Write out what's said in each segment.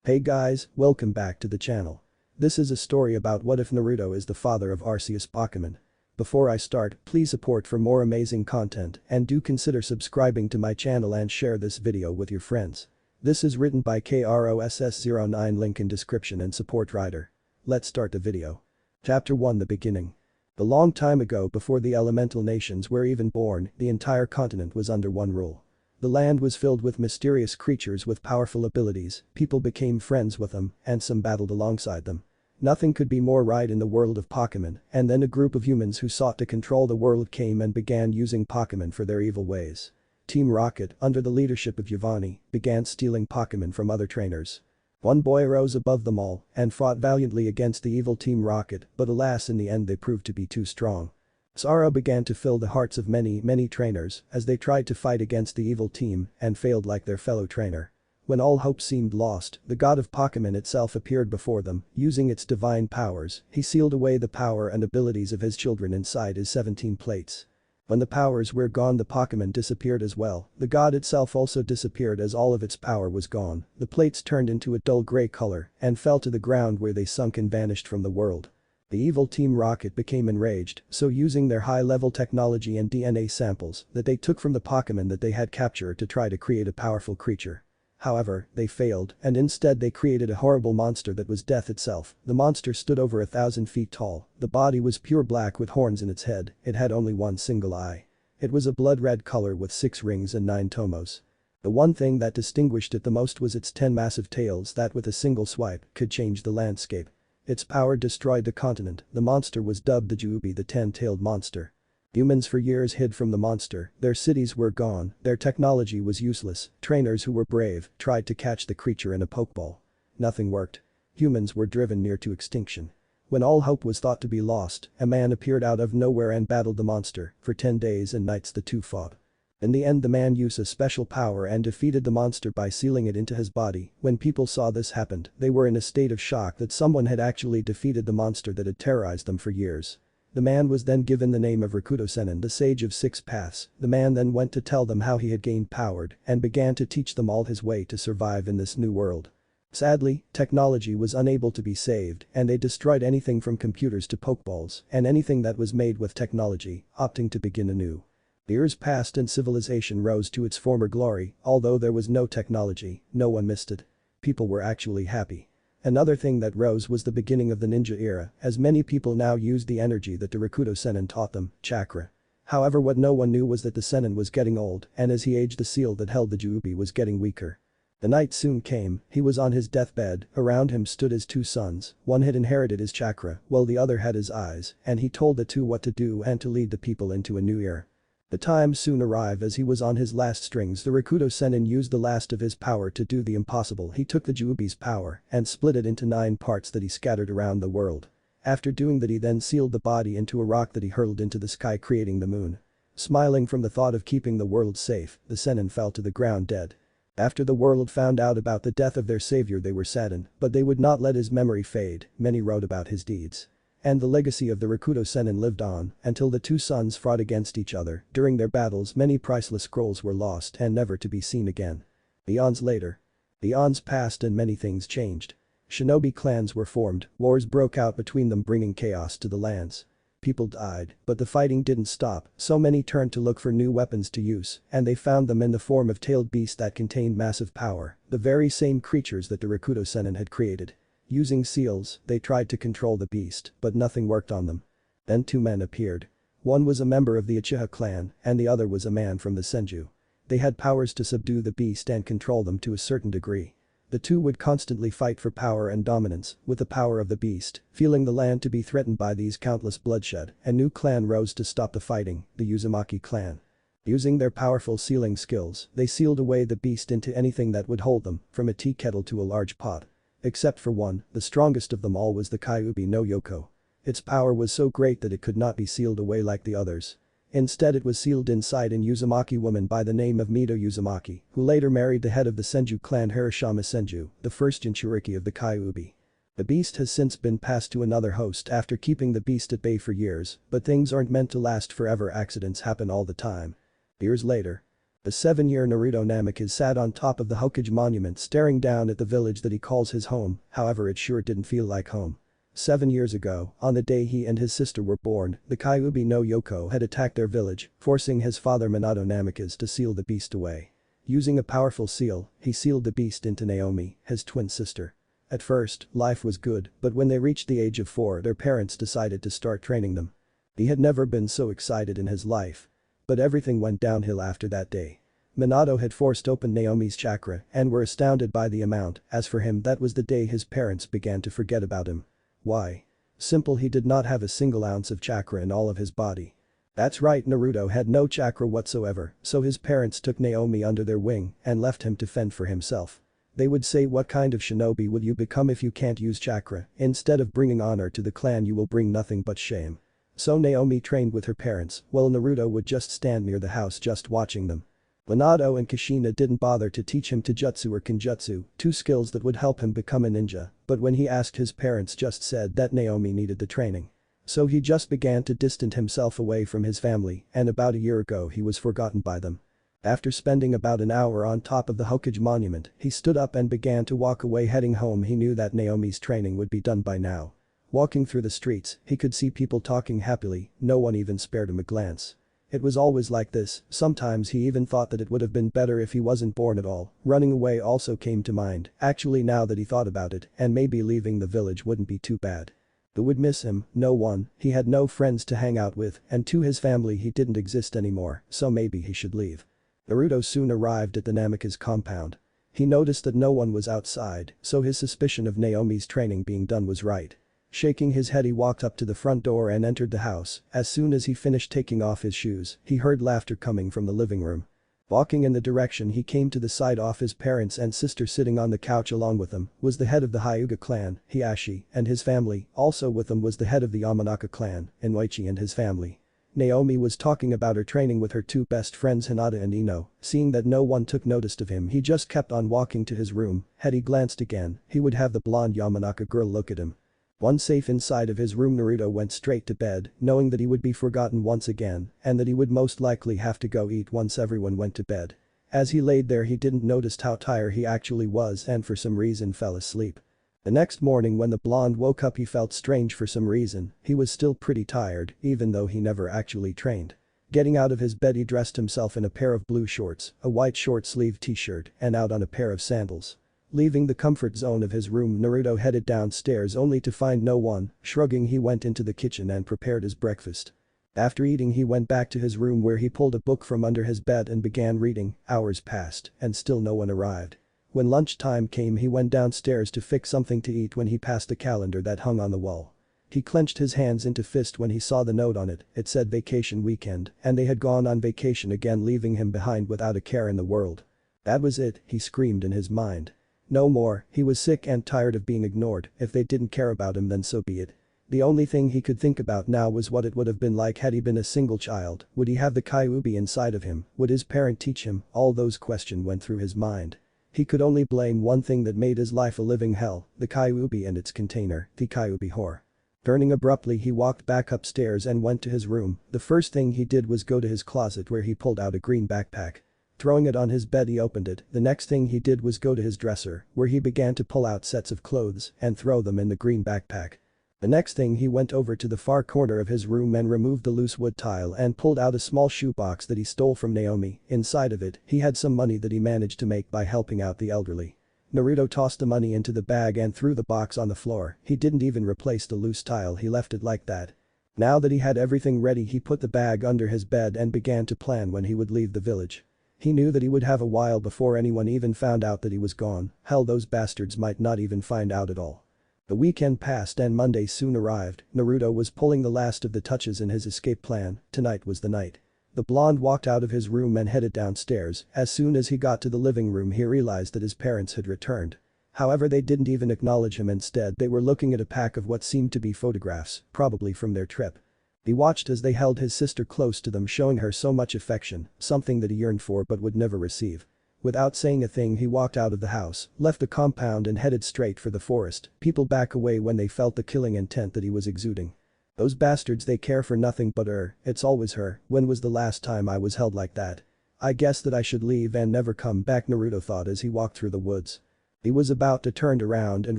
Hey guys, welcome back to the channel. This is a story about what if Naruto is the father of Arceus Pokémon. Before I start, please support for more amazing content and do consider subscribing to my channel and share this video with your friends. This is written by KROSS09, link in description and support writer. Let's start the video. Chapter 1, The Beginning. A long time ago, before the elemental nations were even born, the entire continent was under one rule. The land was filled with mysterious creatures with powerful abilities, people became friends with them, and some battled alongside them. Nothing could be more right in the world of Pokémon, and then a group of humans who sought to control the world came and began using Pokémon for their evil ways. Team Rocket, under the leadership of Giovanni, began stealing Pokémon from other trainers. One boy rose above them all and fought valiantly against the evil Team Rocket, but alas, in the end they proved to be too strong. Sorrow began to fill the hearts of many trainers as they tried to fight against the evil team and failed like their fellow trainer. When all hope seemed lost, the god of Pokémon itself appeared before them, using its divine powers. He sealed away the power and abilities of his children inside his 17 plates. When the powers were gone, the Pokémon disappeared as well. The god itself also disappeared as all of its power was gone. The plates turned into a dull gray color and fell to the ground, where they sunk and vanished from the world. The evil Team Rocket became enraged, so using their high-level technology and DNA samples that they took from the Pokémon that they had captured to try to create a powerful creature. However, they failed, and instead they created a horrible monster that was death itself. The monster stood over 1,000 feet tall. The body was pure black with horns in its head. It had only one single eye. It was a blood-red color with 6 rings and 9 tomos. The one thing that distinguished it the most was its 10 massive tails that with a single swipe could change the landscape. Its power destroyed the continent. The monster was dubbed the Jubi, the 10-tailed monster. Humans for years hid from the monster, their cities were gone, their technology was useless. Trainers who were brave tried to catch the creature in a pokeball. Nothing worked. Humans were driven near to extinction. When all hope was thought to be lost, a man appeared out of nowhere and battled the monster. For 10 days and nights the two fought. In the end, the man used a special power and defeated the monster by sealing it into his body. When people saw this happened, they were in a state of shock that someone had actually defeated the monster that had terrorized them for years. The man was then given the name of Rakuto-Senin, the Sage of 6 Paths. The man then went to tell them how he had gained power and began to teach them all his way to survive in this new world. Sadly, technology was unable to be saved, and they destroyed anything from computers to pokeballs and anything that was made with technology, opting to begin anew. The years passed and civilization rose to its former glory. Although there was no technology, no one missed it. People were actually happy. Another thing that rose was the beginning of the ninja era, as many people now used the energy that the Rakuto-Senin taught them, chakra. However, what no one knew was that the Senin was getting old, and as he aged the seal that held the Jubi was getting weaker. The night soon came. He was on his deathbed. Around him stood his 2 sons. One had inherited his chakra, while the other had his eyes, and he told the 2 what to do and to lead the people into a new era. The time soon arrived. As he was on his last strings, the Rakuto-Senin used the last of his power to do the impossible. He took the Jubi's power and split it into 9 parts that he scattered around the world. After doing that, he then sealed the body into a rock that he hurled into the sky, creating the moon. Smiling from the thought of keeping the world safe, the Senin fell to the ground dead. After the world found out about the death of their savior, they were saddened, but they would not let his memory fade. Many wrote about his deeds. And the legacy of the Rakuto-Senin lived on until the 2 sons fought against each other. During their battles, many priceless scrolls were lost and never to be seen again. Eons later. The eons passed and many things changed. Shinobi clans were formed, wars broke out between them, bringing chaos to the lands. People died, but the fighting didn't stop, so many turned to look for new weapons to use, and they found them in the form of tailed beasts that contained massive power, the very same creatures that the Rakuto-Senin had created. Using seals, they tried to control the beast, but nothing worked on them. Then 2 men appeared. One was a member of the Uchiha clan, and the other was a man from the Senju. They had powers to subdue the beast and control them to a certain degree. The 2 would constantly fight for power and dominance. With the power of the beast, feeling the land to be threatened by these countless bloodshed, a new clan rose to stop the fighting, the Uzumaki clan. Using their powerful sealing skills, they sealed away the beast into anything that would hold them, from a tea kettle to a large pot. Except for one, the strongest of them all was the Kyuubi no Yoko. Its power was so great that it could not be sealed away like the others. Instead, it was sealed inside an Uzumaki woman by the name of Mito Uzumaki, who later married the head of the Senju clan, Harashima Senju, the first Jinchuriki of the Kyuubi. The beast has since been passed to another host after keeping the beast at bay for years, but things aren't meant to last forever. Accidents happen all the time. Years later. The 7-year Naruto Namikaze sat on top of the Hokage monument staring down at the village that he calls his home, however it sure didn't feel like home. 7 years ago, on the day he and his sister were born, the Kyuubi no Yoko had attacked their village, forcing his father Minato Namikaze to seal the beast away. Using a powerful seal, he sealed the beast into Naomi, his twin sister. At first, life was good, but when they reached the age of 4 their parents decided to start training them. He had never been so excited in his life. But everything went downhill after that day. Minato had forced open Naomi's chakra and were astounded by the amount, as for him that was the day his parents began to forget about him. Why? Simple, he did not have a single ounce of chakra in all of his body. That's right, Naruto had no chakra whatsoever, so his parents took Naomi under their wing and left him to fend for himself. They would say, what kind of shinobi will you become if you can't use chakra? Instead of bringing honor to the clan you will bring nothing but shame. So Naomi trained with her parents, while Naruto would just stand near the house just watching them. Minato and Kushina didn't bother to teach him Taijutsu or Kenjutsu, 2 skills that would help him become a ninja, but when he asked his parents just said that Naomi needed the training. So he just began to distance himself away from his family, and about a year ago he was forgotten by them. After spending about an hour on top of the Hokage monument, he stood up and began to walk away heading home. He knew that Naomi's training would be done by now. Walking through the streets, he could see people talking happily, no one even spared him a glance. It was always like this, sometimes he even thought that it would have been better if he wasn't born at all. Running away also came to mind, actually now that he thought about it, and maybe leaving the village wouldn't be too bad. Who would miss him? No one, he had no friends to hang out with, and to his family he didn't exist anymore, so maybe he should leave. Naruto soon arrived at the Namikaze compound. He noticed that no one was outside, so his suspicion of Naomi's training being done was right. Shaking his head he walked up to the front door and entered the house. As soon as he finished taking off his shoes, he heard laughter coming from the living room. Walking in the direction he came to the sight of his parents and sister sitting on the couch along with them was the head of the Hyuga clan, Hiashi, and his family. Also with them was the head of the Yamanaka clan, Inoichi, and his family. Naomi was talking about her training with her 2 best friends Hinata and Ino. Seeing that no one took notice of him, he just kept on walking to his room. Had he glanced again, he would have the blonde Yamanaka girl look at him. Once safe inside of his room, Naruto went straight to bed, knowing that he would be forgotten once again and that he would most likely have to go eat once everyone went to bed. As he laid there he didn't notice how tired he actually was and for some reason fell asleep. The next morning when the blonde woke up he felt strange for some reason. He was still pretty tired even though he never actually trained. Getting out of his bed he dressed himself in a pair of blue shorts, a white short-sleeved t-shirt and out on a pair of sandals. Leaving the comfort zone of his room, Naruto headed downstairs only to find no one. Shrugging, he went into the kitchen and prepared his breakfast. After eating he went back to his room where he pulled a book from under his bed and began reading. Hours passed and still no one arrived. When lunchtime came he went downstairs to fix something to eat when he passed a calendar that hung on the wall. He clenched his hands into fist when he saw the note on it. It said vacation weekend and they had gone on vacation again, leaving him behind without a care in the world. That was it, he screamed in his mind. No more, he was sick and tired of being ignored. If they didn't care about him then so be it. The only thing he could think about now was what it would have been like had he been a single child. Would he have the Kyuubi inside of him? Would his parent teach him? All those questions went through his mind. He could only blame one thing that made his life a living hell, the Kyuubi and its container, the Kyuubi whore. Turning abruptly he walked back upstairs and went to his room. The first thing he did was go to his closet where he pulled out a green backpack. Throwing it on his bed he opened it. The next thing he did was go to his dresser, where he began to pull out sets of clothes and throw them in the green backpack. The next thing he went over to the far corner of his room and removed the loose wood tile and pulled out a small shoebox that he stole from Naomi. Inside of it, he had some money that he managed to make by helping out the elderly. Naruto tossed the money into the bag and threw the box on the floor. He didn't even replace the loose tile, he left it like that. Now that he had everything ready he put the bag under his bed and began to plan when he would leave the village. He knew that he would have a while before anyone even found out that he was gone. Hell, those bastards might not even find out at all. The weekend passed and Monday soon arrived. Naruto was pulling the last of the touches in his escape plan. Tonight was the night. The blonde walked out of his room and headed downstairs. As soon as he got to the living room he realized that his parents had returned. However, they didn't even acknowledge him. Instead they were looking at a pack of what seemed to be photographs, probably from their trip. He watched as they held his sister close to them, showing her so much affection, something that he yearned for but would never receive. Without saying a thing he walked out of the house, left the compound and headed straight for the forest. People back away when they felt the killing intent that he was exuding. Those bastards, they care for nothing but her, it's always her. When was the last time I was held like that? I guess that I should leave and never come back, Naruto thought as he walked through the woods. He was about to turn around and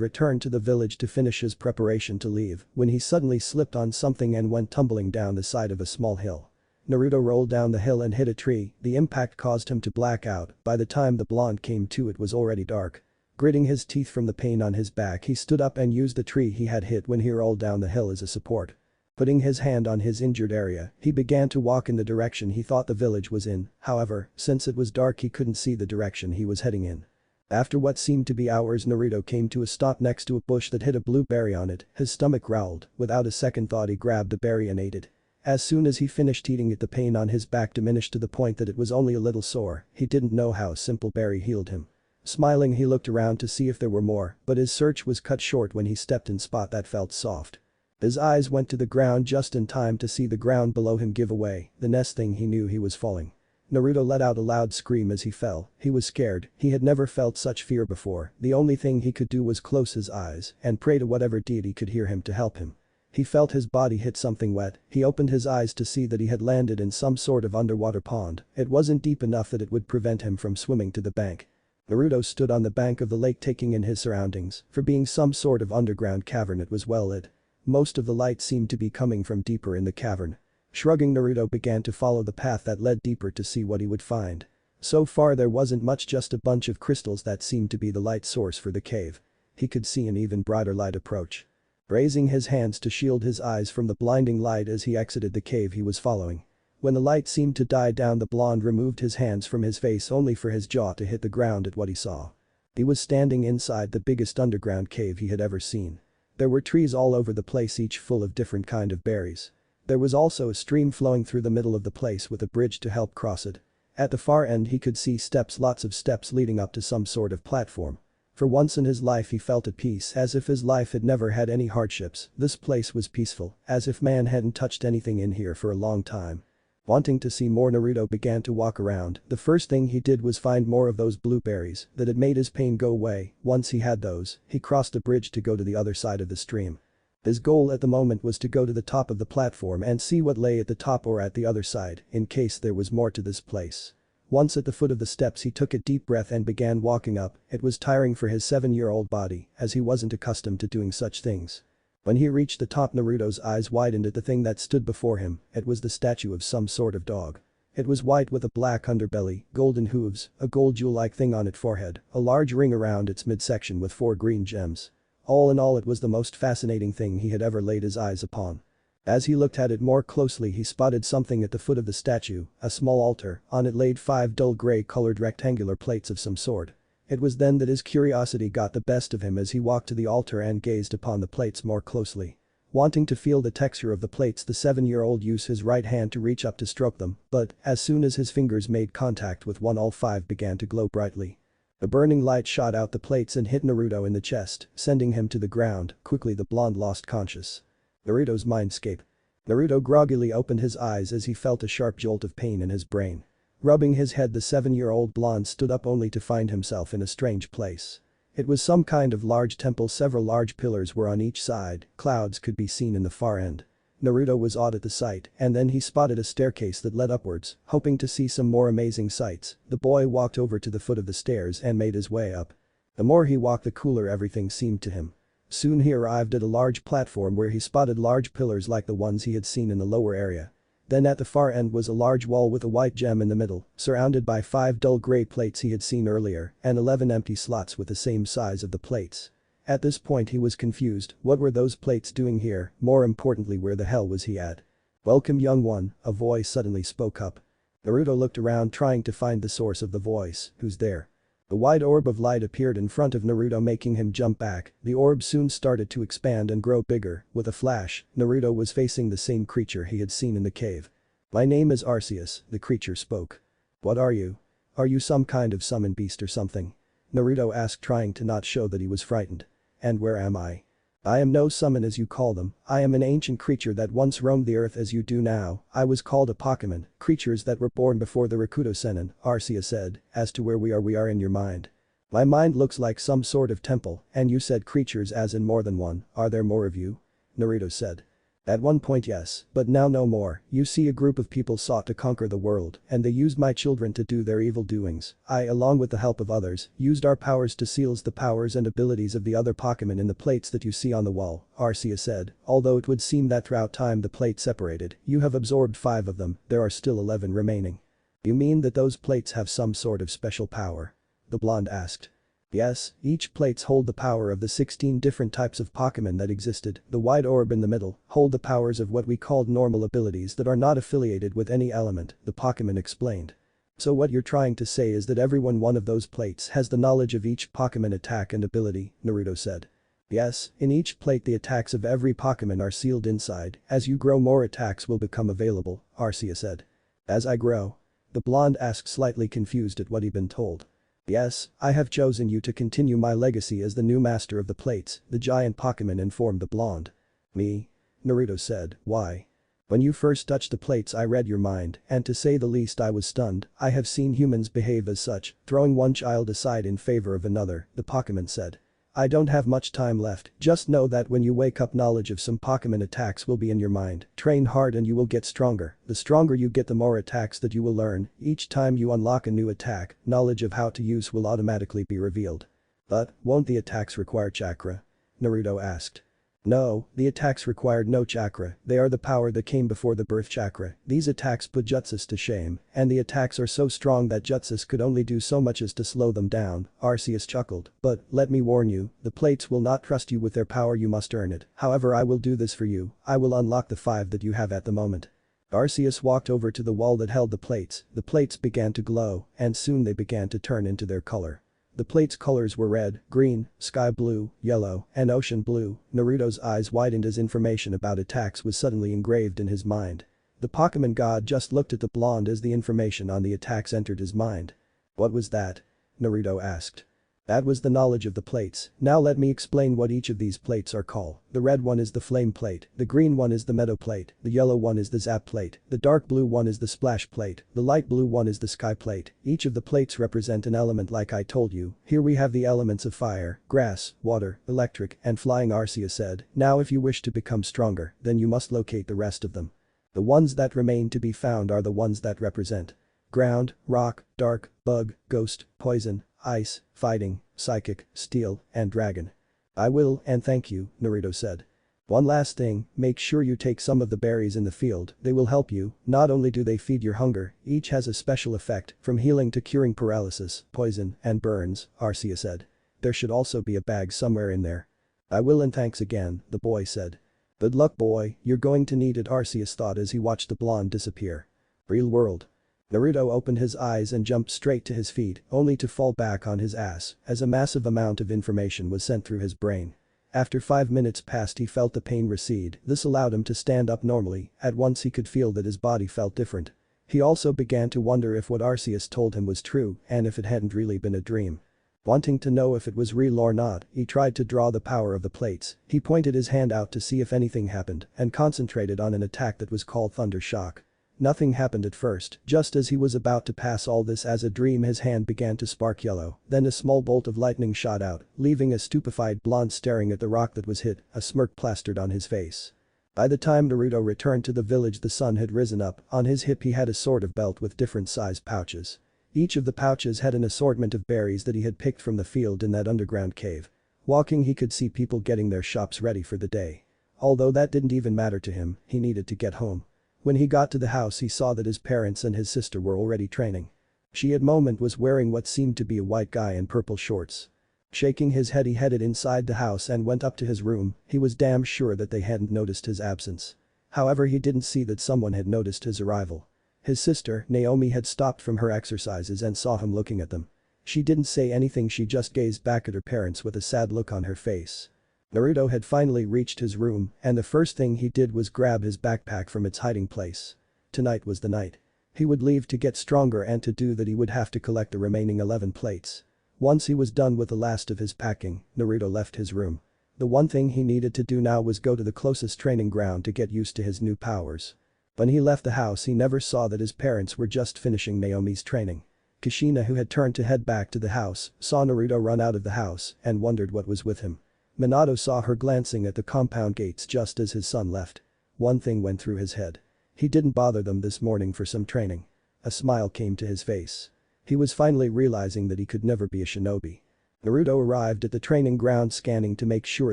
return to the village to finish his preparation to leave when he suddenly slipped on something and went tumbling down the side of a small hill. Naruto rolled down the hill and hit a tree, the impact caused him to black out, by the time the blonde came to it was already dark. Gritting his teeth from the pain on his back he stood up and used the tree he had hit when he rolled down the hill as a support. Putting his hand on his injured area, he began to walk in the direction he thought the village was in, however, since it was dark he couldn't see the direction he was heading in. After what seemed to be hours Naruto came to a stop next to a bush that had a blue berry on it, his stomach growled, without a second thought he grabbed the berry and ate it. As soon as he finished eating it the pain on his back diminished to the point that it was only a little sore, he didn't know how a simple berry healed him. Smiling he looked around to see if there were more, but his search was cut short when he stepped in a spot that felt soft. His eyes went to the ground just in time to see the ground below him give away, the next thing he knew he was falling. Naruto let out a loud scream as he fell, he was scared, he had never felt such fear before, the only thing he could do was close his eyes and pray to whatever deity could hear him to help him. He felt his body hit something wet, he opened his eyes to see that he had landed in some sort of underwater pond, it wasn't deep enough that it would prevent him from swimming to the bank. Naruto stood on the bank of the lake taking in his surroundings, for being some sort of underground cavern it was well lit. Most of the light seemed to be coming from deeper in the cavern. Shrugging Naruto began to follow the path that led deeper to see what he would find. So far there wasn't much, just a bunch of crystals that seemed to be the light source for the cave. He could see an even brighter light approach. Raising his hands to shield his eyes from the blinding light as he exited the cave he was following. When the light seemed to die down the blonde removed his hands from his face only for his jaw to hit the ground at what he saw. He was standing inside the biggest underground cave he had ever seen. There were trees all over the place, each full of different kind of berries. There was also a stream flowing through the middle of the place with a bridge to help cross it. At the far end he could see steps, lots of steps leading up to some sort of platform. For once in his life he felt at peace, as if his life had never had any hardships. This place was peaceful, as if man hadn't touched anything in here for a long time. Wanting to see more, Naruto began to walk around. The first thing he did was find more of those blueberries that had made his pain go away. Once he had those, he crossed the bridge to go to the other side of the stream. His goal at the moment was to go to the top of the platform and see what lay at the top or at the other side, in case there was more to this place. Once at the foot of the steps he took a deep breath and began walking up. It was tiring for his 7-year-old body, as he wasn't accustomed to doing such things. When he reached the top, Naruto's eyes widened at the thing that stood before him. It was the statue of some sort of dog. It was white with a black underbelly, golden hooves, a gold jewel-like thing on its forehead, a large ring around its midsection with 4 green gems. All in all it was the most fascinating thing he had ever laid his eyes upon. As he looked at it more closely he spotted something at the foot of the statue, a small altar, on it laid 5 dull grey-colored rectangular plates of some sort. It was then that his curiosity got the best of him as he walked to the altar and gazed upon the plates more closely. Wanting to feel the texture of the plates, the 7-year-old used his right hand to reach up to stroke them, but as soon as his fingers made contact with one, all 5 began to glow brightly. A burning light shot out the plates and hit Naruto in the chest, sending him to the ground. Quickly the blonde lost conscious. Naruto's mindscape. Naruto groggily opened his eyes as he felt a sharp jolt of pain in his brain. Rubbing his head, the 7-year-old blonde stood up only to find himself in a strange place. It was some kind of large temple. Several large pillars were on each side, clouds could be seen in the far end. Naruto was awed at the sight, and then he spotted a staircase that led upwards, hoping to see some more amazing sights. The boy walked over to the foot of the stairs and made his way up. The more he walked the cooler everything seemed to him. Soon he arrived at a large platform where he spotted large pillars like the ones he had seen in the lower area. Then at the far end was a large wall with a white gem in the middle, surrounded by 5 dull grey plates he had seen earlier, and 11 empty slots with the same size of the plates. At this point he was confused. What were those plates doing here? More importantly, where the hell was he at? "Welcome, young one," a voice suddenly spoke up. Naruto looked around trying to find the source of the voice. "Who's there?" A wide orb of light appeared in front of Naruto, making him jump back. The orb soon started to expand and grow bigger. With a flash, Naruto was facing the same creature he had seen in the cave. "My name is Arceus," the creature spoke. "What are you? Are you some kind of summon beast or something?" Naruto asked, trying to not show that he was frightened. "And where am I?" "I am no summon as you call them. I am an ancient creature that once roamed the earth as you do now. I was called a Pokémon, creatures that were born before the Rakuto Sennin," Arceus said. "As to where we are in your mind. My mind looks like some sort of temple, and you said creatures as in more than one. Are there more of you?" Naruto said. At one point yes, but now no more. You see, a group of people sought to conquer the world and they used my children to do their evil doings. I, along with the help of others, used our powers to seal the powers and abilities of the other Pokémon in the plates that you see on the wall, Arceus said, although it would seem that throughout time the plates separated, you have absorbed 5 of them, there are still 11 remaining. You mean that those plates have some sort of special power? The blonde asked. Yes, each plates hold the power of the 16 different types of Pokémon that existed. The white orb in the middle hold the powers of what we called normal abilities that are not affiliated with any element, the Pokémon explained. So what you're trying to say is that every one of those plates has the knowledge of each Pokémon attack and ability, Naruto said. Yes, in each plate the attacks of every Pokémon are sealed inside. As you grow, more attacks will become available, Arceus said. As I grow? The blonde asked, slightly confused at what he'd been told. Yes, I have chosen you to continue my legacy as the new master of the plates, the giant Pokémon informed the blonde. Me? Naruto said, why? When you first touched the plates I read your mind, and to say the least I was stunned. I have seen humans behave as such, throwing one child aside in favor of another, the Pokémon said. I don't have much time left, just know that when you wake up knowledge of some Pokémon attacks will be in your mind. Train hard and you will get stronger. The stronger you get the more attacks that you will learn. Each time you unlock a new attack, knowledge of how to use will automatically be revealed. But, won't the attacks require chakra? Naruto asked. No, the attacks required no chakra, they are the power that came before the birth chakra. These attacks put Jutsus to shame, and the attacks are so strong that Jutsus could only do so much as to slow them down, Arceus chuckled. But, let me warn you, the plates will not trust you with their power, you must earn it. However, I will do this for you, I will unlock the 5 that you have at the moment. Arceus walked over to the wall that held the plates began to glow, and soon they began to turn into their color. The plates' colors were red, green, sky blue, yellow, and ocean blue. Naruto's eyes widened as information about attacks was suddenly engraved in his mind. The Pokémon god just looked at the blonde as the information on the attacks entered his mind. What was that? Naruto asked. That was the knowledge of the plates. Now let me explain what each of these plates are called. The red one is the flame plate, the green one is the meadow plate, the yellow one is the zap plate, the dark blue one is the splash plate, the light blue one is the sky plate. Each of the plates represent an element like I told you. Here we have the elements of fire, grass, water, electric, and flying, Arceus said. Now if you wish to become stronger, then you must locate the rest of them. The ones that remain to be found are the ones that represent ground, rock, dark, bug, ghost, poison, ice, fighting, psychic, steel, and dragon. I will, and thank you, Naruto said. One last thing, make sure you take some of the berries in the field, they will help you. Not only do they feed your hunger, each has a special effect, from healing to curing paralysis, poison, and burns, Arceus said. There should also be a bag somewhere in there. I will, and thanks again, the boy said. Good luck, boy, you're going to need it, Arceus thought as he watched the blonde disappear. Real world. Naruto opened his eyes and jumped straight to his feet, only to fall back on his ass as a massive amount of information was sent through his brain. After 5 minutes passed he felt the pain recede. This allowed him to stand up normally. At once he could feel that his body felt different. He also began to wonder if what Arceus told him was true and if it hadn't really been a dream. Wanting to know if it was real or not, he tried to draw the power of the plates. He pointed his hand out to see if anything happened and concentrated on an attack that was called Thunder Shock. Nothing happened at first. Just as he was about to pass all this as a dream, his hand began to spark yellow. Then a small bolt of lightning shot out, leaving a stupefied blonde staring at the rock that was hit, a smirk plastered on his face. By the time Naruto returned to the village the sun had risen up. On his hip he had a sort of belt with different sized pouches. Each of the pouches had an assortment of berries that he had picked from the field in that underground cave. Walking he could see people getting their shops ready for the day. Although that didn't even matter to him, he needed to get home. When he got to the house he saw that his parents and his sister were already training. She at moment was wearing what seemed to be a white guy in purple shorts. Shaking his head he headed inside the house and went up to his room. He was damn sure that they hadn't noticed his absence. However, he didn't see that someone had noticed his arrival. His sister, Naomi, had stopped from her exercises and saw him looking at them. She didn't say anything, she just gazed back at her parents with a sad look on her face. Naruto had finally reached his room and the first thing he did was grab his backpack from its hiding place. Tonight was the night. He would leave to get stronger, and to do that he would have to collect the remaining 11 plates. Once he was done with the last of his packing, Naruto left his room. The one thing he needed to do now was go to the closest training ground to get used to his new powers. When he left the house he never saw that his parents were just finishing Naomi's training. Kushina, who had turned to head back to the house, saw Naruto run out of the house and wondered what was with him. Minato saw her glancing at the compound gates just as his son left. One thing went through his head. He didn't bother them this morning for some training. A smile came to his face. He was finally realizing that he could never be a shinobi. Naruto arrived at the training ground scanning to make sure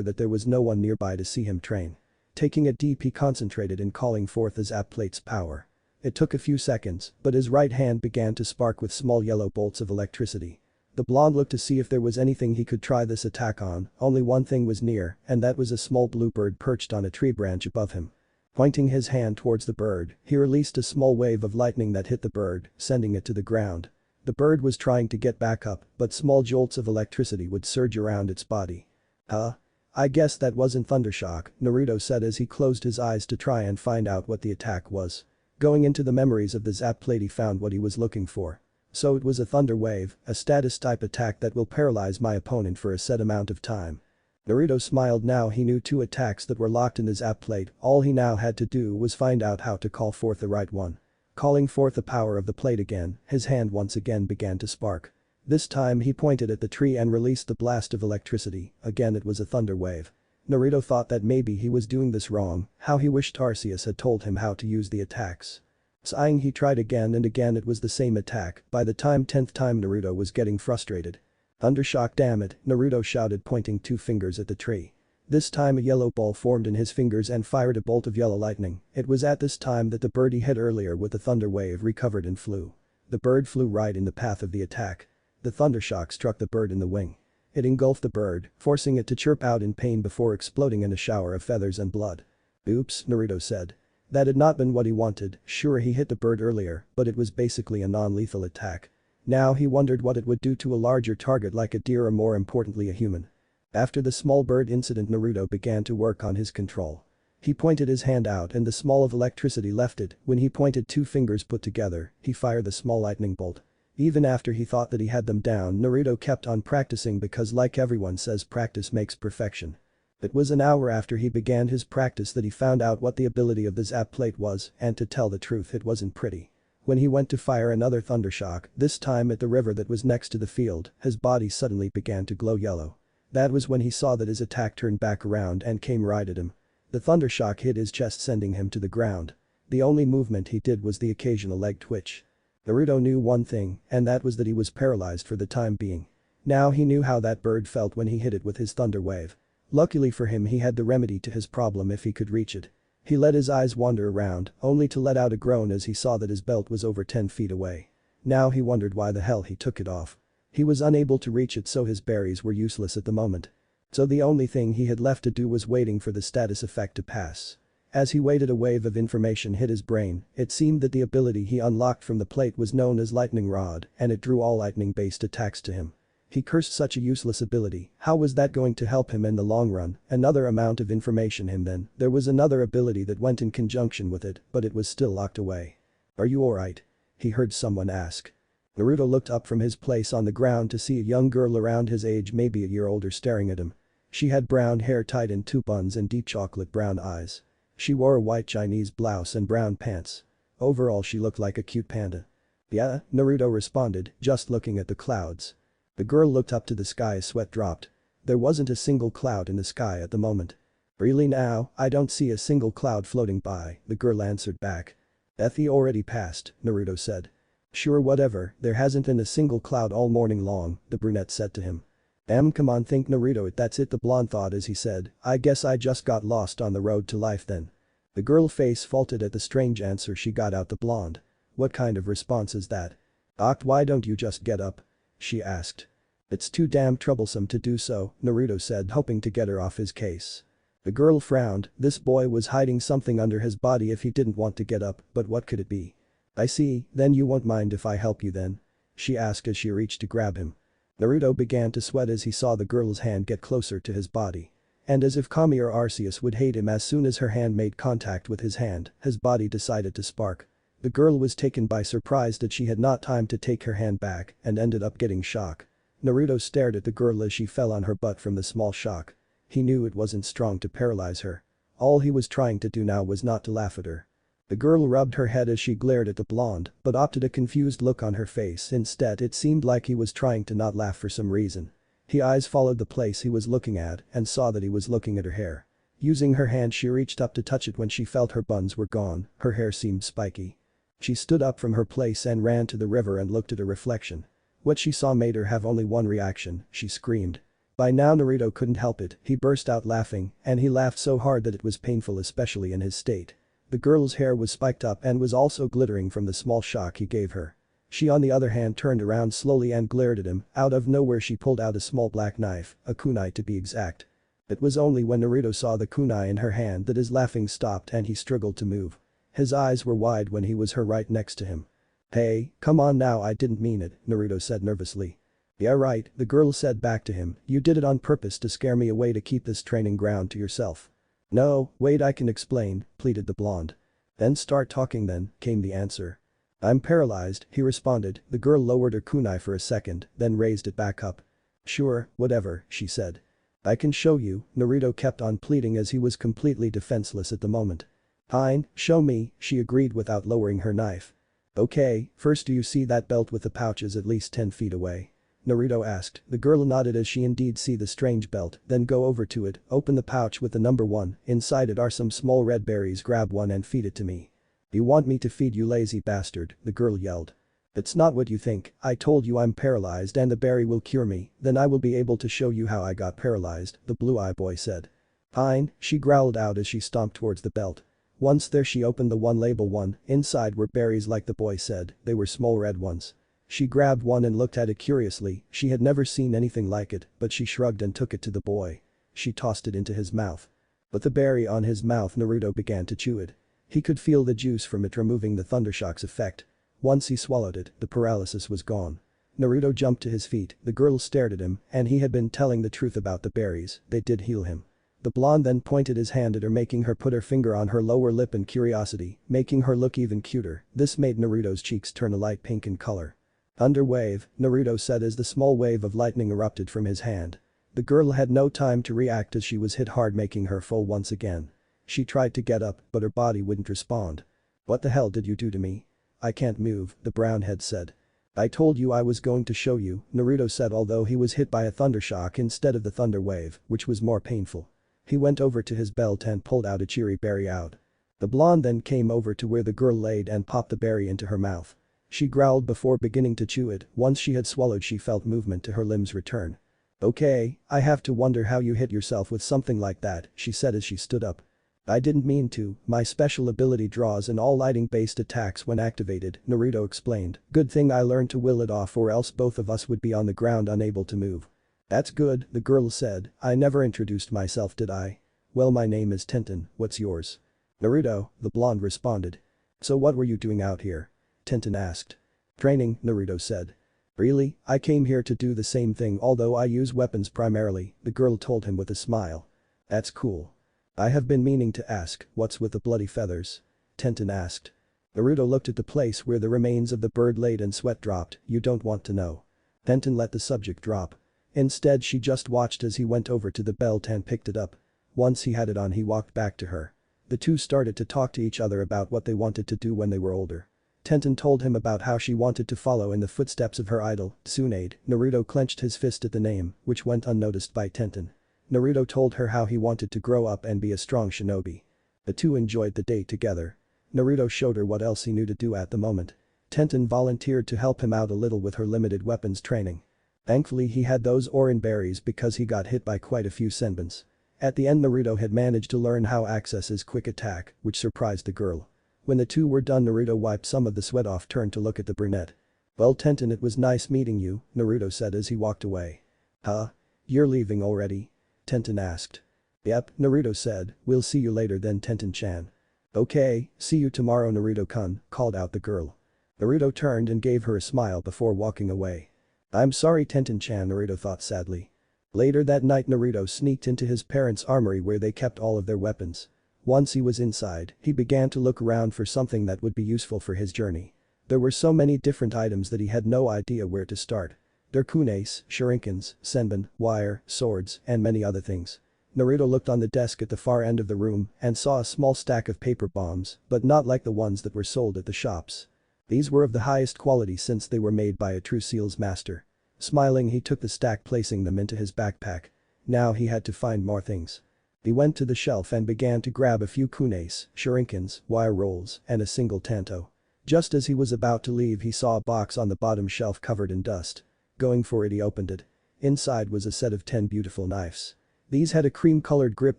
that there was no one nearby to see him train. Taking a deep he concentrated in calling forth his Zap Plate's power. It took a few seconds, but his right hand began to spark with small yellow bolts of electricity. The blonde looked to see if there was anything he could try this attack on, only one thing was near, and that was a small blue bird perched on a tree branch above him. Pointing his hand towards the bird, he released a small wave of lightning that hit the bird, sending it to the ground. The bird was trying to get back up, but small jolts of electricity would surge around its body. Huh? I guess that wasn't Thundershock, Naruto said as he closed his eyes to try and find out what the attack was. Going into the memories of the Zap Plate he found what he was looking for. So it was a Thunder Wave, a status type attack that will paralyze my opponent for a set amount of time. Naruto smiled. Now he knew 2 attacks that were locked in his Zap Plate, all he now had to do was find out how to call forth the right one. Calling forth the power of the plate again, his hand once again began to spark. This time he pointed at the tree and released the blast of electricity, again it was a Thunder Wave. Naruto thought that maybe he was doing this wrong, how he wished Arceus had told him how to use the attacks. Sighing he tried again and again it was the same attack, by the 10th time Naruto was getting frustrated. Thundershock, damn it, Naruto shouted pointing 2 fingers at the tree. This time a yellow ball formed in his fingers and fired a bolt of yellow lightning. It was at this time that the bird he hit earlier with the Thunder Wave recovered and flew. The bird flew right in the path of the attack. The Thundershock struck the bird in the wing. It engulfed the bird, forcing it to chirp out in pain before exploding in a shower of feathers and blood. Oops, Naruto said. That had not been what he wanted. Sure, he hit the bird earlier, but it was basically a non-lethal attack. Now he wondered what it would do to a larger target like a deer or more importantly a human. After the small bird incident Naruto began to work on his control. He pointed his hand out and the small of electricity left it. When he pointed 2 fingers put together, he fired the small lightning bolt. Even after he thought that he had them down, Naruto kept on practicing because like everyone says practice makes perfection. It was an hour after he began his practice that he found out what the ability of the Zap Plate was, and to tell the truth it wasn't pretty. When he went to fire another Thundershock, this time at the river that was next to the field, his body suddenly began to glow yellow. That was when he saw that his attack turned back around and came right at him. The Thundershock hit his chest sending him to the ground. The only movement he did was the occasional leg twitch. Naruto knew one thing, and that was that he was paralyzed for the time being. Now he knew how that bird felt when he hit it with his Thunder Wave. Luckily for him he had the remedy to his problem if he could reach it. He let his eyes wander around, only to let out a groan as he saw that his belt was over 10 feet away. Now he wondered why the hell he took it off. He was unable to reach it so his berries were useless at the moment. So the only thing he had left to do was waiting for the status effect to pass. As he waited a wave of information hit his brain, it seemed that the ability he unlocked from the plate was known as Lightning Rod and it drew all lightning-based attacks to him. He cursed such a useless ability, how was that going to help him in the long run? Another amount of information him then, there was another ability that went in conjunction with it, but it was still locked away. Are you alright? He heard someone ask. Naruto looked up from his place on the ground to see a young girl around his age maybe a year older staring at him. She had brown hair tied in 2 buns and deep chocolate brown eyes. She wore a white Chinese blouse and brown pants. Overall she looked like a cute panda. Yeah, Naruto responded, just looking at the clouds. The girl looked up to the sky as sweat dropped. There wasn't a single cloud in the sky at the moment. Really now, I don't see a single cloud floating by, the girl answered back. Effie already passed, Naruto said. Sure whatever, there hasn't been a single cloud all morning long, the brunette said to him. Come on think Naruto that's it the blonde thought as he said, I guess I just got lost on the road to life then. The girl face faulted at the strange answer she got out the blonde. What kind of response is that? Oct, why don't you just get up? She asked. It's too damn troublesome to do so, Naruto said hoping to get her off his case. The girl frowned, this boy was hiding something under his body if he didn't want to get up, but what could it be? I see, then you won't mind if I help you then? She asked as she reached to grab him. Naruto began to sweat as he saw the girl's hand get closer to his body. And as if Kami or Arceus would hate him as soon as her hand made contact with his hand, his body decided to spark. The girl was taken by surprise that she had not time to take her hand back and ended up getting shock. Naruto stared at the girl as she fell on her butt from the small shock. He knew it wasn't strong to paralyze her. All he was trying to do now was not to laugh at her. The girl rubbed her head as she glared at the blonde, but opted a confused look on her face instead it seemed like he was trying to not laugh for some reason. His eyes followed the place he was looking at and saw that he was looking at her hair. Using her hand she reached up to touch it when she felt her buns were gone, her hair seemed spiky. She stood up from her place and ran to the river and looked at her reflection. What she saw made her have only one reaction, she screamed. By now Naruto couldn't help it, he burst out laughing, and he laughed so hard that it was painful especially in his state. The girl's hair was spiked up and was also glittering from the small shock he gave her. She on the other hand turned around slowly and glared at him, out of nowhere she pulled out a small black knife, a kunai to be exact. It was only when Naruto saw the kunai in her hand that his laughing stopped and he struggled to move. His eyes were wide when he was her right next to him. "Hey, come on now, I didn't mean it," Naruto said nervously. "Yeah right," the girl said back to him, "you did it on purpose to scare me away to keep this training ground to yourself." "No, wait I can explain," pleaded the blonde. "Then start talking then," came the answer. "I'm paralyzed," he responded. The girl lowered her kunai for a second, then raised it back up. "Sure, whatever," she said. "I can show you," Naruto kept on pleading as he was completely defenseless at the moment. "Fine, show me," she agreed without lowering her knife. "Okay, first do you see that belt with the pouches at least 10 feet away?" Naruto asked. The girl nodded as she indeed see the strange belt, then go over to it, open the pouch with the number 1, inside it are some small red berries, grab one and feed it to me. "You want me to feed you lazy bastard," the girl yelled. "It's not what you think, I told you I'm paralyzed and the berry will cure me, then I will be able to show you how I got paralyzed," the blue-eye boy said. "Fine," she growled out as she stomped towards the belt. Once there she opened the one label 1, inside were berries like the boy said, they were small red ones. She grabbed one and looked at it curiously, she had never seen anything like it, but she shrugged and took it to the boy. She tossed it into his mouth. With the berry on his mouth Naruto began to chew it. He could feel the juice from it removing the thundershock's effect. Once he swallowed it, the paralysis was gone. Naruto jumped to his feet, the girl stared at him, and he had been telling the truth about the berries, they did heal him. The blonde then pointed his hand at her, making her put her finger on her lower lip in curiosity, making her look even cuter. This made Naruto's cheeks turn a light pink in color. "Thunder wave," Naruto said as the small wave of lightning erupted from his hand. The girl had no time to react as she was hit hard, making her fall once again. She tried to get up, but her body wouldn't respond. "What the hell did you do to me?" "I can't move," the brown head said. "I told you I was going to show you," Naruto said, although he was hit by a thundershock instead of the thunder wave, which was more painful. He went over to his belt and pulled out a cherry berry out. The blonde then came over to where the girl laid and popped the berry into her mouth. She growled before beginning to chew it. Once she had swallowed she felt movement to her limbs return. "Okay, I have to wonder how you hit yourself with something like that," she said as she stood up. "I didn't mean to, my special ability draws in all lighting-based attacks when activated," Naruto explained. "Good thing I learned to will it off or else both of us would be on the ground unable to move." "That's good," the girl said. "I never introduced myself, did I?" "Well, my name is Tenten, what's yours?" "Naruto," the blonde responded. "So what were you doing out here?" Tenten asked. "Training," Naruto said. "Really? I came here to do the same thing, although I use weapons primarily," the girl told him with a smile. "That's cool. I have been meaning to ask, what's with the bloody feathers?" Tenten asked. Naruto looked at the place where the remains of the bird laid and sweat dropped. "You don't want to know." Tenten let the subject drop. Instead she just watched as he went over to the belt and picked it up. Once he had it on he walked back to her. The two started to talk to each other about what they wanted to do when they were older. Tenten told him about how she wanted to follow in the footsteps of her idol, Tsunade. Naruto clenched his fist at the name, which went unnoticed by Tenten. Naruto told her how he wanted to grow up and be a strong shinobi. The two enjoyed the day together. Naruto showed her what else he knew to do at the moment. Tenten volunteered to help him out a little with her limited weapons training. Thankfully he had those orange berries because he got hit by quite a few senbons. At the end Naruto had managed to learn how access his quick attack, which surprised the girl. When the two were done Naruto wiped some of the sweat off, turned to look at the brunette. "Well Tenten, it was nice meeting you," Naruto said as he walked away. "Huh? You're leaving already?" Tenten asked. "Yep," Naruto said, "we'll see you later then Tenten-chan." "Okay, see you tomorrow Naruto-kun," called out the girl. Naruto turned and gave her a smile before walking away. "I'm sorry Tenten-chan," Naruto thought sadly. Later that night Naruto sneaked into his parents' armory where they kept all of their weapons. Once he was inside, he began to look around for something that would be useful for his journey. There were so many different items that he had no idea where to start. There kunais, shurikens, senbon, wire, swords, and many other things. Naruto looked on the desk at the far end of the room and saw a small stack of paper bombs, but not like the ones that were sold at the shops. These were of the highest quality since they were made by a true seals master. Smiling he took the stack, placing them into his backpack. Now he had to find more things. He went to the shelf and began to grab a few kunais, shurikens, wire rolls, and a single tanto. Just as he was about to leave he saw a box on the bottom shelf covered in dust. Going for it he opened it. Inside was a set of 10 beautiful knives. These had a cream-colored grip,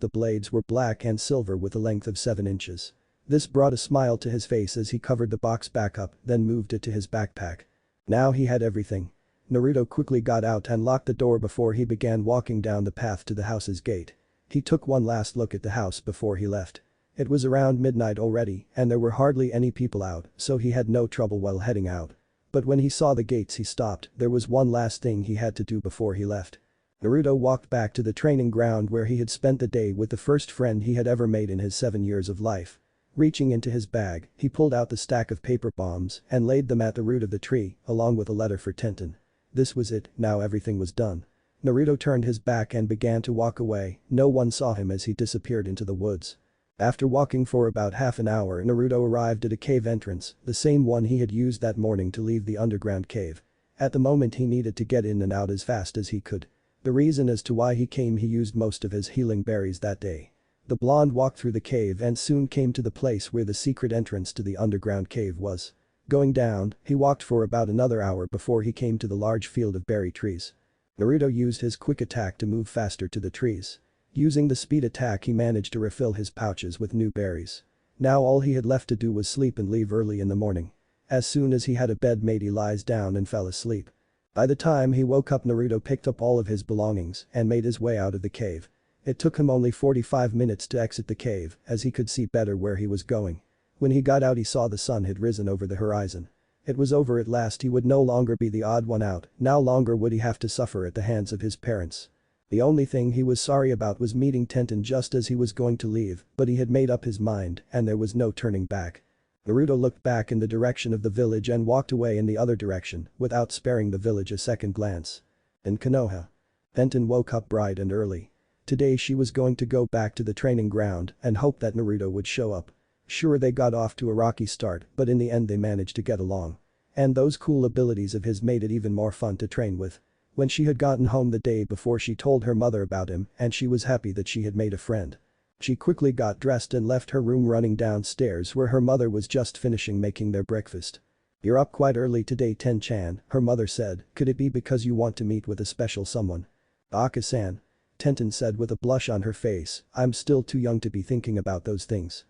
the blades were black and silver with a length of 7 inches. This brought a smile to his face as he covered the box back up, then moved it to his backpack. Now he had everything. Naruto quickly got out and locked the door before he began walking down the path to the house's gate. He took one last look at the house before he left. It was around midnight already and there were hardly any people out, so he had no trouble while heading out. But when he saw the gates he stopped. There was one last thing he had to do before he left. Naruto walked back to the training ground where he had spent the day with the first friend he had ever made in his 7 years of life. Reaching into his bag, he pulled out the stack of paper bombs and laid them at the root of the tree, along with a letter for Tenten. This was it, now everything was done. Naruto turned his back and began to walk away. No one saw him as he disappeared into the woods. After walking for about half an hour, Naruto arrived at a cave entrance, the same one he had used that morning to leave the underground cave. At the moment he needed to get in and out as fast as he could. The reason as to why he came, he used most of his healing berries that day. The blonde walked through the cave and soon came to the place where the secret entrance to the underground cave was. Going down, he walked for about another hour before he came to the large field of berry trees. Naruto used his quick attack to move faster to the trees. Using the speed attack he managed to refill his pouches with new berries. Now all he had left to do was sleep and leave early in the morning. As soon as he had a bed made he lies down and fell asleep. By the time he woke up Naruto picked up all of his belongings and made his way out of the cave. It took him only 45 minutes to exit the cave as he could see better where he was going. When he got out he saw the sun had risen over the horizon. It was over at last. He would no longer be the odd one out, no longer would he have to suffer at the hands of his parents. The only thing he was sorry about was meeting Tenten just as he was going to leave, but he had made up his mind and there was no turning back. Naruto looked back in the direction of the village and walked away in the other direction without sparing the village a second glance. In Konoha. Tenten woke up bright and early. Today she was going to go back to the training ground and hope that Naruto would show up. Sure, they got off to a rocky start but in the end they managed to get along. And those cool abilities of his made it even more fun to train with. When she had gotten home the day before she told her mother about him and she was happy that she had made a friend. She quickly got dressed and left her room running downstairs where her mother was just finishing making their breakfast. "You're up quite early today, Ten-chan," her mother said. "Could it be because you want to meet with a special someone?" "Aka-san," Tenten said with a blush on her face, "I'm still too young to be thinking about those things."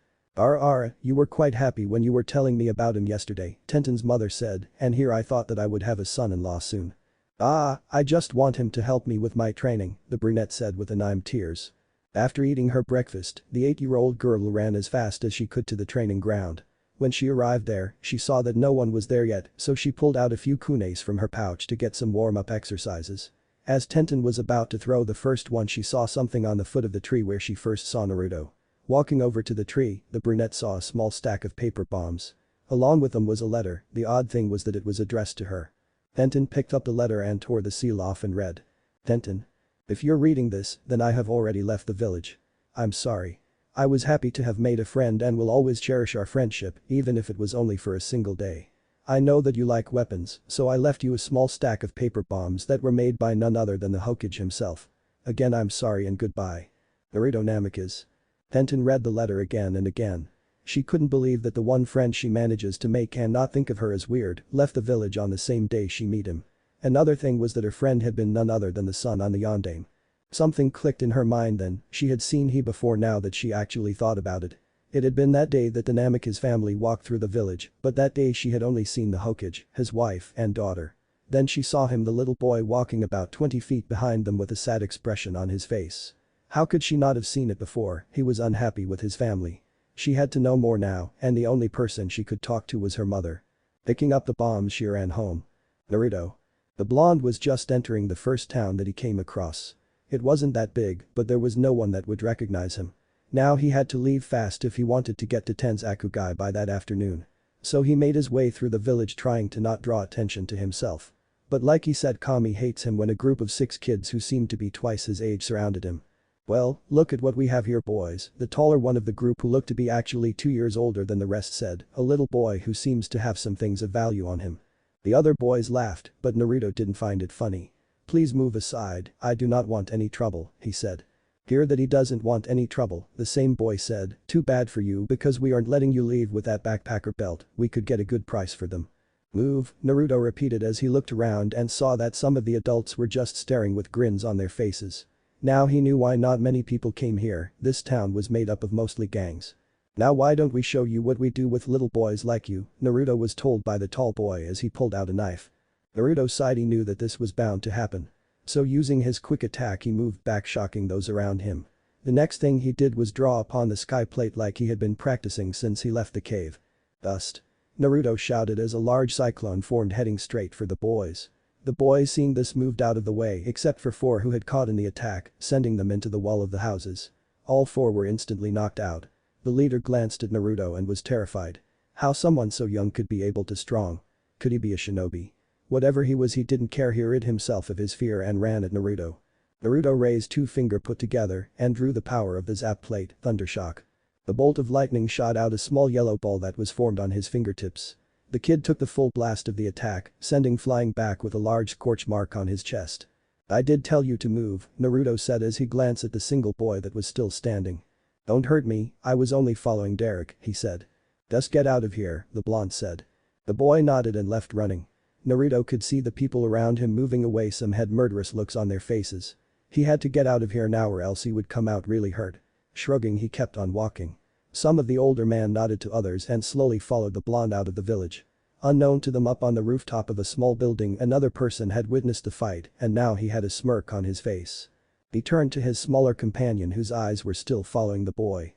You were quite happy when you were telling me about him yesterday," Tenten's mother said, "and here I thought that I would have a son-in-law soon." I just want him to help me with my training," the brunette said with anime tears. After eating her breakfast, the 8-year-old girl ran as fast as she could to the training ground. When she arrived there, she saw that no one was there yet, so she pulled out a few kunais from her pouch to get some warm-up exercises. As Tenten was about to throw the first one she saw something on the foot of the tree where she first saw Naruto. Walking over to the tree, the brunette saw a small stack of paper bombs. Along with them was a letter. The odd thing was that it was addressed to her. Tenten picked up the letter and tore the seal off and read. "Tenten. If you're reading this, then I have already left the village. I'm sorry. I was happy to have made a friend and will always cherish our friendship, even if it was only for a single day. I know that you like weapons, so I left you a small stack of paper bombs that were made by none other than the Hokage himself. Again I'm sorry and goodbye. Naruto Namikaze." Tenten read the letter again and again. She couldn't believe that the one friend she manages to make and not think of her as weird left the village on the same day she met him. Another thing was that her friend had been none other than the son on the yondaime. Something clicked in her mind then, she had seen he before now that she actually thought about it. It had been that day that the Namikaze family walked through the village, but that day she had only seen the Hokage, his wife and daughter. Then she saw him, the little boy, walking about 20 feet behind them with a sad expression on his face. How could she not have seen it before? He was unhappy with his family. She had to know more now, and the only person she could talk to was her mother. Picking up the bombs she ran home. Naruto. The blonde was just entering the first town that he came across. It wasn't that big, but there was no one that would recognize him. Now he had to leave fast if he wanted to get to Tenzakugai by that afternoon. So he made his way through the village trying to not draw attention to himself. But like he said, Kami hates him when a group of 6 kids who seemed to be twice his age surrounded him. "Well, look at what we have here, boys," the taller one of the group, who looked to be actually 2 years older than the rest, said, a little boy who seems to have some things of value on him. The other boys laughed, but Naruto didn't find it funny. "Please move aside, I do not want any trouble," he said. Hear that he doesn't want any trouble, the same boy said, too bad for you because we aren't letting you leave with that backpacker belt, we could get a good price for them. Move, Naruto repeated as he looked around and saw that some of the adults were just staring with grins on their faces. Now he knew why not many people came here, this town was made up of mostly gangs. Now why don't we show you what we do with little boys like you, Naruto was told by the tall boy as he pulled out a knife. Naruto sighed, he knew that this was bound to happen. So using his quick attack he moved back, shocking those around him. The next thing he did was draw upon the sky plate like he had been practicing since he left the cave. Dust. Naruto shouted as a large cyclone formed heading straight for the boys. The boys seeing this moved out of the way except for 4 who had caught in the attack, sending them into the wall of the houses. All 4 were instantly knocked out. The leader glanced at Naruto and was terrified. How someone so young could be able to strong. Could he be a shinobi? Whatever he was, he didn't care, he rid himself of his fear and ran at Naruto. Naruto raised 2 fingers put together and drew the power of the zap plate, Thundershock. The bolt of lightning shot out a small yellow ball that was formed on his fingertips. The kid took the full blast of the attack, sending flying back with a large scorch mark on his chest. I did tell you to move, Naruto said as he glanced at the single boy that was still standing. Don't hurt me, I was only following Derek, he said. Just get out of here, the blonde said. The boy nodded and left running. Naruto could see the people around him moving away, some had murderous looks on their faces. He had to get out of here now or else he would come out really hurt. Shrugging, he kept on walking. Some of the older men nodded to others and slowly followed the blonde out of the village. Unknown to them, up on the rooftop of a small building, another person had witnessed the fight and now he had a smirk on his face. He turned to his smaller companion whose eyes were still following the boy.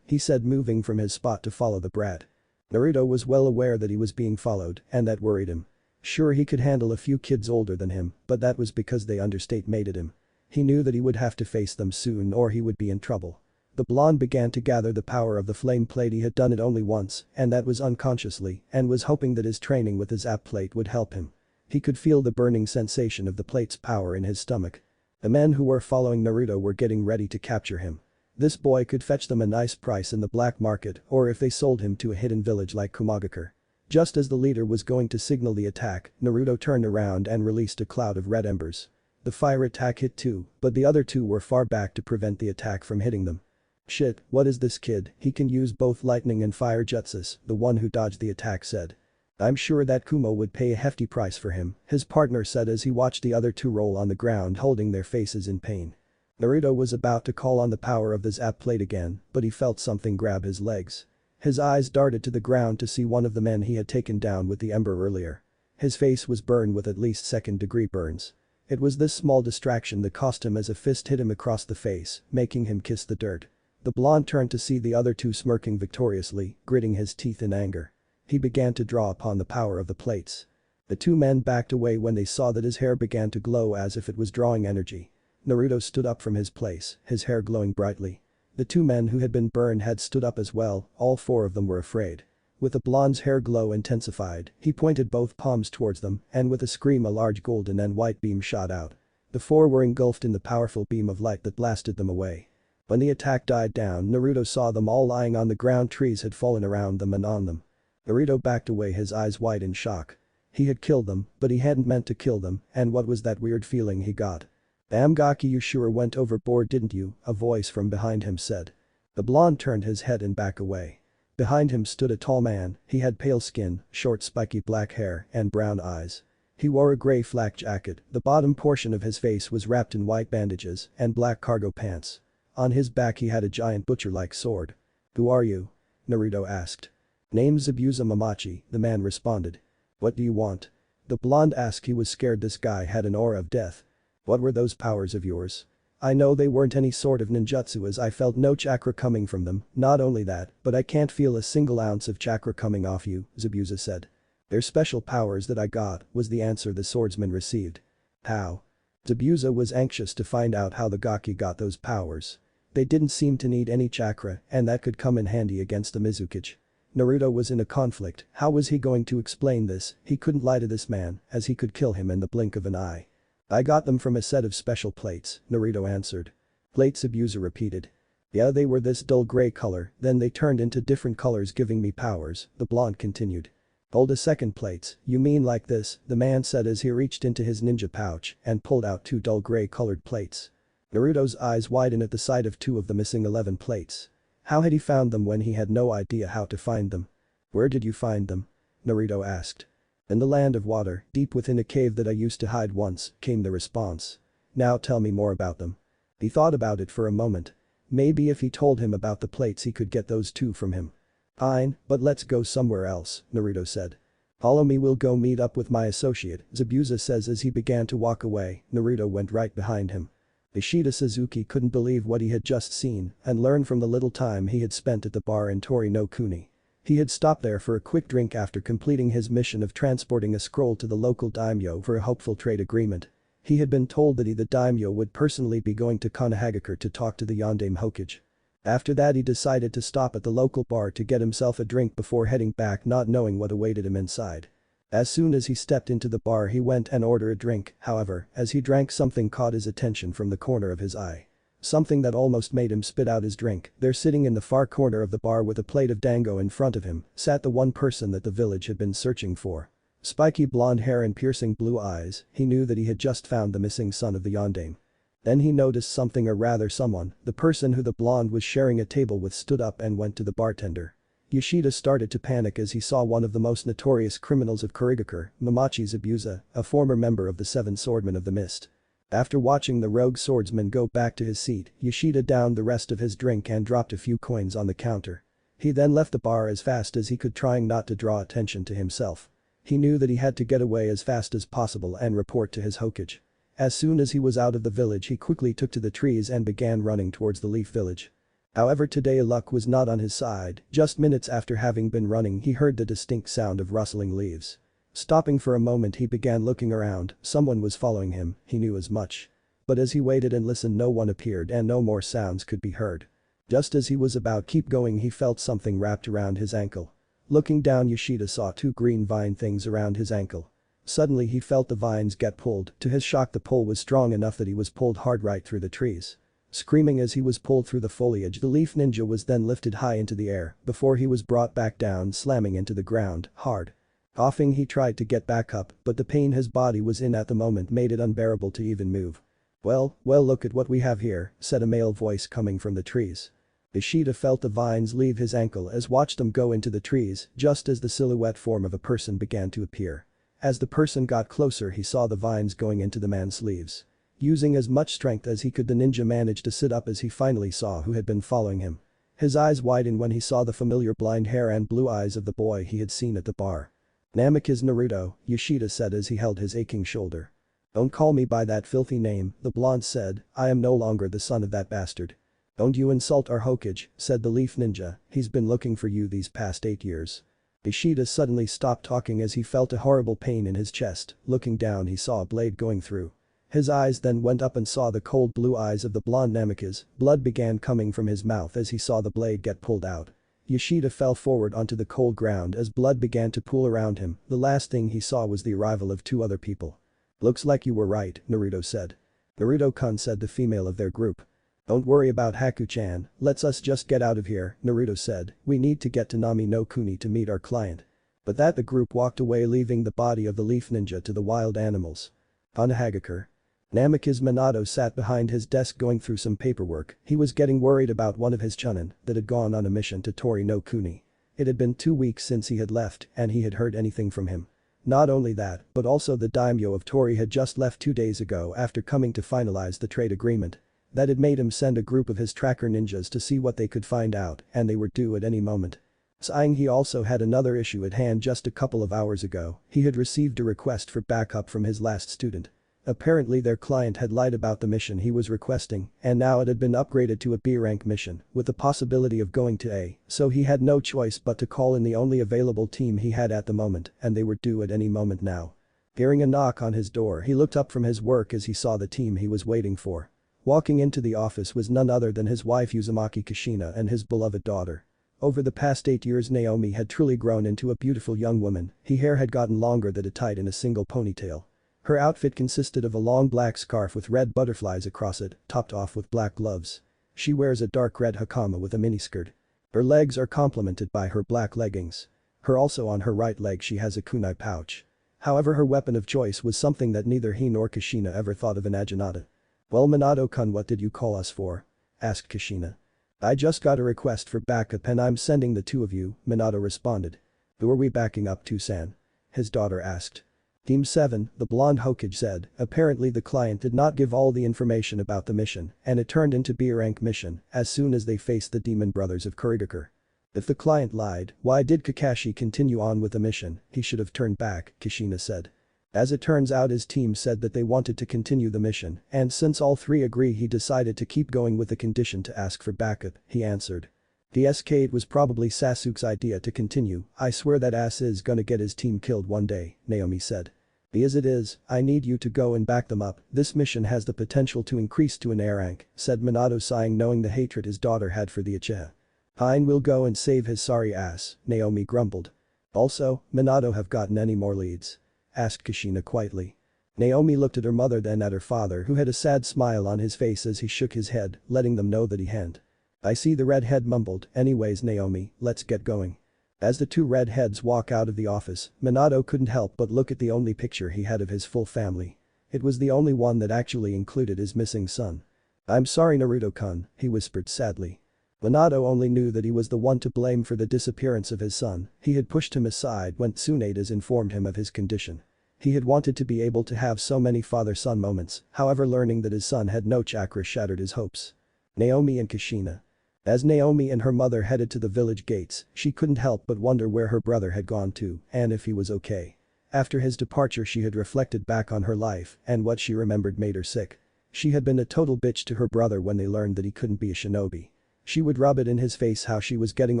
He said, moving from his spot to follow the brat. Naruto was well aware that he was being followed and that worried him. Sure, he could handle a few kids older than him, but that was because they underestimated him. He knew that he would have to face them soon or he would be in trouble. The blonde began to gather the power of the flame plate. He had done it only once, and that was unconsciously, and was hoping that his training with his zap plate would help him. He could feel the burning sensation of the plate's power in his stomach. The men who were following Naruto were getting ready to capture him. This boy could fetch them a nice price in the black market or if they sold him to a hidden village like Kumagakure. Just as the leader was going to signal the attack, Naruto turned around and released a cloud of red embers. The fire attack hit 2, but the other 2 were far back to prevent the attack from hitting them. Shit, what is this kid, he can use both lightning and fire jutsus, the one who dodged the attack said. I'm sure that Kumo would pay a hefty price for him, his partner said as he watched the other 2 roll on the ground holding their faces in pain. Naruto was about to call on the power of the zap plate again, but he felt something grab his legs. His eyes darted to the ground to see one of the men he had taken down with the ember earlier. His face was burned with at least second-degree burns. It was this small distraction that cost him as a fist hit him across the face, making him kiss the dirt. The blonde turned to see the other 2 smirking victoriously, gritting his teeth in anger. He began to draw upon the power of the plates. The 2 men backed away when they saw that his hair began to glow as if it was drawing energy. Naruto stood up from his place, his hair glowing brightly. The 2 men who had been burned had stood up as well, all 4 of them were afraid. With the blonde's hair glow intensified, he pointed both palms towards them and with a scream a large golden and white beam shot out. The 4 were engulfed in the powerful beam of light that blasted them away. When the attack died down, Naruto saw them all lying on the ground, trees had fallen around them and on them. Naruto backed away, his eyes wide in shock. He had killed them, but he hadn't meant to kill them, and what was that weird feeling he got? Damn Gaki, you sure went overboard, didn't you? A voice from behind him said. The blonde turned his head and backed away. Behind him stood a tall man, he had pale skin, short spiky black hair, and brown eyes. He wore a gray flak jacket, the bottom portion of his face was wrapped in white bandages, and black cargo pants. On his back he had a giant butcher-like sword. Who are you? Naruto asked. Name's Zabuza Mamachi, the man responded. What do you want? The blonde asked. He was scared, this guy had an aura of death. What were those powers of yours? I know they weren't any sort of ninjutsu as I felt no chakra coming from them, not only that, but I can't feel a single ounce of chakra coming off you, Zabuza said. They're special powers that I got, was the answer the swordsman received. How? Zabuza was anxious to find out how the Gaki got those powers. They didn't seem to need any chakra and that could come in handy against the Mizukage. Naruto was in a conflict, how was he going to explain this? He couldn't lie to this man, as he could kill him in the blink of an eye. I got them from a set of special plates, Naruto answered. Plates, Zabuza repeated. Yeah, they were this dull gray color, then they turned into different colors giving me powers, the blonde continued. Hold a second, plates, you mean like this, the man said as he reached into his ninja pouch and pulled out 2 dull gray colored plates. Naruto's eyes widen at the sight of two of the missing 11 plates. How had he found them when he had no idea how to find them? Where did you find them? Naruto asked. In the land of water, deep within a cave that I used to hide once, came the response. Now tell me more about them. He thought about it for a moment. Maybe if he told him about the plates he could get those two from him. Fine, but let's go somewhere else, Naruto said. Follow me, we'll go meet up with my associate, Zabuza says as he began to walk away. Naruto went right behind him. Ishida Suzuki couldn't believe what he had just seen and learned from the little time he had spent at the bar in Tori no Kuni. He had stopped there for a quick drink after completing his mission of transporting a scroll to the local daimyo for a hopeful trade agreement. He had been told that he the daimyo would personally be going to Konohagakure to talk to the Yondaime Hokage. After that he decided to stop at the local bar to get himself a drink before heading back, not knowing what awaited him inside. As soon as he stepped into the bar he went and ordered a drink, however, as he drank something caught his attention from the corner of his eye. Something that almost made him spit out his drink. There, sitting in the far corner of the bar with a plate of dango in front of him, sat the one person that the village had been searching for. Spiky blonde hair and piercing blue eyes, he knew that he had just found the missing son of the Yondaime. Then he noticed something, or rather someone. The person who the blonde was sharing a table with stood up and went to the bartender. Yoshida started to panic as he saw one of the most notorious criminals of Kurigakure, Mamachi Zabuza, a former member of the Seven Swordmen of the Mist. After watching the rogue swordsman go back to his seat, Yoshida downed the rest of his drink and dropped a few coins on the counter. He then left the bar as fast as he could, trying not to draw attention to himself. He knew that he had to get away as fast as possible and report to his Hokage. As soon as he was out of the village he quickly took to the trees and began running towards the Leaf Village. However, today luck was not on his side. Just minutes after having been running he heard the distinct sound of rustling leaves. Stopping for a moment he began looking around. Someone was following him, he knew as much. But as he waited and listened no one appeared and no more sounds could be heard. Just as he was about keep going he felt something wrapped around his ankle. Looking down Yoshida saw two green vine things around his ankle. Suddenly he felt the vines get pulled. To his shock the pull was strong enough that he was pulled hard right through the trees. Screaming as he was pulled through the foliage, the leaf ninja was then lifted high into the air before he was brought back down, slamming into the ground hard. Coughing he tried to get back up, but the pain his body was in at the moment made it unbearable to even move. Well, look at what we have here, said a male voice coming from the trees. Ishida felt the vines leave his ankle as watched them go into the trees just as the silhouette form of a person began to appear. As the person got closer he saw the vines going into the man's sleeves. Using as much strength as he could the ninja managed to sit up as he finally saw who had been following him. His eyes widened when he saw the familiar blind hair and blue eyes of the boy he had seen at the bar. Namikaze Naruto, Yoshida said as he held his aching shoulder. Don't call me by that filthy name, the blonde said, I am no longer the son of that bastard. Don't you insult our Hokage, said the leaf ninja, he's been looking for you these past 8 years. Ishida suddenly stopped talking as he felt a horrible pain in his chest. Looking down he saw a blade going through. His eyes then went up and saw the cold blue eyes of the blonde Namikaze. Blood began coming from his mouth as he saw the blade get pulled out. Yoshida fell forward onto the cold ground as blood began to pool around him. The last thing he saw was the arrival of two other people. Looks like you were right, Naruto said. Naruto-kun, said the female of their group. Don't worry about Haku-chan, let's us just get out of here, Naruto said, we need to get to Nami no Kuni to meet our client. But that the group walked away leaving the body of the leaf ninja to the wild animals. Konohagakure. Namikaze Minato sat behind his desk going through some paperwork. He was getting worried about one of his chunin that had gone on a mission to Tori no Kuni. It had been 2 weeks since he had left and he had heard anything from him. Not only that, but also the daimyo of Tori had just left 2 days ago after coming to finalize the trade agreement. That had made him send a group of his tracker ninjas to see what they could find out, and they were due at any moment. Sighing, he also had another issue at hand. Just a couple of hours ago, he had received a request for backup from his last student. Apparently their client had lied about the mission he was requesting, and now it had been upgraded to a B rank mission, with the possibility of going to A, so he had no choice but to call in the only available team he had at the moment, and they were due at any moment now. Hearing a knock on his door, he looked up from his work as he saw the team he was waiting for. Walking into the office was none other than his wife Uzumaki Kushina and his beloved daughter. Over the past 8 years Naomi had truly grown into a beautiful young woman. Her hair had gotten longer that it tied in a single ponytail. Her outfit consisted of a long black scarf with red butterflies across it, topped off with black gloves. She wears a dark red hakama with a miniskirt. Her legs are complemented by her black leggings. Also on her right leg she has a kunai pouch. However, her weapon of choice was something that neither he nor Kushina ever thought of in Ajinata. "Well, Minato-kun, what did you call us for?" asked Kushina. "I just got a request for backup and I'm sending the two of you," Minato responded. "Who are we backing up to, San?" his daughter asked. Team 7, the blonde Hokage said. Apparently the client did not give all the information about the mission and it turned into B-rank mission as soon as they faced the demon brothers of Kurigakure. If the client lied, why did Kakashi continue on with the mission? He should have turned back, Kushina said. As it turns out, his team said that they wanted to continue the mission, and since all three agree, he decided to keep going with the condition to ask for backup, he answered. The SK was probably Sasuke's idea to continue. "I swear that ass is gonna get his team killed one day," Naomi said. "Be as it is, I need you to go and back them up, this mission has the potential to increase to an A rank," said Minato, sighing knowing the hatred his daughter had for the Uchiha. "Fine, will go and save his sorry ass," Naomi grumbled. "Also, Minato have gotten any more leads?" asked Kushina quietly. Naomi looked at her mother, then at her father, who had a sad smile on his face as he shook his head, letting them know that he hadn't. "I see," the redhead mumbled. "Anyways, Naomi, let's get going." As the two redheads walk out of the office, Minato couldn't help but look at the only picture he had of his full family. It was the only one that actually included his missing son. "I'm sorry, Naruto-kun," he whispered sadly. Minato only knew that he was the one to blame for the disappearance of his son. He had pushed him aside when Tsunedas informed him of his condition. He had wanted to be able to have so many father-son moments, however learning that his son had no chakra shattered his hopes. Naomi and Kushina. As Naomi and her mother headed to the village gates, she couldn't help but wonder where her brother had gone to and if he was okay. After his departure, she had reflected back on her life and what she remembered made her sick. She had been a total bitch to her brother when they learned that he couldn't be a shinobi. She would rub it in his face how she was getting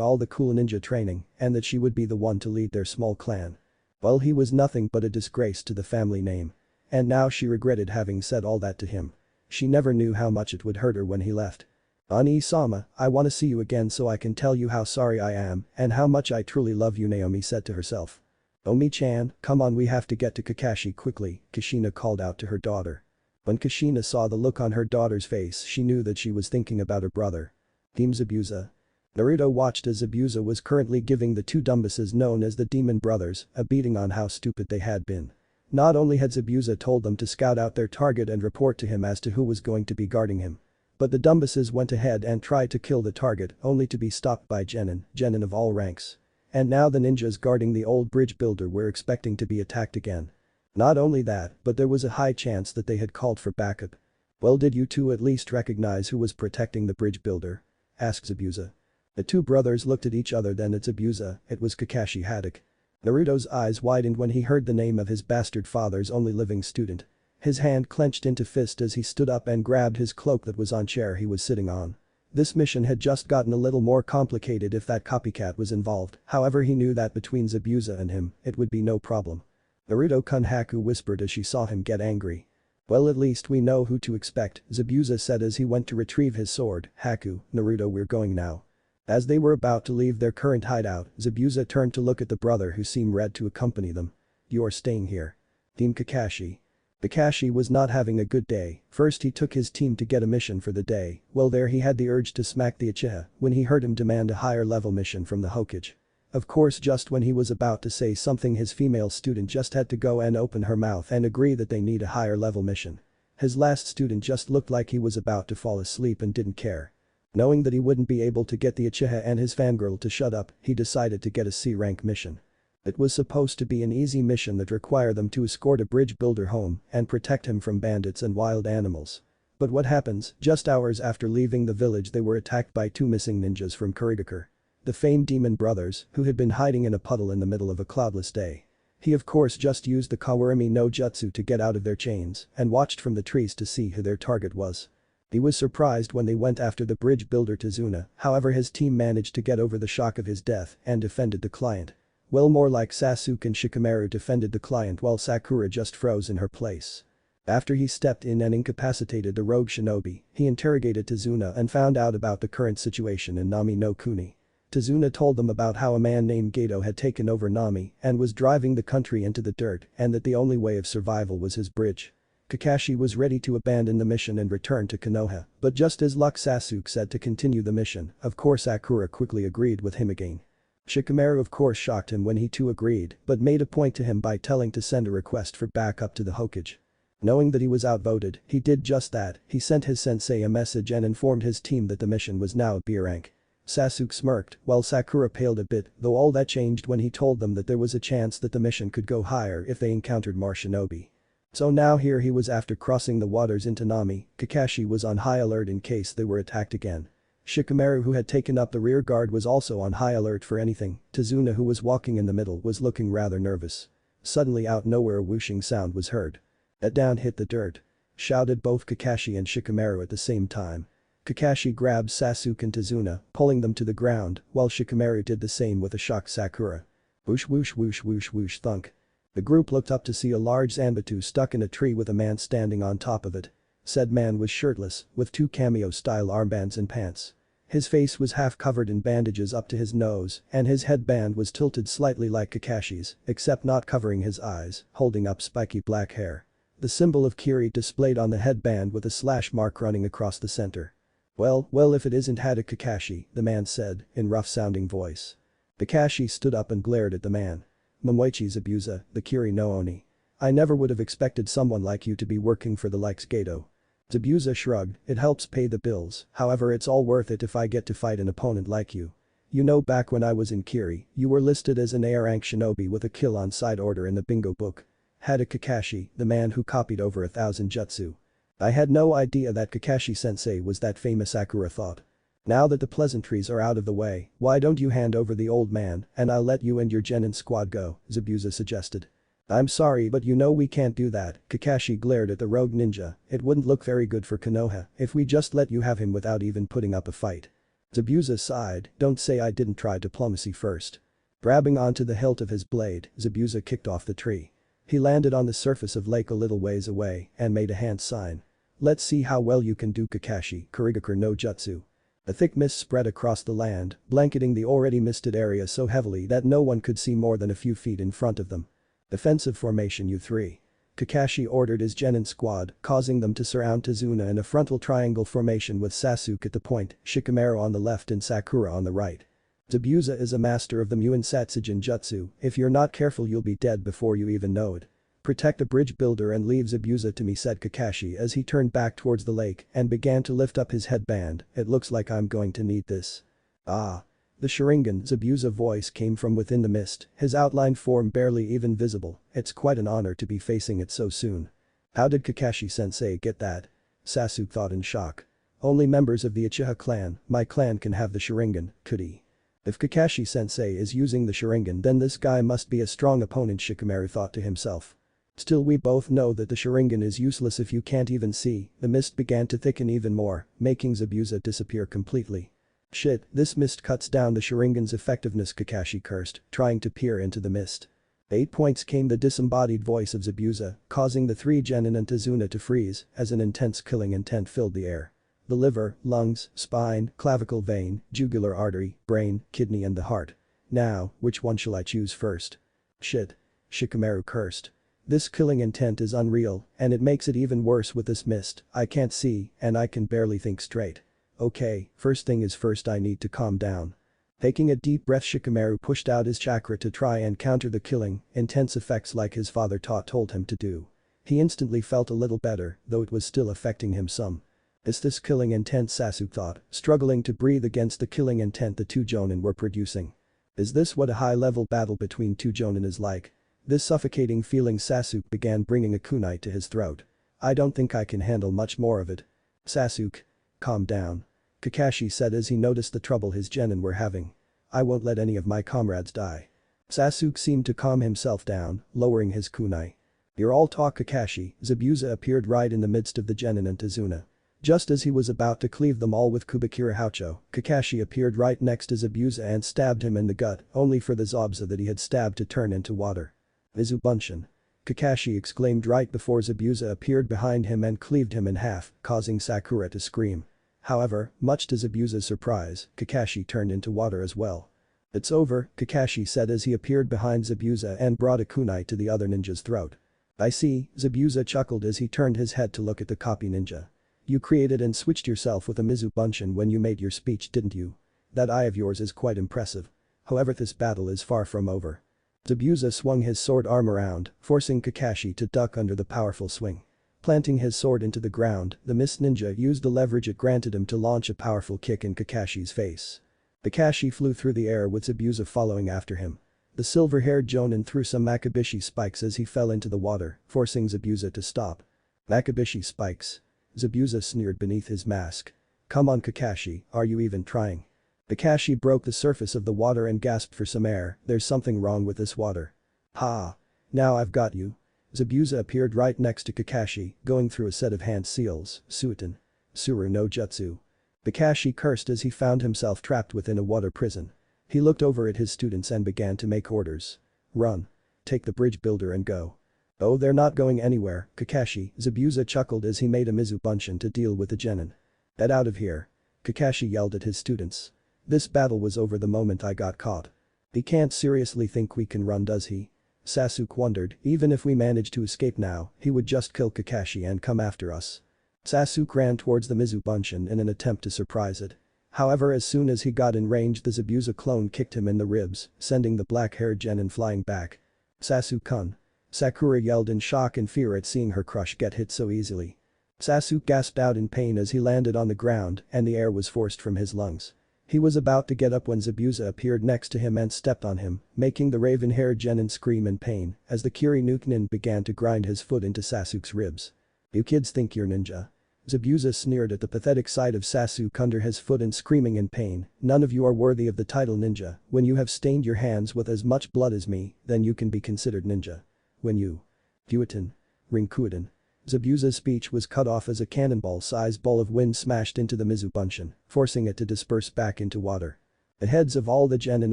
all the cool ninja training and that she would be the one to lead their small clan. Well, he was nothing but a disgrace to the family name. And now she regretted having said all that to him. She never knew how much it would hurt her when he left. "Ani-sama, I want to see you again so I can tell you how sorry I am and how much I truly love you," Naomi said to herself. "Omi-chan, come on, we have to get to Kakashi quickly," Kushina called out to her daughter. When Kushina saw the look on her daughter's face, she knew that she was thinking about her brother. Team Zabuza. Naruto watched as Zabuza was currently giving the two dumbases known as the Demon Brothers a beating on how stupid they had been. Not only had Zabuza told them to scout out their target and report to him as to who was going to be guarding him, but the dumbases went ahead and tried to kill the target only to be stopped by Genin of all ranks. And now the ninjas guarding the old bridge builder were expecting to be attacked again. Not only that, but there was a high chance that they had called for backup. "Well, did you two at least recognize who was protecting the bridge builder?" asked Zabuza. The two brothers looked at each other, then at Zabuza. It was Kakashi Haddock. Naruto's eyes widened when he heard the name of his bastard father's only living student. His hand clenched into fist as he stood up and grabbed his cloak that was on chair he was sitting on. This mission had just gotten a little more complicated if that copycat was involved, however he knew that between Zabuza and him, it would be no problem. "Naruto-kun," Haku whispered as she saw him get angry. "Well, at least we know who to expect," Zabuza said as he went to retrieve his sword. "Haku, Naruto, we're going now." As they were about to leave their current hideout, Zabuza turned to look at the brother who seemed ready to accompany them. "You're staying here." Team Kakashi. Kakashi was not having a good day. First he took his team to get a mission for the day, well there he had the urge to smack the Uchiha when he heard him demand a higher level mission from the Hokage. Of course, just when he was about to say something, his female student just had to go and open her mouth and agree that they need a higher level mission. His last student just looked like he was about to fall asleep and didn't care. Knowing that he wouldn't be able to get the Uchiha and his fangirl to shut up, he decided to get a C-rank mission. It was supposed to be an easy mission that required them to escort a bridge builder home and protect him from bandits and wild animals. But what happens, just hours after leaving the village they were attacked by two missing ninjas from Kurigakure. The famed demon brothers, who had been hiding in a puddle in the middle of a cloudless day. He of course just used the Kawurimi no Jutsu to get out of their chains and watched from the trees to see who their target was. He was surprised when they went after the bridge builder Tazuna, however his team managed to get over the shock of his death and defended the client. Well, more like Sasuke and Shikamaru defended the client while Sakura just froze in her place. After he stepped in and incapacitated the rogue shinobi, he interrogated Tazuna and found out about the current situation in Nami no Kuni. Tazuna told them about how a man named Gato had taken over Nami and was driving the country into the dirt and that the only way of survival was his bridge. Kakashi was ready to abandon the mission and return to Konoha, but just as luck Sasuke said to continue the mission, of course Sakura quickly agreed with him again. Shikamaru of course shocked him when he too agreed but made a point to him by telling to send a request for backup to the Hokage. Knowing that he was outvoted, he did just that. He sent his sensei a message and informed his team that the mission was now at B rank. Sasuke smirked, while Sakura paled a bit, though all that changed when he told them that there was a chance that the mission could go higher if they encountered more shinobi. So now here he was after crossing the waters into Nami, Kakashi was on high alert in case they were attacked again. Shikamaru, who had taken up the rear guard, was also on high alert for anything. Tazuna, who was walking in the middle, was looking rather nervous. Suddenly out nowhere a whooshing sound was heard. "A down hit the dirt," shouted both Kakashi and Shikamaru at the same time. Kakashi grabbed Sasuke and Tazuna, pulling them to the ground, while Shikamaru did the same with a shocked Sakura. Whoosh whoosh whoosh whoosh whoosh thunk. The group looked up to see a large Zanbatsu stuck in a tree with a man standing on top of it. Said man was shirtless, with 2 cameo-style armbands and pants. His face was half covered in bandages up to his nose, and his headband was tilted slightly like Kakashi's, except not covering his eyes, holding up spiky black hair. The symbol of Kiri displayed on the headband with a slash mark running across the center. Well, if it isn't Hada Kakashi," the man said, in rough-sounding voice. Kakashi stood up and glared at the man. "Momoichi Zabuza, the Kiri no Oni. I never would have expected someone like you to be working for the likes Gato." Zabuza shrugged, "It helps pay the bills, however it's all worth it if I get to fight an opponent like you. You know, back when I was in Kiri, you were listed as an A-rank shinobi with a kill on side order in the bingo book." Hada Kakashi, the man who copied over 1,000 jutsu. "I had no idea that Kakashi-sensei was that famous," Sakura thought. "Now that the pleasantries are out of the way, why don't you hand over the old man and I'll let you and your genin squad go," Zabuza suggested. "I'm sorry, but you know we can't do that," Kakashi glared at the rogue ninja. "It wouldn't look very good for Konoha if we just let you have him without even putting up a fight." Zabuza sighed, "Don't say I didn't try diplomacy first." Grabbing onto the hilt of his blade, Zabuza kicked off the tree. He landed on the surface of lake a little ways away and made a hand sign. "Let's see how well you can do, Kakashi, Kurigakur no Jutsu." A thick mist spread across the land, blanketing the already misted area so heavily that no one could see more than a few feet in front of them. "Defensive formation, you three." Kakashi ordered his genin squad, causing them to surround Tazuna in a frontal triangle formation with Sasuke at the point, Shikamaru on the left and Sakura on the right. "Zabuza is a master of the Muin Satsujin Jutsu, if you're not careful you'll be dead before you even know it. Protect the bridge builder and leave Zabuza to me," said Kakashi as he turned back towards the lake and began to lift up his headband. "It looks like I'm going to need this." "Ah." The Sharingan, Zabuza voice came from within the mist, his outlined form barely even visible. "It's quite an honor to be facing it so soon." "How did Kakashi-sensei get that?" Sasuke thought in shock. "Only members of the Uchiha clan, my clan, can have the Sharingan, could he? If Kakashi-sensei is using the Sharingan, then this guy must be a strong opponent," Shikamaru thought to himself. "Still, we both know that the Sharingan is useless if you can't even see." The mist began to thicken even more, making Zabuza disappear completely. "Shit, this mist cuts down the Sharingan's effectiveness," Kakashi cursed, trying to peer into the mist. 8 points, came the disembodied voice of Zabuza, causing the 3 genin and Tazuna to freeze as an intense killing intent filled the air. The liver, lungs, spine, clavicle vein, jugular artery, brain, kidney and the heart. "Now, which one shall I choose first?" "Shit." Shikamaru cursed. "This killing intent is unreal, and it makes it even worse with this mist. I can't see, and I can barely think straight. Okay, first thing is first, I need to calm down." Taking a deep breath, Shikamaru pushed out his chakra to try and counter the killing, intense effects like his father told him to do. He instantly felt a little better, though it was still affecting him some. "Is this killing intent?" Sasuke thought, struggling to breathe against the killing intent the 2 jonin were producing. "Is this what a high-level battle between 2 jonin is like?" This suffocating feeling, Sasuke began bringing a kunai to his throat. "I don't think I can handle much more of it." "Sasuke. Calm down," Kakashi said as he noticed the trouble his genin were having. "I won't let any of my comrades die." Sasuke seemed to calm himself down, lowering his kunai. "You're all talk, Kakashi." Zabuza appeared right in the midst of the genin and Tazuna. Just as he was about to cleave them all with Kubikira Haucho, Kakashi appeared right next to Zabuza and stabbed him in the gut, only for the Zabuza that he had stabbed to turn into water. "Mizubunshin!" Kakashi exclaimed right before Zabuza appeared behind him and cleaved him in half, causing Sakura to scream. However, much to Zabuza's surprise, Kakashi turned into water as well. "It's over," Kakashi said as he appeared behind Zabuza and brought a kunai to the other ninja's throat. "I see," Zabuza chuckled as he turned his head to look at the copy ninja. "You created and switched yourself with a Mizubunshin when you made your speech, didn't you? That eye of yours is quite impressive. However, this battle is far from over." Zabuza swung his sword arm around, forcing Kakashi to duck under the powerful swing. Planting his sword into the ground, the Mist Ninja used the leverage it granted him to launch a powerful kick in Kakashi's face. Kakashi flew through the air with Zabuza following after him. The silver-haired Jonin threw some Makibishi spikes as he fell into the water, forcing Zabuza to stop. Makibishi spikes. Zabuza sneered beneath his mask. Come on Kakashi, are you even trying? Kakashi broke the surface of the water and gasped for some air, there's something wrong with this water. Ha! Now I've got you. Zabuza appeared right next to Kakashi, going through a set of hand seals, Suiten. Suru no Jutsu. Kakashi cursed as he found himself trapped within a water prison. He looked over at his students and began to make orders. Run. Take the bridge builder and go. Oh, they're not going anywhere, Kakashi, Zabuza chuckled as he made a Mizubunshin to deal with the genin. Get out of here. Kakashi yelled at his students. This battle was over the moment I got caught. He can't seriously think we can run, does he? Sasuke wondered, even if we manage to escape now, he would just kill Kakashi and come after us. Sasuke ran towards the Mizubunshin in an attempt to surprise it. However, as soon as he got in range, the Zabuza clone kicked him in the ribs, sending the black-haired genin flying back. Sasuke-kun. Sakura yelled in shock and fear at seeing her crush get hit so easily. Sasuke gasped out in pain as he landed on the ground and the air was forced from his lungs. He was about to get up when Zabuza appeared next to him and stepped on him, making the raven-haired genin scream in pain as the Kiri-nuke-nin began to grind his foot into Sasuke's ribs. You kids think you're ninja? Zabuza sneered at the pathetic sight of Sasuke under his foot and screaming in pain, none of you are worthy of the title ninja, when you have stained your hands with as much blood as me, then you can be considered ninja. When you. Fuetin. Rinkuiden. Zabuza's speech was cut off as a cannonball-sized ball of wind smashed into the Mizubunshin, forcing it to disperse back into water. The heads of all the genin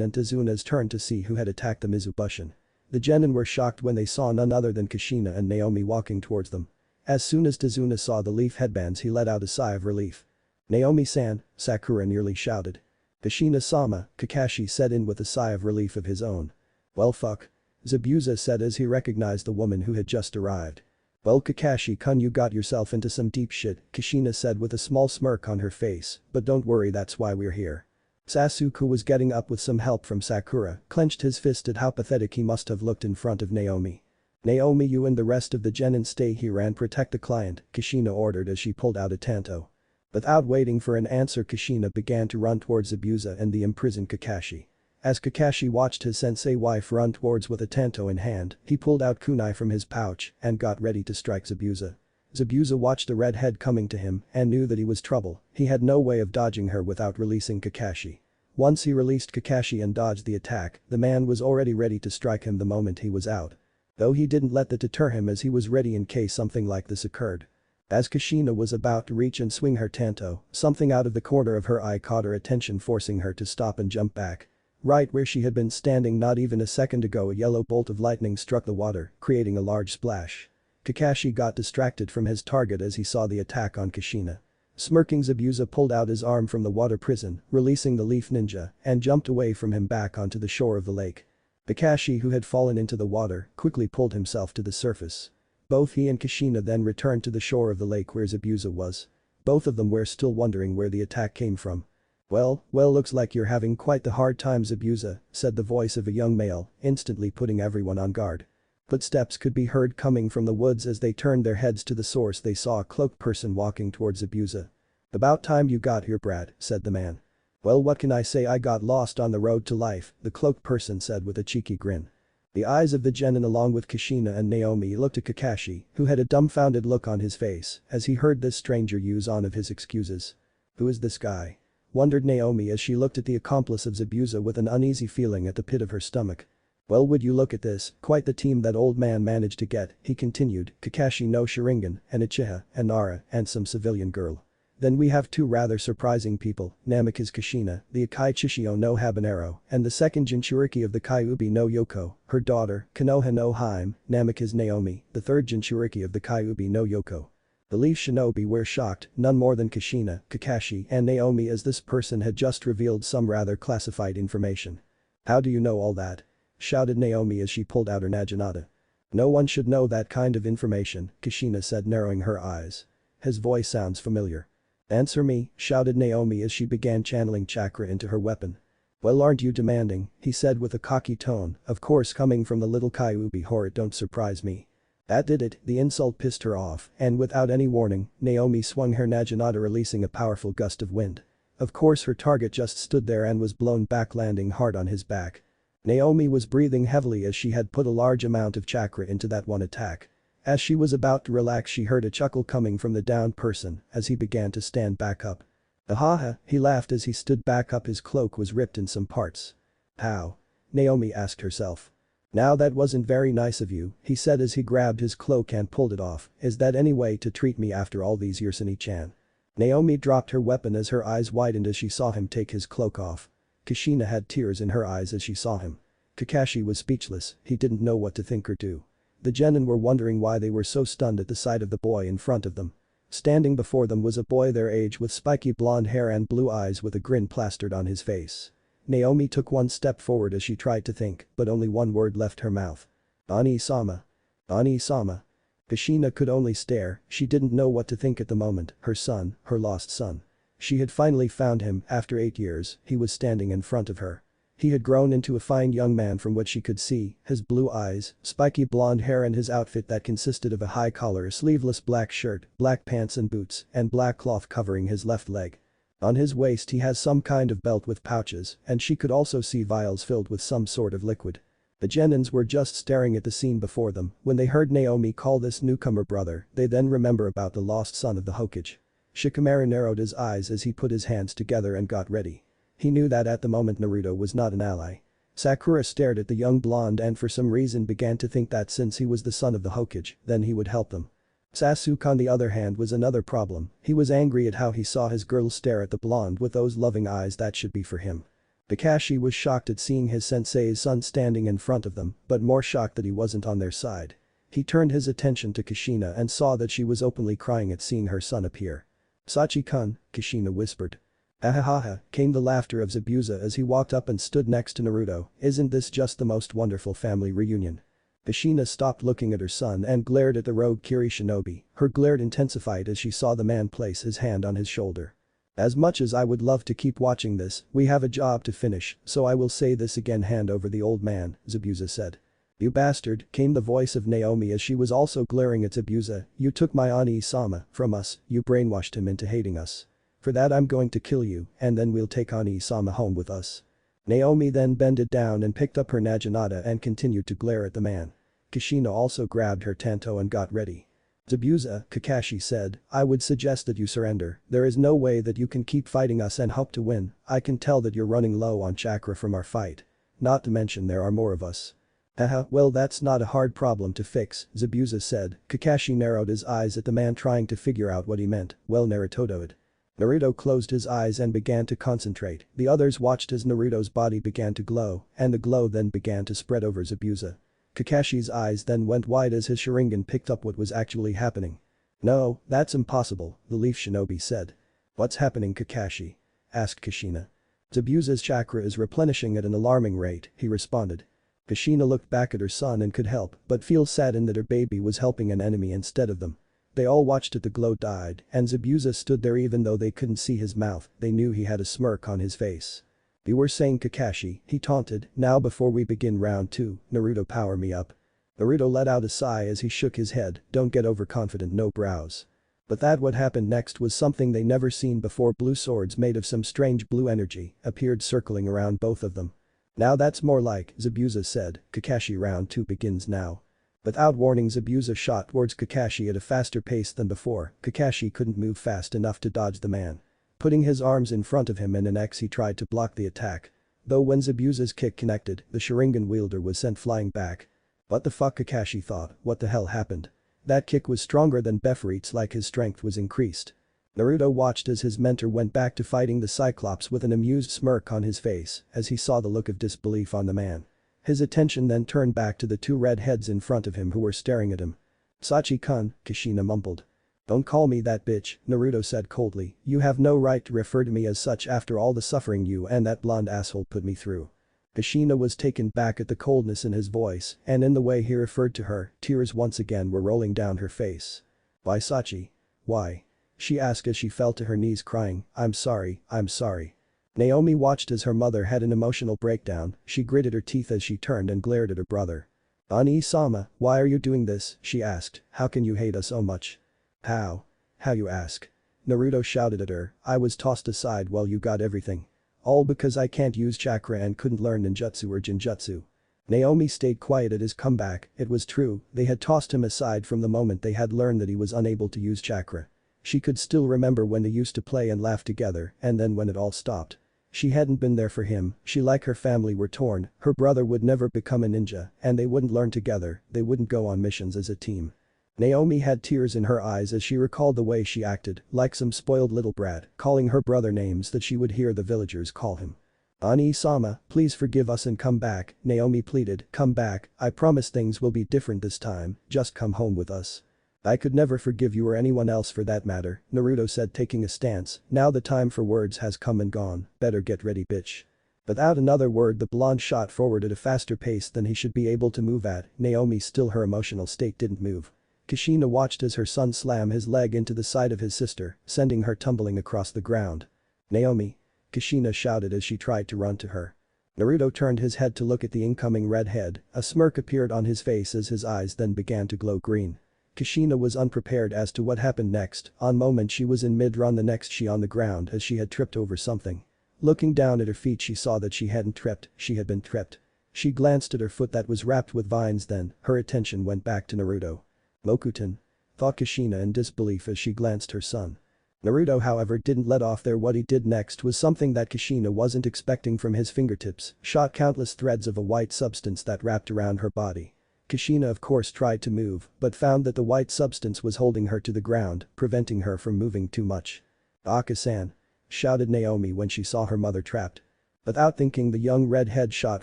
and Tazunas turned to see who had attacked the Mizubunshin. The genin were shocked when they saw none other than Kushina and Naomi walking towards them. As soon as Tazuna saw the leaf headbands, he let out a sigh of relief. Naomi-san, Sakura nearly shouted. Kushina-sama, Kakashi said in with a sigh of relief of his own. Well fuck. Zabuza said as he recognized the woman who had just arrived. Well Kakashi-kun, you got yourself into some deep shit, Kushina said with a small smirk on her face, but don't worry, that's why we're here. Sasuke, who was getting up with some help from Sakura, clenched his fist at how pathetic he must have looked in front of Naomi. Naomi, you and the rest of the genin stay here and protect the client, Kushina ordered as she pulled out a tanto. Without waiting for an answer, Kushina began to run towards Zabuza and the imprisoned Kakashi. As Kakashi watched his sensei wife run towards with a tanto in hand, he pulled out kunai from his pouch and got ready to strike Zabuza. Zabuza watched the red head coming to him and knew that he was trouble, he had no way of dodging her without releasing Kakashi. Once he released Kakashi and dodged the attack, the man was already ready to strike him the moment he was out. Though he didn't let that deter him as he was ready in case something like this occurred. As Kushina was about to reach and swing her tanto, something out of the corner of her eye caught her attention, forcing her to stop and jump back. Right where she had been standing not even a second ago, a yellow bolt of lightning struck the water, creating a large splash. Kakashi got distracted from his target as he saw the attack on Kushina. Smirking, Zabuza pulled out his arm from the water prison, releasing the leaf ninja, and jumped away from him back onto the shore of the lake. Kakashi, who had fallen into the water, quickly pulled himself to the surface. Both he and Kushina then returned to the shore of the lake where Zabuza was. Both of them were still wondering where the attack came from. Well, looks like you're having quite the hard time, Zabuza, said the voice of a young male, instantly putting everyone on guard. Footsteps could be heard coming from the woods. As they turned their heads to the source, they saw a cloaked person walking towards Zabuza. About time you got here, Brad, said the man. Well, what can I say, I got lost on the road to life, the cloaked person said with a cheeky grin. The eyes of the genin along with Kushina and Naomi looked at Kakashi, who had a dumbfounded look on his face as he heard this stranger use on of his excuses. Who is this guy? Wondered Naomi as she looked at the accomplice of Zabuza with an uneasy feeling at the pit of her stomach. Well, would you look at this, quite the team that old man managed to get, he continued, Kakashi no Sharingan, and Uchiha, and Nara, and some civilian girl. Then we have two rather surprising people, Namikaze Kushina, the Akai Chishio no Habanero, and the second Jinchuriki of the Kyuubi no Yoko, her daughter, Konoha no Hime, Namikaze Naomi, the third Jinchuriki of the Kyuubi no Yoko. The Leaf Shinobi were shocked, none more than Kushina, Kakashi, and Naomi, as this person had just revealed some rather classified information. How do you know all that? Shouted Naomi as she pulled out her naginata. No one should know that kind of information, Kushina said, narrowing her eyes. His voice sounds familiar. Answer me, shouted Naomi as she began channeling chakra into her weapon. Well, aren't you demanding, he said with a cocky tone, of course coming from the little Kyuubi whore, it don't surprise me. That did it, the insult pissed her off, and without any warning, Naomi swung her naginata releasing a powerful gust of wind. Of course her target just stood there and was blown back landing hard on his back. Naomi was breathing heavily as she had put a large amount of chakra into that one attack. As she was about to relax she heard a chuckle coming from the downed person as he began to stand back up. Ahaha, he laughed as he stood back up, his cloak was ripped in some parts. How? Naomi asked herself. Now that wasn't very nice of you, he said as he grabbed his cloak and pulled it off, is that any way to treat me after all these years, Sunny-chan? Naomi dropped her weapon as her eyes widened as she saw him take his cloak off. Kushina had tears in her eyes as she saw him. Kakashi was speechless, he didn't know what to think or do. The genin were wondering why they were so stunned at the sight of the boy in front of them. Standing before them was a boy their age with spiky blonde hair and blue eyes with a grin plastered on his face. Naomi took one step forward as she tried to think, but only one word left her mouth. Ani-sama. Ani-sama. Kushina could only stare, she didn't know what to think at the moment, her son, her lost son. She had finally found him, after 8 years, he was standing in front of her. He had grown into a fine young man from what she could see, his blue eyes, spiky blonde hair and his outfit that consisted of a high collar, sleeveless black shirt, black pants and boots, and black cloth covering his left leg. On his waist he has some kind of belt with pouches, and she could also see vials filled with some sort of liquid. The genins were just staring at the scene before them when they heard Naomi call this newcomer brother, they then remember about the lost son of the Hokage. Shikamaru narrowed his eyes as he put his hands together and got ready. He knew that at the moment Naruto was not an ally. Sakura stared at the young blonde and for some reason began to think that since he was the son of the Hokage, then he would help them. Sasuke on the other hand was another problem, he was angry at how he saw his girl stare at the blonde with those loving eyes that should be for him. Kakashi was shocked at seeing his sensei's son standing in front of them, but more shocked that he wasn't on their side. He turned his attention to Kushina and saw that she was openly crying at seeing her son appear. Sachi-kun, Kushina whispered. Ahahaha, came the laughter of Zabuza as he walked up and stood next to Naruto, isn't this just the most wonderful family reunion? Kushina stopped looking at her son and glared at the rogue Kiri shinobi, her glare intensified as she saw the man place his hand on his shoulder. As much as I would love to keep watching this, we have a job to finish, so I will say this again, hand over the old man, Zabuza said. You bastard, came the voice of Naomi as she was also glaring at Zabuza, you took my Ani-sama from us, you brainwashed him into hating us. For that I'm going to kill you, and then we'll take Ani-sama home with us. Naomi then bended down and picked up her naginata and continued to glare at the man. Kushina also grabbed her tanto and got ready. Zabuza, Kakashi said, I would suggest that you surrender, there is no way that you can keep fighting us and hope to win, I can tell that you're running low on chakra from our fight. Not to mention there are more of us. Haha, well that's not a hard problem to fix, Zabuza said. Kakashi narrowed his eyes at the man trying to figure out what he meant, well Naruto-ed. Naruto closed his eyes and began to concentrate, the others watched as Naruto's body began to glow, and the glow then began to spread over Zabuza. Kakashi's eyes then went wide as his Sharingan picked up what was actually happening. No, that's impossible, the Leaf Shinobi said. What's happening, Kakashi? Asked Kushina. Zabuza's chakra is replenishing at an alarming rate, he responded. Kushina looked back at her son and could help but feel saddened that her baby was helping an enemy instead of them. They all watched as the glow died, and Zabuza stood there even though they couldn't see his mouth, they knew he had a smirk on his face. You were saying, Kakashi, he taunted, now before we begin round 2, Naruto power me up. Naruto let out a sigh as he shook his head, don't get overconfident, no brows. But that what happened next was something they never seen before. Blue swords made of some strange blue energy appeared circling around both of them. Now that's more like, Zabuza said, Kakashi round 2 begins now. Without warning Zabuza shot towards Kakashi at a faster pace than before, Kakashi couldn't move fast enough to dodge the man. Putting his arms in front of him in an X he tried to block the attack. Though when Zabuza's kick connected, the Sharingan wielder was sent flying back. What the fuck, Kakashi thought, what the hell happened? That kick was stronger than Befarit's, like his strength was increased. Naruto watched as his mentor went back to fighting the Cyclops with an amused smirk on his face as he saw the look of disbelief on the man. His attention then turned back to the 2 red heads in front of him who were staring at him. Sachi-kun, Kushina mumbled. Don't call me that bitch, Naruto said coldly, you have no right to refer to me as such after all the suffering you and that blonde asshole put me through. Kushina was taken back at the coldness in his voice and in the way he referred to her, tears once again were rolling down her face. Why Sachi? Why? She asked as she fell to her knees crying, I'm sorry, I'm sorry. Naomi watched as her mother had an emotional breakdown, she gritted her teeth as she turned and glared at her brother. Ani-sama, why are you doing this, she asked, how can you hate us so much? How? How you ask? Naruto shouted at her, I was tossed aside while you got everything. All because I can't use chakra and couldn't learn ninjutsu or jinjutsu. Naomi stayed quiet at his comeback, it was true, they had tossed him aside from the moment they had learned that he was unable to use chakra. She could still remember when they used to play and laugh together and then when it all stopped. She hadn't been there for him, she like her family were torn, her brother would never become a ninja, and they wouldn't learn together, they wouldn't go on missions as a team. Naomi had tears in her eyes as she recalled the way she acted, like some spoiled little brat, calling her brother names that she would hear the villagers call him. Ani-sama, please forgive us and come back, Naomi pleaded, come back, I promise things will be different this time, just come home with us. I could never forgive you or anyone else for that matter, Naruto said taking a stance, now the time for words has come and gone, better get ready bitch. Without another word the blonde shot forward at a faster pace than he should be able to move at, Naomi still her emotional state didn't move. Kushina watched as her son slam his leg into the side of his sister, sending her tumbling across the ground. Naomi. Kushina shouted as she tried to run to her. Naruto turned his head to look at the incoming redhead, a smirk appeared on his face as his eyes then began to glow green. Kushina was unprepared as to what happened next, on moment she was in mid-run the next she on the ground as she had tripped over something. Looking down at her feet she saw that she hadn't tripped, she had been tripped. She glanced at her foot that was wrapped with vines then, her attention went back to Naruto. Mokutan. Thought Kushina in disbelief as she glanced her son. Naruto however didn't let off there what he did next was something that Kushina wasn't expecting from his fingertips, shot countless threads of a white substance that wrapped around her body. Kushina of course tried to move, but found that the white substance was holding her to the ground, preventing her from moving too much. Aka-san. Shouted Naomi when she saw her mother trapped. Without thinking the young redhead shot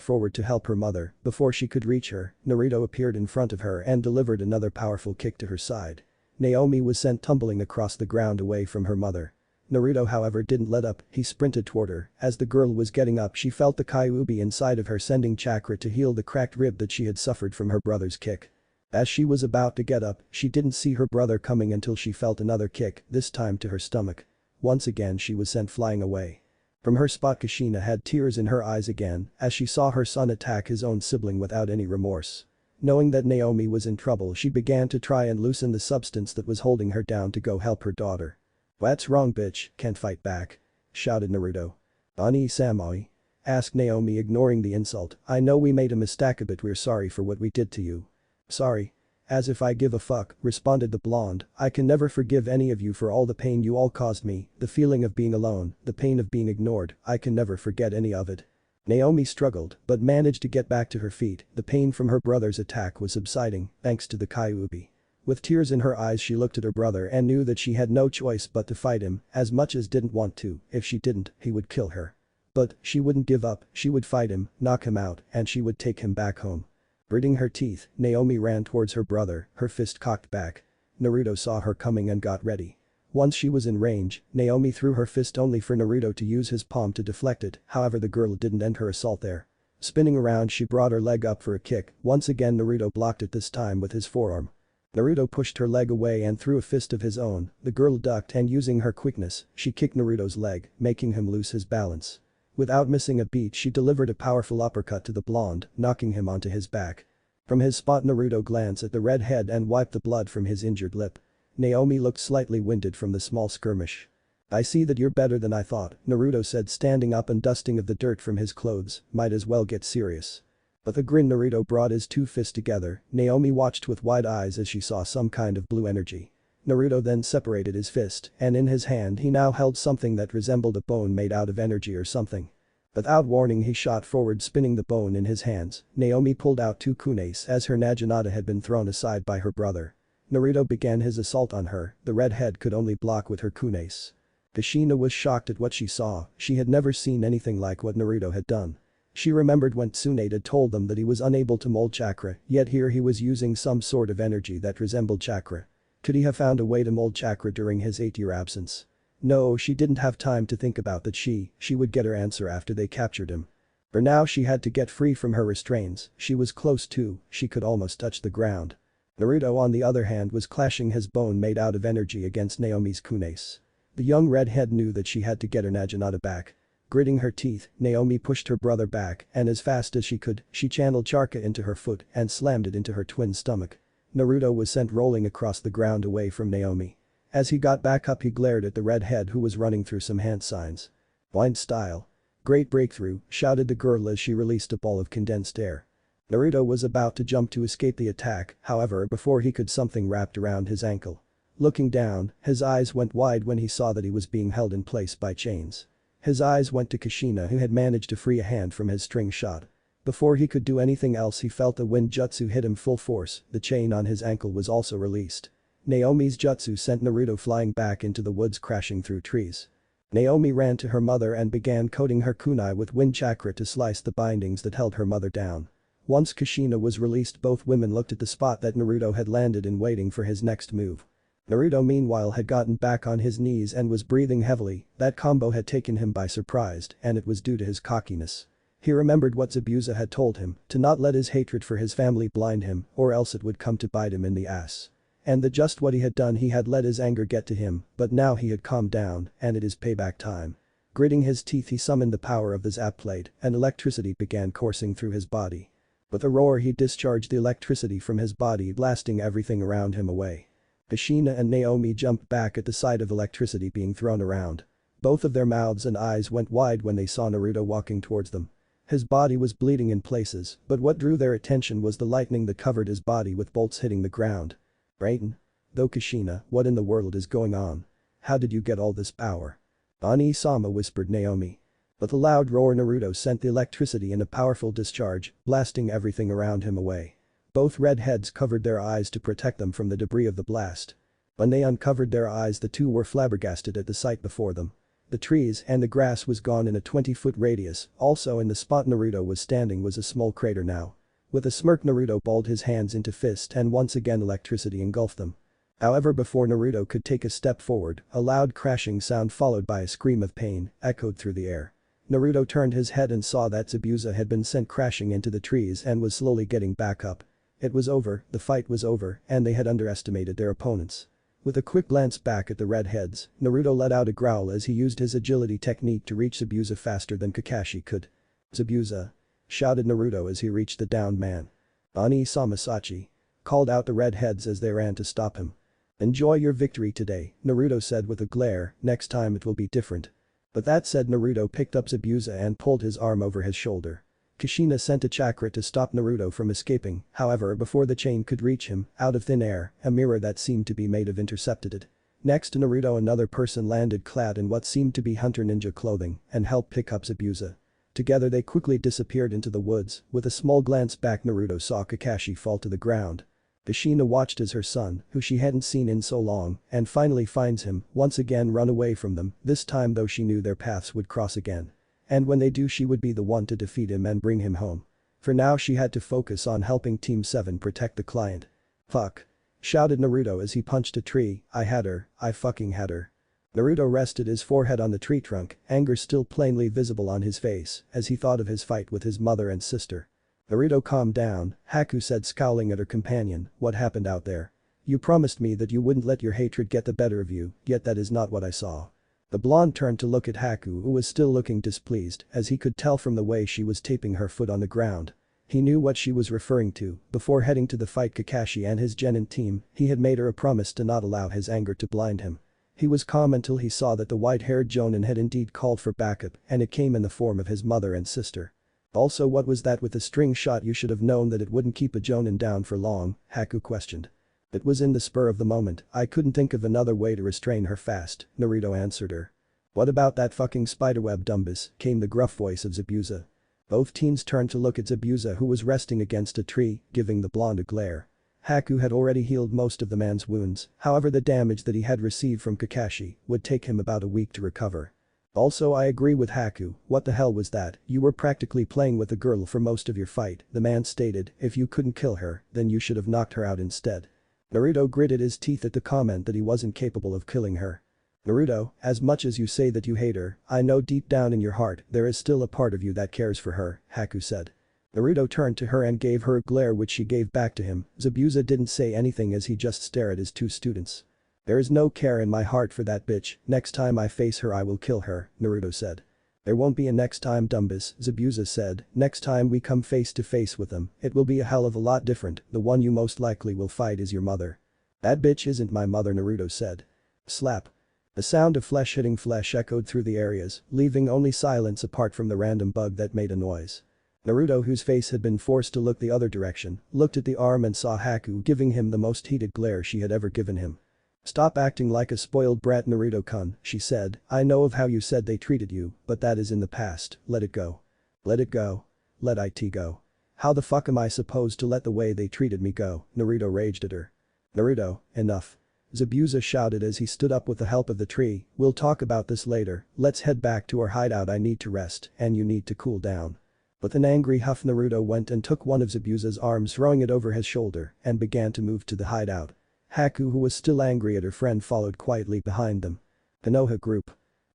forward to help her mother, before she could reach her, Naruto appeared in front of her and delivered another powerful kick to her side. Naomi was sent tumbling across the ground away from her mother. Naruto however didn't let up, he sprinted toward her, as the girl was getting up she felt the Kyuubi inside of her sending chakra to heal the cracked rib that she had suffered from her brother's kick. As she was about to get up, she didn't see her brother coming until she felt another kick, this time to her stomach. Once again she was sent flying away. From her spot Kushina had tears in her eyes again, as she saw her son attack his own sibling without any remorse. Knowing that Naomi was in trouble she began to try and loosen the substance that was holding her down to go help her daughter. What's wrong bitch, can't fight back? Shouted Naruto. Ani-sama? Asked Naomi ignoring the insult, I know we made a mistake but we're sorry for what we did to you. Sorry? As if I give a fuck, responded the blonde, I can never forgive any of you for all the pain you all caused me, the feeling of being alone, the pain of being ignored, I can never forget any of it. Naomi struggled, but managed to get back to her feet, the pain from her brother's attack was subsiding, thanks to the Kyuubi. With tears in her eyes she looked at her brother and knew that she had no choice but to fight him, as much as didn't want to, if she didn't, he would kill her. But, she wouldn't give up, she would fight him, knock him out, and she would take him back home. Gritting her teeth, Naomi ran towards her brother, her fist cocked back. Naruto saw her coming and got ready. Once she was in range, Naomi threw her fist only for Naruto to use his palm to deflect it, however the girl didn't end her assault there. Spinning around she brought her leg up for a kick, once again Naruto blocked it this time with his forearm. Naruto pushed her leg away and threw a fist of his own, the girl ducked and using her quickness, she kicked Naruto's leg, making him lose his balance. Without missing a beat she delivered a powerful uppercut to the blonde, knocking him onto his back. From his spot Naruto glanced at the redhead and wiped the blood from his injured lip. Naomi looked slightly winded from the small skirmish. I see that you're better than I thought, Naruto said standing up and dusting of the dirt from his clothes, might as well get serious. With a grin Naruto brought his two fists together, Naomi watched with wide eyes as she saw some kind of blue energy. Naruto then separated his fist, and in his hand he now held something that resembled a bone made out of energy or something. Without warning he shot forward spinning the bone in his hands, Naomi pulled out two kunes as her naginata had been thrown aside by her brother. Naruto began his assault on her, the redhead could only block with her kunes. Kushina was shocked at what she saw, she had never seen anything like what Naruto had done. She remembered when Tsunade had told them that he was unable to mold chakra, yet here he was using some sort of energy that resembled chakra. Could he have found a way to mold chakra during his 8-year absence? No, she didn't have time to think about that she would get her answer after they captured him. For now she had to get free from her restraints, she was close too, she could almost touch the ground. Naruto on the other hand was clashing his bone made out of energy against Naomi's kunes. The young redhead knew that she had to get her naginata back. Gritting her teeth, Naomi pushed her brother back and as fast as she could, she channeled Charka into her foot and slammed it into her twin's stomach. Naruto was sent rolling across the ground away from Naomi. As he got back up he glared at the redhead who was running through some hand signs. Blind style. Great breakthrough, shouted the girl as she released a ball of condensed air. Naruto was about to jump to escape the attack, however before he could something wrapped around his ankle. Looking down, his eyes went wide when he saw that he was being held in place by chains. His eyes went to Kushina who had managed to free a hand from his string shot. Before he could do anything else he felt the wind jutsu hit him full force, the chain on his ankle was also released. Naomi's jutsu sent Naruto flying back into the woods crashing through trees. Naomi ran to her mother and began coating her kunai with wind chakra to slice the bindings that held her mother down. Once Kushina was released both women looked at the spot that Naruto had landed in waiting for his next move. Naruto meanwhile had gotten back on his knees and was breathing heavily, that combo had taken him by surprise and it was due to his cockiness. He remembered what Zabuza had told him, to not let his hatred for his family blind him or else it would come to bite him in the ass. And the just what he had done he had let his anger get to him, but now he had calmed down and it is payback time. Gritting his teeth he summoned the power of the zap plate and electricity began coursing through his body. With a roar he discharged the electricity from his body blasting everything around him away. Kushina and Naomi jumped back at the sight of electricity being thrown around. Both of their mouths and eyes went wide when they saw Naruto walking towards them. His body was bleeding in places, but what drew their attention was the lightning that covered his body with bolts hitting the ground. Raiden. Though Kushina, what in the world is going on? How did you get all this power? Ani-sama whispered Naomi. With a loud roar Naruto sent the electricity in a powerful discharge, blasting everything around him away. Both redheads covered their eyes to protect them from the debris of the blast. When they uncovered their eyes the two were flabbergasted at the sight before them. The trees and the grass was gone in a 20-foot radius, also in the spot Naruto was standing was a small crater now. With a smirk Naruto balled his hands into fist and once again electricity engulfed them. However before Naruto could take a step forward, a loud crashing sound followed by a scream of pain echoed through the air. Naruto turned his head and saw that Zabuza had been sent crashing into the trees and was slowly getting back up. It was over, the fight was over, and they had underestimated their opponents. With a quick glance back at the redheads, Naruto let out a growl as he used his agility technique to reach Zabuza faster than Kakashi could. "Zabuza!" shouted Naruto as he reached the downed man. "Ani-sama Sachi!" called out the redheads as they ran to stop him. "Enjoy your victory today," Naruto said with a glare, "next time it will be different." But that said Naruto picked up Zabuza and pulled his arm over his shoulder. Kushina sent a chakra to stop Naruto from escaping, however before the chain could reach him, out of thin air, a mirror that seemed to be made of intercepted it. Next to Naruto another person landed clad in what seemed to be hunter ninja clothing and helped pick up Zabuza. Together they quickly disappeared into the woods, with a small glance back Naruto saw Kakashi fall to the ground. Kushina watched as her son, who she hadn't seen in so long, and finally finds him, once again run away from them, this time though she knew their paths would cross again. And when they do she would be the one to defeat him and bring him home. For now she had to focus on helping Team 7 protect the client. "Fuck!" shouted Naruto as he punched a tree, "I had her, I fucking had her." Naruto rested his forehead on the tree trunk, anger still plainly visible on his face as he thought of his fight with his mother and sister. "Naruto calm down," Haku said scowling at her companion, "what happened out there? You promised me that you wouldn't let your hatred get the better of you, yet that is not what I saw." The blonde turned to look at Haku who was still looking displeased as he could tell from the way she was taping her foot on the ground. He knew what she was referring to, before heading to the fight Kakashi and his genin team, he had made her a promise to not allow his anger to blind him. He was calm until he saw that the white-haired jonin had indeed called for backup and it came in the form of his mother and sister. "Also what was that with the string shot? You should have known that it wouldn't keep a jonin down for long," Haku questioned. "It was in the spur of the moment, I couldn't think of another way to restrain her fast," Naruto answered her. "What about that fucking spiderweb dumbus?" came the gruff voice of Zabuza. Both teens turned to look at Zabuza who was resting against a tree, giving the blonde a glare. Haku had already healed most of the man's wounds, however the damage that he had received from Kakashi would take him about a week to recover. "Also I agree with Haku, what the hell was that? You were practically playing with the girl for most of your fight," the man stated, "if you couldn't kill her, then you should have knocked her out instead." Naruto gritted his teeth at the comment that he wasn't capable of killing her. "Naruto, as much as you say that you hate her, I know deep down in your heart there is still a part of you that cares for her," Haku said. Naruto turned to her and gave her a glare which she gave back to him. Zabuza didn't say anything as he just stared at his two students. "There is no care in my heart for that bitch, next time I face her I will kill her," Naruto said. There won't be a next time, Dumbus, Zabuza said. Next time we come face to face with them, it will be a hell of a lot different. The one you most likely will fight is your mother. That bitch isn't my mother, Naruto said. Slap. The sound of flesh hitting flesh echoed through the areas, leaving only silence apart from the random bug that made a noise. Naruto, whose face had been forced to look the other direction, looked at the arm and saw Haku giving him the most heated glare she had ever given him. Stop acting like a spoiled brat, Naruto-kun, she said. I know of how you said they treated you, but that is in the past. Let it go. Let it go. Let it go. How the fuck am I supposed to let the way they treated me go? Naruto raged at her. Naruto, enough. Zabuza shouted as he stood up with the help of the tree. We'll talk about this later, let's head back to our hideout. I need to rest, and you need to cool down. With an angry huff, Naruto went and took one of Zabuza's arms, throwing it over his shoulder, and began to move to the hideout. Haku, who was still angry at her friend, followed quietly behind them. Konoha group.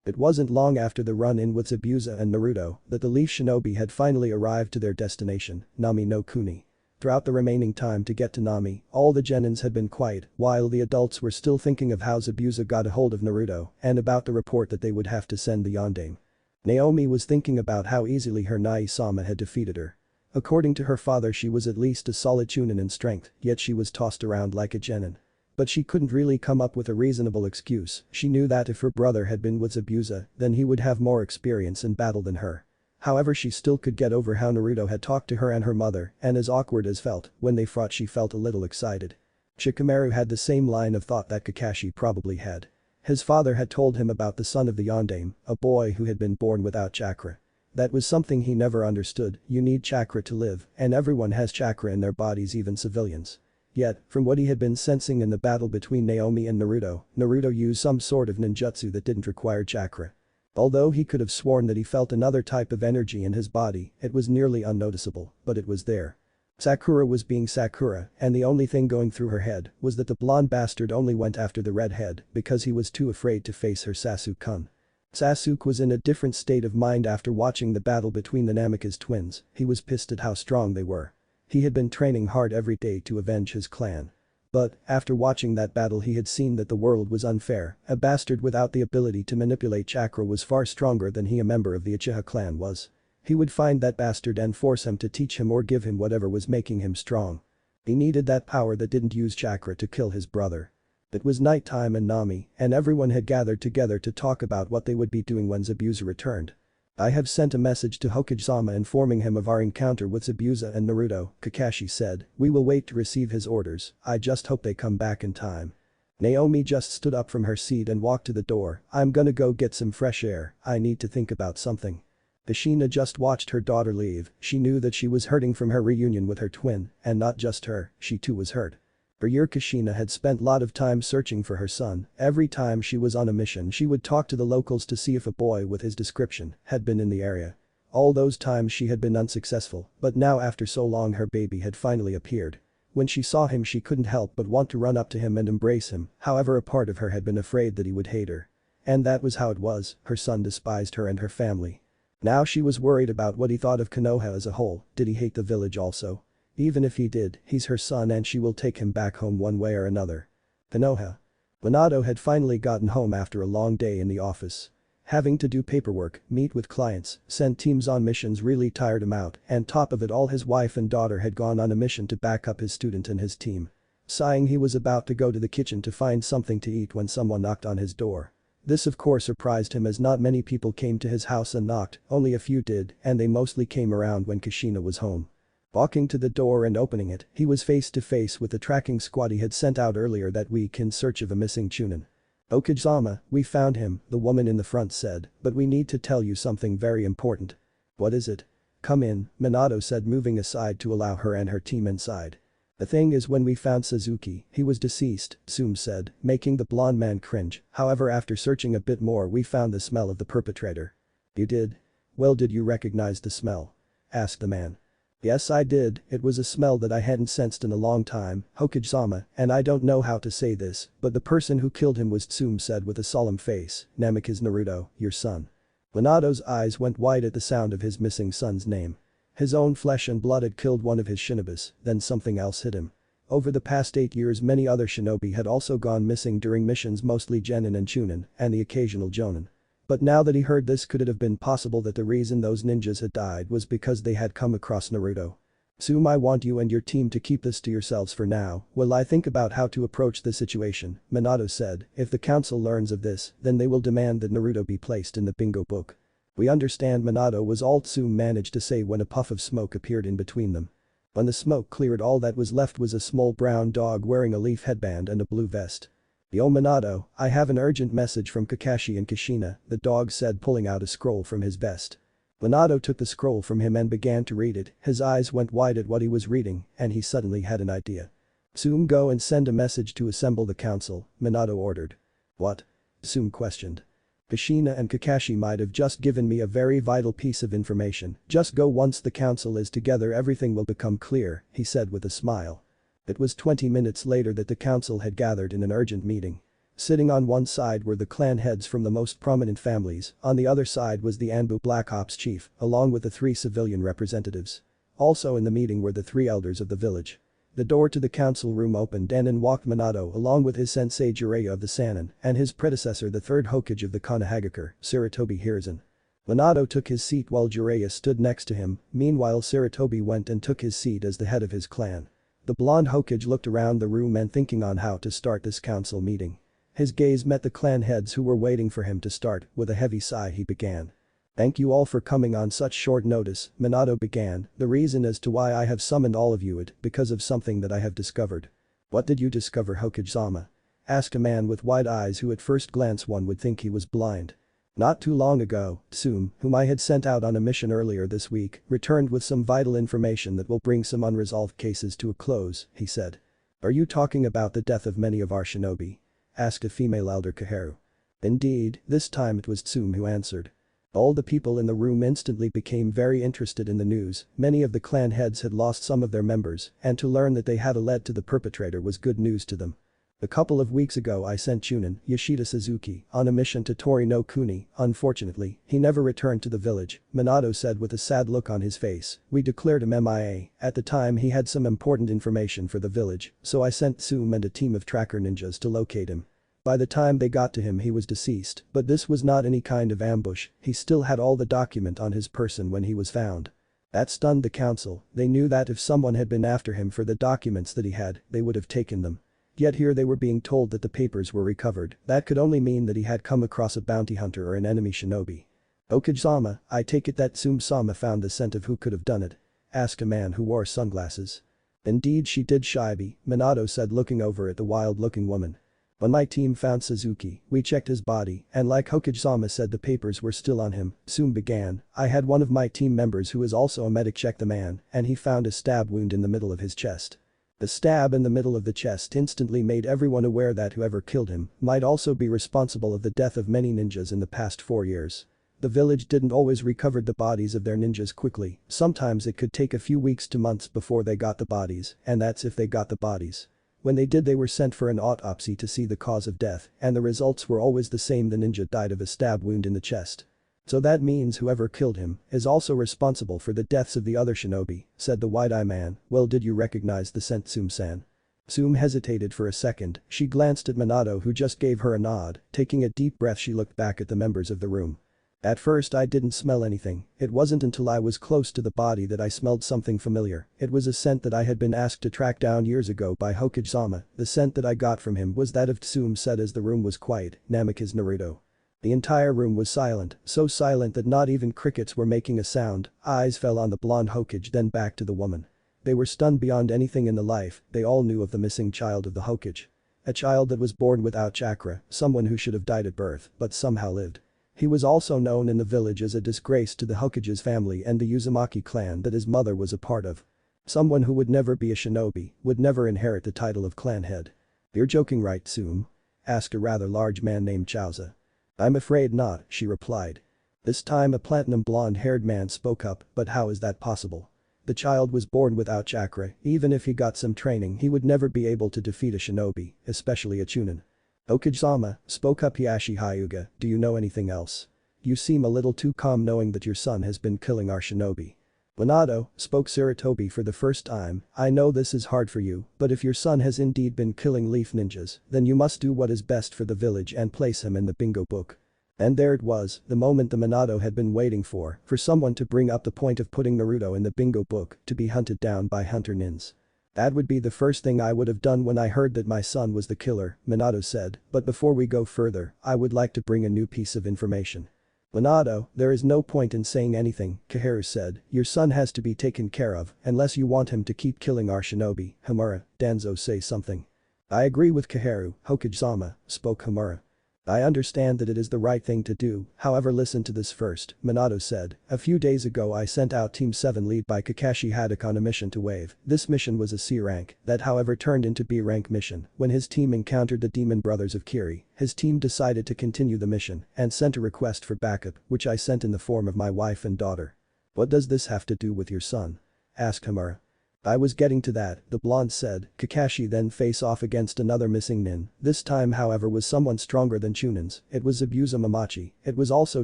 It wasn't long after the run-in with Zabuza and Naruto that the Leaf Shinobi had finally arrived to their destination, Nami no Kuni. Throughout the remaining time to get to Nami, all the genins had been quiet, while the adults were still thinking of how Zabuza got a hold of Naruto and about the report that they would have to send the Yondaime. Naomi was thinking about how easily her Nai-sama had defeated her. According to her father, she was at least a solid chunin in strength, yet she was tossed around like a genin. But she couldn't really come up with a reasonable excuse. She knew that if her brother had been with Zabuza, then he would have more experience in battle than her. However, she still could get over how Naruto had talked to her and her mother, and as awkward as felt when they fought, she felt a little excited. Shikamaru had the same line of thought that Kakashi probably had. His father had told him about the son of the Yondaime, a boy who had been born without chakra. That was something he never understood. You need chakra to live, and everyone has chakra in their bodies, even civilians. Yet, from what he had been sensing in the battle between Naomi and Naruto, Naruto used some sort of ninjutsu that didn't require chakra. Although he could have sworn that he felt another type of energy in his body, it was nearly unnoticeable, but it was there. Sakura was being Sakura, and the only thing going through her head was that the blonde bastard only went after the redhead because he was too afraid to face her Sasuke-kun. Sasuke was in a different state of mind after watching the battle between the Namikaze twins. He was pissed at how strong they were. He had been training hard every day to avenge his clan. But, after watching that battle, he had seen that the world was unfair. A bastard without the ability to manipulate chakra was far stronger than he, a member of the Uchiha clan, was. He would find that bastard and force him to teach him or give him whatever was making him strong. He needed that power that didn't use chakra to kill his brother. It was nighttime in Nami, and everyone had gathered together to talk about what they would be doing when Zabuza returned. I have sent a message to Hokage-sama informing him of our encounter with Zabuza and Naruto, Kakashi said. We will wait to receive his orders. I just hope they come back in time. Naomi just stood up from her seat and walked to the door. I'm gonna go get some fresh air. I need to think about something. Kushina just watched her daughter leave. She knew that she was hurting from her reunion with her twin, and not just her, she too was hurt. For years Kushina had spent a lot of time searching for her son. Every time she was on a mission, she would talk to the locals to see if a boy with his description had been in the area. All those times she had been unsuccessful, but now after so long her baby had finally appeared. When she saw him, she couldn't help but want to run up to him and embrace him. However, a part of her had been afraid that he would hate her. And that was how it was. Her son despised her and her family. Now she was worried about what he thought of Konoha as a whole. Did he hate the village also? Even if he did, he's her son and she will take him back home one way or another. Konoha. Minato had finally gotten home after a long day in the office. Having to do paperwork, meet with clients, send teams on missions really tired him out, and top of it all, his wife and daughter had gone on a mission to back up his student and his team. Sighing, he was about to go to the kitchen to find something to eat when someone knocked on his door. This of course surprised him, as not many people came to his house and knocked, only a few did, and they mostly came around when Kushina was home. Walking to the door and opening it, he was face to face with the tracking squad he had sent out earlier that week in search of a missing Chunin. Okage-sama, we found him, the woman in the front said, but we need to tell you something very important. What is it? Come in, Minato said, moving aside to allow her and her team inside. The thing is, when we found Suzuki, he was deceased, Tsume said, making the blonde man cringe. However, after searching a bit more, we found the smell of the perpetrator. You did? Well, did you recognize the smell? Asked the man. Yes, I did. It was a smell that I hadn't sensed in a long time, Hokage-sama, and I don't know how to say this, but the person who killed him was, Tsume said with a solemn face. Namikaze Naruto, your son. Minato's eyes went wide at the sound of his missing son's name. His own flesh and blood had killed one of his shinobis, then something else hit him. Over the past 8 years, many other shinobi had also gone missing during missions, mostly genin and chunin, and the occasional jonin. But now that he heard this, could it have been possible that the reason those ninjas had died was because they had come across Naruto? Zoom, I want you and your team to keep this to yourselves for now while I think about how to approach the situation, Minato said. If the council learns of this, then they will demand that Naruto be placed in the bingo book. We understand, Minato was all Zoom managed to say when a puff of smoke appeared in between them. When the smoke cleared, all that was left was a small brown dog wearing a leaf headband and a blue vest. Yo Minato, I have an urgent message from Kakashi and Kushina, the dog said, pulling out a scroll from his vest. Minato took the scroll from him and began to read it. His eyes went wide at what he was reading and he suddenly had an idea. Zoom, go and send a message to assemble the council, Minato ordered. What? Zoom questioned. Kushina and Kakashi might have just given me a very vital piece of information. Just go, once the council is together everything will become clear, he said with a smile. It was 20 minutes later that the council had gathered in an urgent meeting. Sitting on one side were the clan heads from the most prominent families, on the other side was the Anbu Black Ops chief, along with the 3 civilian representatives. Also in the meeting were the 3 elders of the village. The door to the council room opened and in walked Minato along with his sensei Jiraiya of the Sannin and his predecessor, the 3rd Hokage of the Konohagakure, Sarutobi Hiruzen. Minato took his seat while Jiraiya stood next to him. Meanwhile, Sarutobi went and took his seat as the head of his clan. The blonde Hokage looked around the room and thinking on how to start this council meeting. His gaze met the clan heads who were waiting for him to start. With a heavy sigh he began. Thank you all for coming on such short notice, Minato began. The reason as to why I have summoned all of you is because of something that I have discovered. What did you discover, Hokage-sama? Asked a man with wide eyes who at first glance one would think he was blind. Not too long ago, Tsume, whom I had sent out on a mission earlier this week, returned with some vital information that will bring some unresolved cases to a close, he said. Are you talking about the death of many of our shinobi? Asked a female elder Kaharu. Indeed, this time it was Tsume who answered. All the people in the room instantly became very interested in the news. Many of the clan heads had lost some of their members, and to learn that they had led to the perpetrator was good news to them. A couple of weeks ago I sent Chunin, Yoshida Suzuki, on a mission to Tori no Kuni. Unfortunately, he never returned to the village, Minato said with a sad look on his face. We declared him MIA. At the time he had some important information for the village, so I sent Tsume and a team of tracker ninjas to locate him. By the time they got to him he was deceased, but this was not any kind of ambush, he still had all the document on his person when he was found. That stunned the council. They knew that if someone had been after him for the documents that he had, they would have taken them. Yet here they were being told that the papers were recovered. That could only mean that he had come across a bounty hunter or an enemy shinobi. Hokage-sama, I take it that Tsume-sama found the scent of who could have done it? Asked a man who wore sunglasses. Indeed she did, Shibi, Minato said looking over at the wild-looking woman. When my team found Suzuki, we checked his body, and like Hokage-sama said the papers were still on him. Tsume began. I had one of my team members who is also a medic check the man, and he found a stab wound in the middle of his chest. The stab in the middle of the chest instantly made everyone aware that whoever killed him might also be responsible of the death of many ninjas in the past 4 years. The village didn't always recover the bodies of their ninjas quickly, sometimes it could take a few weeks to months before they got the bodies, and that's if they got the bodies. When they did they were sent for an autopsy to see the cause of death, and the results were always the same: the ninja died of a stab wound in the chest. So that means whoever killed him is also responsible for the deaths of the other shinobi, said the wide-eye man. Well, did you recognize the scent, Tsume-san? Tsume hesitated for a second. She glanced at Minato who just gave her a nod. Taking a deep breath she looked back at the members of the room. At first I didn't smell anything. It wasn't until I was close to the body that I smelled something familiar. It was a scent that I had been asked to track down years ago by Hokage-sama. The scent that I got from him was that of Tsume said as the room was quiet. Namikaze Naruto. The entire room was silent, so silent that not even crickets were making a sound. Eyes fell on the blonde Hokage, then back to the woman. They were stunned beyond anything in the life. They all knew of the missing child of the Hokage. A child that was born without chakra, someone who should have died at birth, but somehow lived. He was also known in the village as a disgrace to the Hokage's family and the Uzumaki clan that his mother was a part of. Someone who would never be a shinobi, would never inherit the title of clan head. You're joking, right, Tsume? Asked a rather large man named Chauza. I'm afraid not, she replied. This time a platinum blonde-haired man spoke up, but how is that possible? The child was born without chakra. Even if he got some training he would never be able to defeat a shinobi, especially a chunin. Hokage-sama, spoke up Hiashi Hyuga, do you know anything else? You seem a little too calm knowing that your son has been killing our shinobi. Minato, spoke Sarutobi for the first time, I know this is hard for you, but if your son has indeed been killing leaf ninjas, then you must do what is best for the village and place him in the bingo book. And there it was, the moment the Minato had been waiting for someone to bring up the point of putting Naruto in the bingo book to be hunted down by hunter nins. That would be the first thing I would have done when I heard that my son was the killer, Minato said, but before we go further, I would like to bring a new piece of information. Minato, there is no point in saying anything, Kaharu said, your son has to be taken care of, unless you want him to keep killing our shinobi, Homura, Danzo say something. I agree with Kaharu, Hokage-sama, spoke Homura. I understand that it is the right thing to do, however listen to this first, Minato said, a few days ago I sent out Team 7 lead by Kakashi Haddock on a mission to Wave. This mission was a C rank, that however turned into B rank mission. When his team encountered the demon brothers of Kiri, his team decided to continue the mission and sent a request for backup, which I sent in the form of my wife and daughter. What does this have to do with your son? Asked Homura. I was getting to that, the blonde said. Kakashi then face off against another missing nin. This time however was someone stronger than Chunin's. It was Zabuza Mamachi. It was also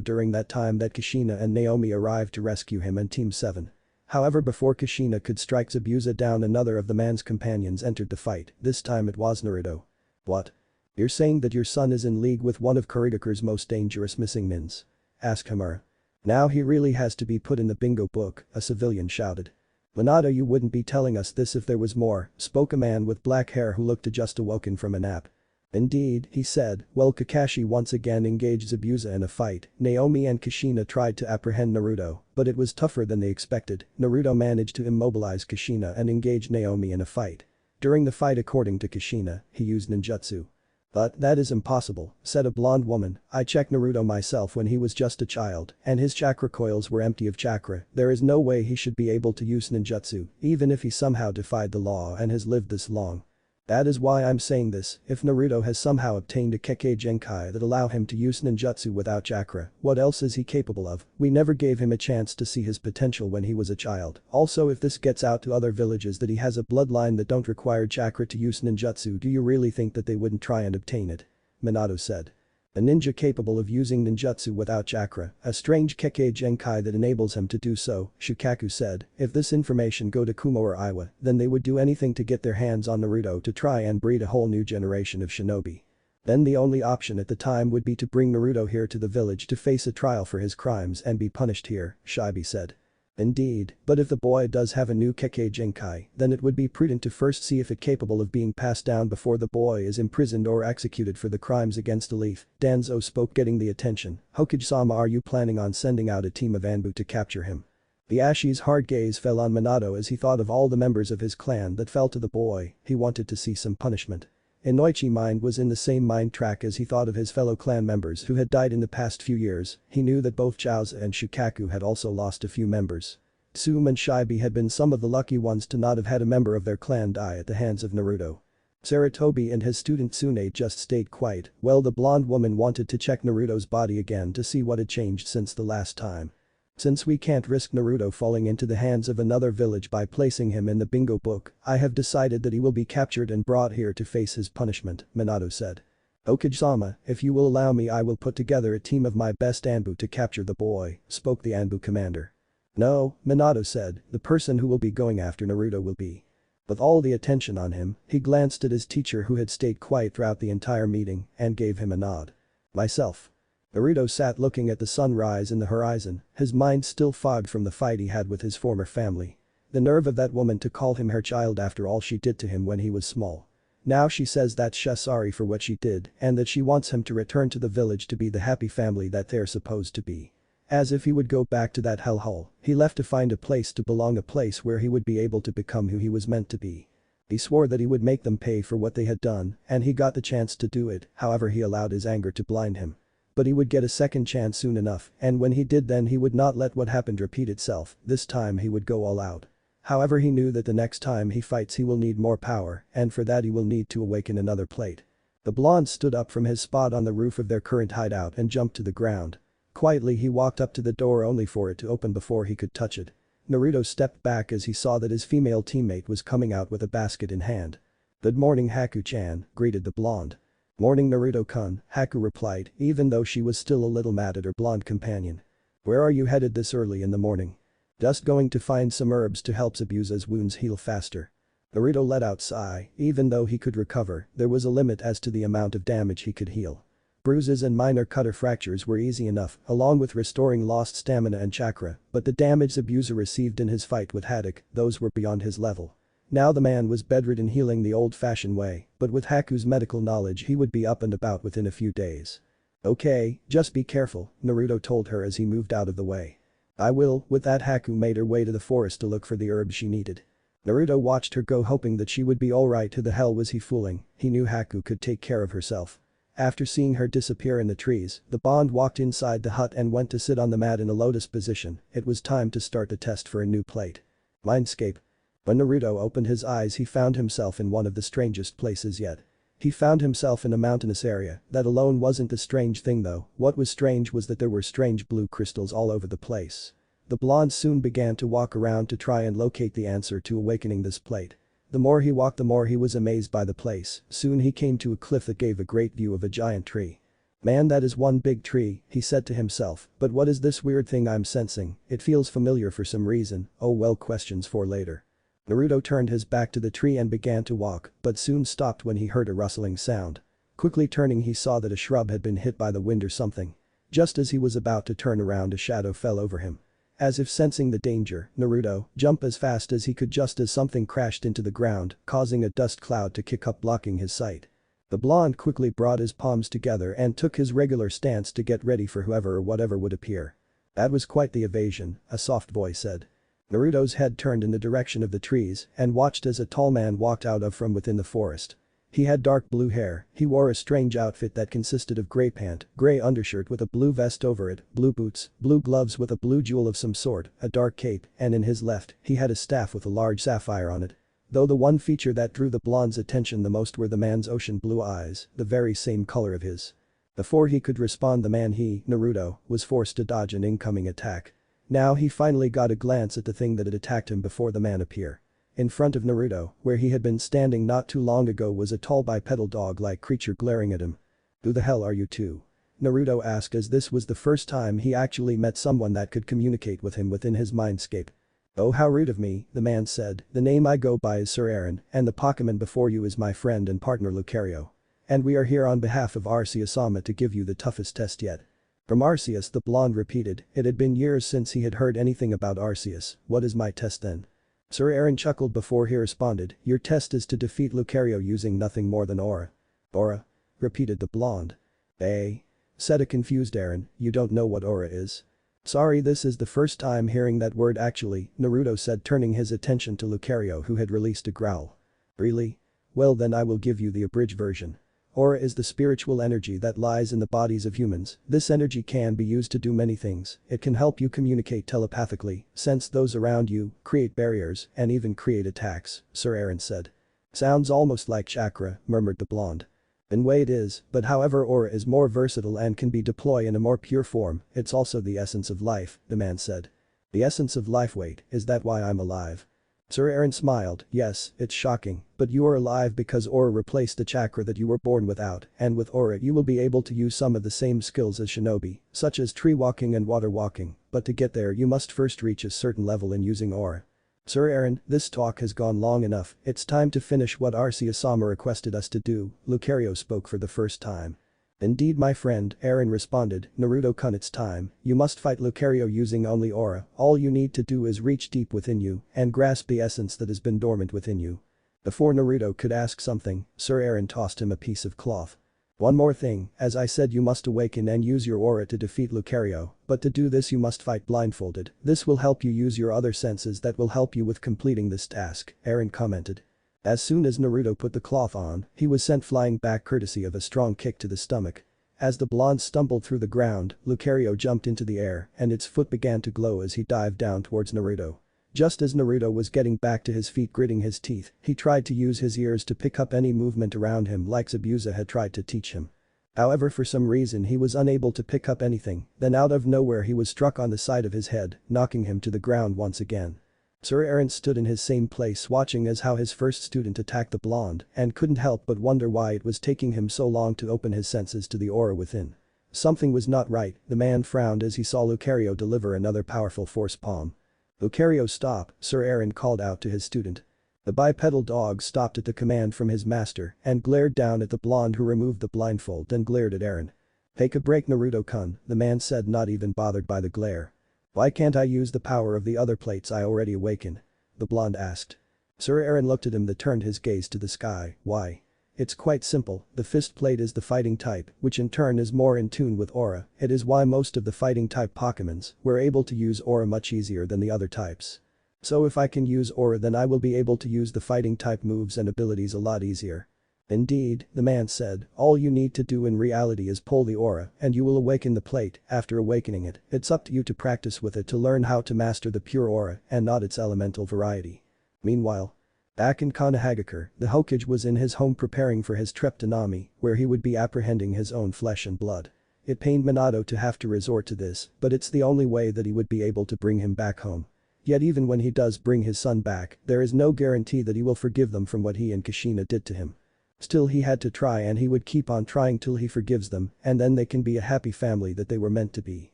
during that time that Kushina and Naomi arrived to rescue him and Team 7. However before Kushina could strike Zabuza down, another of the man's companions entered the fight. This time it was Naruto. What? You're saying that your son is in league with one of Kurigakure's most dangerous missing nins? Asked Homura. Now he really has to be put in the bingo book, a civilian shouted. Minato, you wouldn't be telling us this if there was more, spoke a man with black hair who looked to just awoken from a nap. Indeed, he said. Well, Kakashi once again engaged Zabuza in a fight. Naomi and Kushina tried to apprehend Naruto, but it was tougher than they expected. Naruto managed to immobilize Kushina and engage Naomi in a fight. During the fight, according to Kushina, he used ninjutsu. But that is impossible, said a blonde woman. I checked Naruto myself when he was just a child, and his chakra coils were empty of chakra. There is no way he should be able to use ninjutsu, even if he somehow defied the law and has lived this long. That is why I'm saying this, if Naruto has somehow obtained a Kekkei Genkai that allow him to use ninjutsu without chakra, what else is he capable of? We never gave him a chance to see his potential when he was a child. Also, if this gets out to other villages that he has a bloodline that don't require chakra to use ninjutsu, do you really think that they wouldn't try and obtain it? Minato said. A ninja capable of using ninjutsu without chakra, a strange Kekkei Genkai that enables him to do so, Shukaku said. If this information go to Kumo or Iwa, then they would do anything to get their hands on Naruto to try and breed a whole new generation of shinobi. Then the only option at the time would be to bring Naruto here to the village to face a trial for his crimes and be punished here, Shibi said. Indeed, but if the boy does have a new Kekkei Genkai, then it would be prudent to first see if it's capable of being passed down before the boy is imprisoned or executed for the crimes against the leaf. Danzo spoke, getting the attention. Hokage-sama, are you planning on sending out a team of Anbu to capture him? The Ashi's hard gaze fell on Minato as he thought of all the members of his clan that fell to the boy. He wanted to see some punishment. Inoichi's mind was in the same mind track as he thought of his fellow clan members who had died in the past few years. He knew that both Chaozu and Shukaku had also lost a few members. Tsume and Shibi had been some of the lucky ones to not have had a member of their clan die at the hands of Naruto. Sarutobi and his student Tsunade just stayed quiet. Well, the blonde woman wanted to check Naruto's body again to see what had changed since the last time. Since we can't risk Naruto falling into the hands of another village by placing him in the bingo book, I have decided that he will be captured and brought here to face his punishment, Minato said. Hokage-sama, if you will allow me, I will put together a team of my best Anbu to capture the boy, spoke the Anbu commander. No, Minato said, the person who will be going after Naruto will be. With all the attention on him, he glanced at his teacher who had stayed quiet throughout the entire meeting and gave him a nod. Myself. Naruto sat looking at the sunrise in the horizon, his mind still fogged from the fight he had with his former family. The nerve of that woman to call him her child after all she did to him when he was small. Now she says that she's sorry for what she did and that she wants him to return to the village to be the happy family that they're supposed to be. As if he would go back to that hellhole, he left to find a place to belong, a place where he would be able to become who he was meant to be. He swore that he would make them pay for what they had done, and he got the chance to do it, however he allowed his anger to blind him. But he would get a second chance soon enough, and when he did, then he would not let what happened repeat itself. This time he would go all out. However, he knew that the next time he fights he will need more power, and for that he will need to awaken another plate. The blonde stood up from his spot on the roof of their current hideout and jumped to the ground. Quietly he walked up to the door only for it to open before he could touch it. Naruto stepped back as he saw that his female teammate was coming out with a basket in hand. Good morning, Haku-chan, greeted the blonde. Morning, Naruto-kun, Haku replied, even though she was still a little mad at her blonde companion. Where are you headed this early in the morning? Just going to find some herbs to help Zabuza's wounds heal faster. Naruto let out a sigh. Even though he could recover, there was a limit as to the amount of damage he could heal. Bruises and minor cutter fractures were easy enough, along with restoring lost stamina and chakra, but the damage Zabuza received in his fight with Haddock, those were beyond his level. Now the man was bedridden, healing the old-fashioned way, but with Haku's medical knowledge he would be up and about within a few days. "Okay, just be careful," Naruto told her as he moved out of the way. "I will." With that, Haku made her way to the forest to look for the herbs she needed. Naruto watched her go, hoping that she would be alright. Who the hell was he fooling? He knew Haku could take care of herself. After seeing her disappear in the trees, the Bond walked inside the hut and went to sit on the mat in a lotus position. It was time to start the test for a new plate. Mindscape. When Naruto opened his eyes, he found himself in one of the strangest places yet. He found himself in a mountainous area. That alone wasn't the strange thing though. What was strange was that there were strange blue crystals all over the place. The blonde soon began to walk around to try and locate the answer to awakening this plate. The more he walked, the more he was amazed by the place. Soon he came to a cliff that gave a great view of a giant tree. "Man, that is one big tree," he said to himself, "but what is this weird thing I'm sensing? It feels familiar for some reason. Oh well, questions for later." Naruto turned his back to the tree and began to walk, but soon stopped when he heard a rustling sound. Quickly turning, he saw that a shrub had been hit by the wind or something. Just as he was about to turn around, a shadow fell over him. As if sensing the danger, Naruto jumped as fast as he could just as something crashed into the ground, causing a dust cloud to kick up, blocking his sight. The blonde quickly brought his palms together and took his regular stance to get ready for whoever or whatever would appear. "That was quite the evasion," a soft voice said. Naruto's head turned in the direction of the trees and watched as a tall man walked out of from within the forest. He had dark blue hair, he wore a strange outfit that consisted of grey pant, grey undershirt with a blue vest over it, blue boots, blue gloves with a blue jewel of some sort, a dark cape, and in his left, he had a staff with a large sapphire on it. Though the one feature that drew the blonde's attention the most were the man's ocean blue eyes, the very same color of his. Before he could respond, the man, Naruto, was forced to dodge an incoming attack. Now he finally got a glance at the thing that had attacked him before the man appeared. In front of Naruto, where he had been standing not too long ago, was a tall bipedal dog-like creature glaring at him. "Who the hell are you two?" Naruto asked, as this was the first time he actually met someone that could communicate with him within his mindscape. "Oh, how rude of me," the man said. "The name I go by is Sir Aaron, and the Pokémon before you is my friend and partner Lucario. And we are here on behalf of Arceus-sama to give you the toughest test yet." "From Arceus," the blonde repeated. It had been years since he had heard anything about Arceus. "What is my test then?" Sir Aaron chuckled before he responded. "Your test is to defeat Lucario using nothing more than aura." "Aura?" repeated the blonde. "Eh?" said a confused Aaron. "You don't know what aura is?" "Sorry, this is the first time hearing that word actually," Naruto said, turning his attention to Lucario, who had released a growl. "Really? Well then, I will give you the abridged version. Aura is the spiritual energy that lies in the bodies of humans. This energy can be used to do many things. It can help you communicate telepathically, sense those around you, create barriers, and even create attacks," Sir Aaron said. "Sounds almost like chakra," murmured the blonde. "In way it is, but however aura is more versatile and can be deployed in a more pure form. It's also the essence of life," the man said. "The essence of life? Wait, is that why I'm alive?" Sir Aaron smiled. "Yes, it's shocking, but you are alive because aura replaced the chakra that you were born without, and with aura you will be able to use some of the same skills as shinobi, such as tree walking and water walking, but to get there you must first reach a certain level in using aura." "Sir Aaron, this talk has gone long enough, it's time to finish what Arceus-sama requested us to do," Lucario spoke for the first time. "Indeed, my friend," Aaron responded. "Naruto-kun, it's time. You must fight Lucario using only aura. All you need to do is reach deep within you and grasp the essence that has been dormant within you." Before Naruto could ask something, Sir Aaron tossed him a piece of cloth. "One more thing, as I said, you must awaken and use your aura to defeat Lucario, but to do this you must fight blindfolded. This will help you use your other senses that will help you with completing this task," Aaron commented. As soon as Naruto put the cloth on, he was sent flying back courtesy of a strong kick to the stomach. As the blonde stumbled through the ground, Lucario jumped into the air and its foot began to glow as he dived down towards Naruto. Just as Naruto was getting back to his feet, gritting his teeth, he tried to use his ears to pick up any movement around him like Zabuza had tried to teach him. However, for some reason he was unable to pick up anything. Then out of nowhere he was struck on the side of his head, knocking him to the ground once again. Sir Aaron stood in his same place watching as how his first student attacked the blonde and couldn't help but wonder why it was taking him so long to open his senses to the aura within. Something was not right. The man frowned as he saw Lucario deliver another powerful force palm. "Lucario, stop," Sir Aaron called out to his student. The bipedal dog stopped at the command from his master and glared down at the blonde, who removed the blindfold and glared at Aaron. Take a break Naruto-kun, the man said, not even bothered by the glare. Why can't I use the power of the other plates I already awakened? The blonde asked. Sir Aaron looked at him that turned his gaze to the sky. Why? It's quite simple, the fist plate is the fighting type, which in turn is more in tune with aura. It is why most of the fighting type Pokémons were able to use aura much easier than the other types. So if I can use aura, then I will be able to use the fighting type moves and abilities a lot easier. Indeed, the man said, all you need to do in reality is pull the aura and you will awaken the plate. After awakening it, it's up to you to practice with it to learn how to master the pure aura and not its elemental variety. Meanwhile, back in Konoha, the Hokage was in his home preparing for his trip to Nami, where he would be apprehending his own flesh and blood. It pained Minato to have to resort to this, but it's the only way that he would be able to bring him back home. Yet even when he does bring his son back, there is no guarantee that he will forgive them from what he and Kushina did to him. Still, he had to try, and he would keep on trying till he forgives them, and then they can be a happy family that they were meant to be.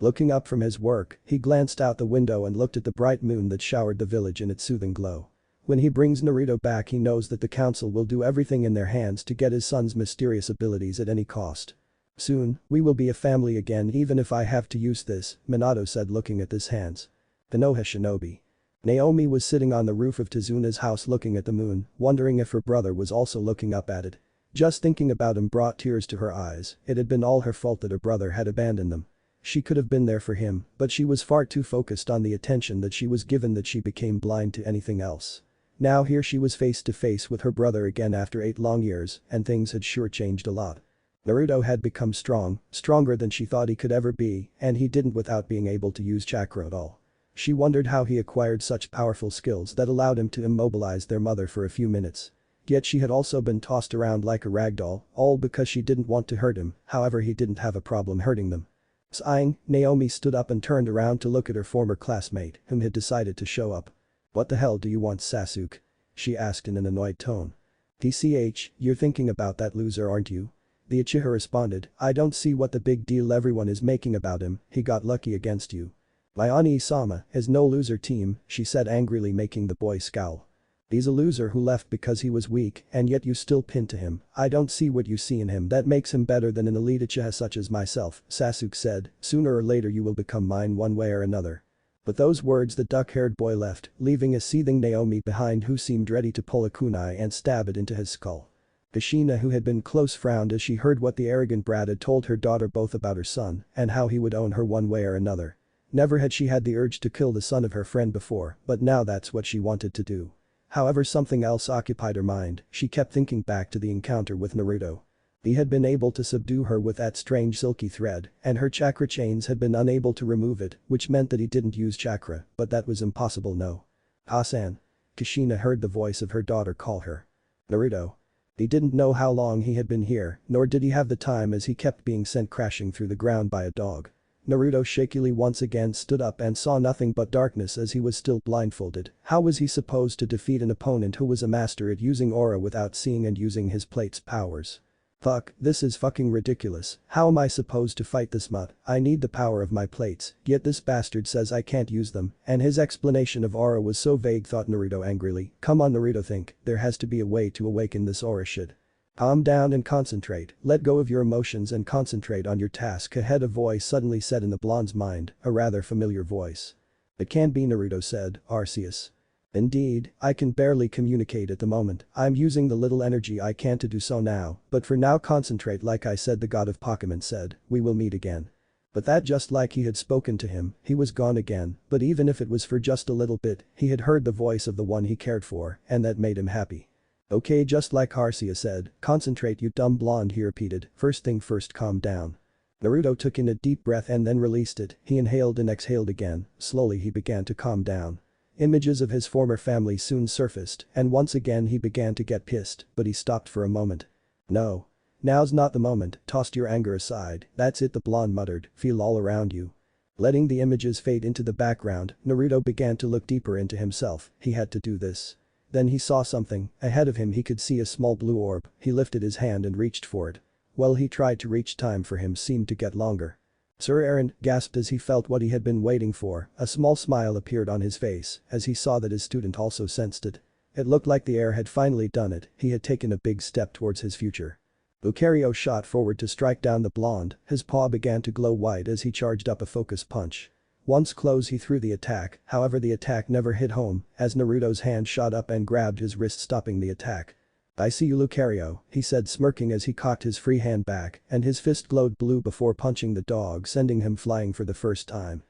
Looking up from his work, he glanced out the window and looked at the bright moon that showered the village in its soothing glow. When he brings Naruto back, he knows that the council will do everything in their hands to get his son's mysterious abilities at any cost. Soon, we will be a family again, even if I have to use this, Minato said, looking at his hands. Konoha Shinobi. Naomi was sitting on the roof of Tezuna's house looking at the moon, wondering if her brother was also looking up at it. Just thinking about him brought tears to her eyes. It had been all her fault that her brother had abandoned them. She could have been there for him, but she was far too focused on the attention that she was given that she became blind to anything else. Now here she was face to face with her brother again after 8 long years, and things had sure changed a lot. Naruto had become strong, stronger than she thought he could ever be, and he didn't without being able to use chakra at all. She wondered how he acquired such powerful skills that allowed him to immobilize their mother for a few minutes. Yet she had also been tossed around like a ragdoll, all because she didn't want to hurt him. However, he didn't have a problem hurting them. Sighing, Naomi stood up and turned around to look at her former classmate, whom had decided to show up. What the hell do you want, Sasuke? She asked in an annoyed tone. TCH, you're thinking about that loser, aren't you? The Uchiha responded, I don't see what the big deal everyone is making about him. He got lucky against you. Liani-sama is no loser team, she said angrily, making the boy scowl. He's a loser who left because he was weak, and yet you still pinned to him. I don't see what you see in him that makes him better than an elite Uchiha such as myself, Sasuke said. Sooner or later you will become mine one way or another. With those words, the duck-haired boy left, leaving a seething Naomi behind, who seemed ready to pull a kunai and stab it into his skull. Kushina, who had been close, frowned as she heard what the arrogant brat had told her daughter both about her son and how he would own her one way or another. Never had she had the urge to kill the son of her friend before, but now that's what she wanted to do. However, something else occupied her mind. She kept thinking back to the encounter with Naruto. He had been able to subdue her with that strange silky thread, and her chakra chains had been unable to remove it, which meant that he didn't use chakra, but that was impossible. No. Hasan. Kushina heard the voice of her daughter call her. Naruto. He didn't know how long he had been here, nor did he have the time, as he kept being sent crashing through the ground by a dog. Naruto shakily once again stood up and saw nothing but darkness as he was still blindfolded. How was he supposed to defeat an opponent who was a master at using aura without seeing and using his plate's powers? Fuck, this is fucking ridiculous. How am I supposed to fight this mutt? I need the power of my plates, yet this bastard says I can't use them, and his explanation of aura was so vague, thought Naruto angrily. Come on Naruto, think, there has to be a way to awaken this aura shit. Calm down and concentrate, let go of your emotions and concentrate on your task ahead, a voice suddenly said in the blonde's mind, a rather familiar voice. It can't be, Naruto said, Arceus. Indeed, I can barely communicate at the moment. I'm using the little energy I can to do so now, but for now concentrate like I said, the god of Pokémon said, we will meet again. But that, just like he had spoken to him, he was gone again, but even if it was for just a little bit, he had heard the voice of the one he cared for, and that made him happy. Okay, just like Arceus said, concentrate you dumb blonde, he repeated, first thing first, calm down. Naruto took in a deep breath and then released it. He inhaled and exhaled again. Slowly he began to calm down. Images of his former family soon surfaced, and once again he began to get pissed, but he stopped for a moment. No. Now's not the moment, tossed your anger aside, that's it, the blonde muttered, feel all around you. Letting the images fade into the background, Naruto began to look deeper into himself. He had to do this. Then he saw something. Ahead of him he could see a small blue orb. He lifted his hand and reached for it. While he tried to reach, time for him seemed to get longer. Sir Aaron gasped as he felt what he had been waiting for. A small smile appeared on his face as he saw that his student also sensed it. It looked like the heir had finally done it. He had taken a big step towards his future. Lucario shot forward to strike down the blonde, his paw began to glow white as he charged up a focus punch. Once close he threw the attack, however the attack never hit home, as Naruto's hand shot up and grabbed his wrist stopping the attack. "I see you Lucario," he said smirking as he cocked his free hand back and his fist glowed blue before punching the dog sending him flying for the first time.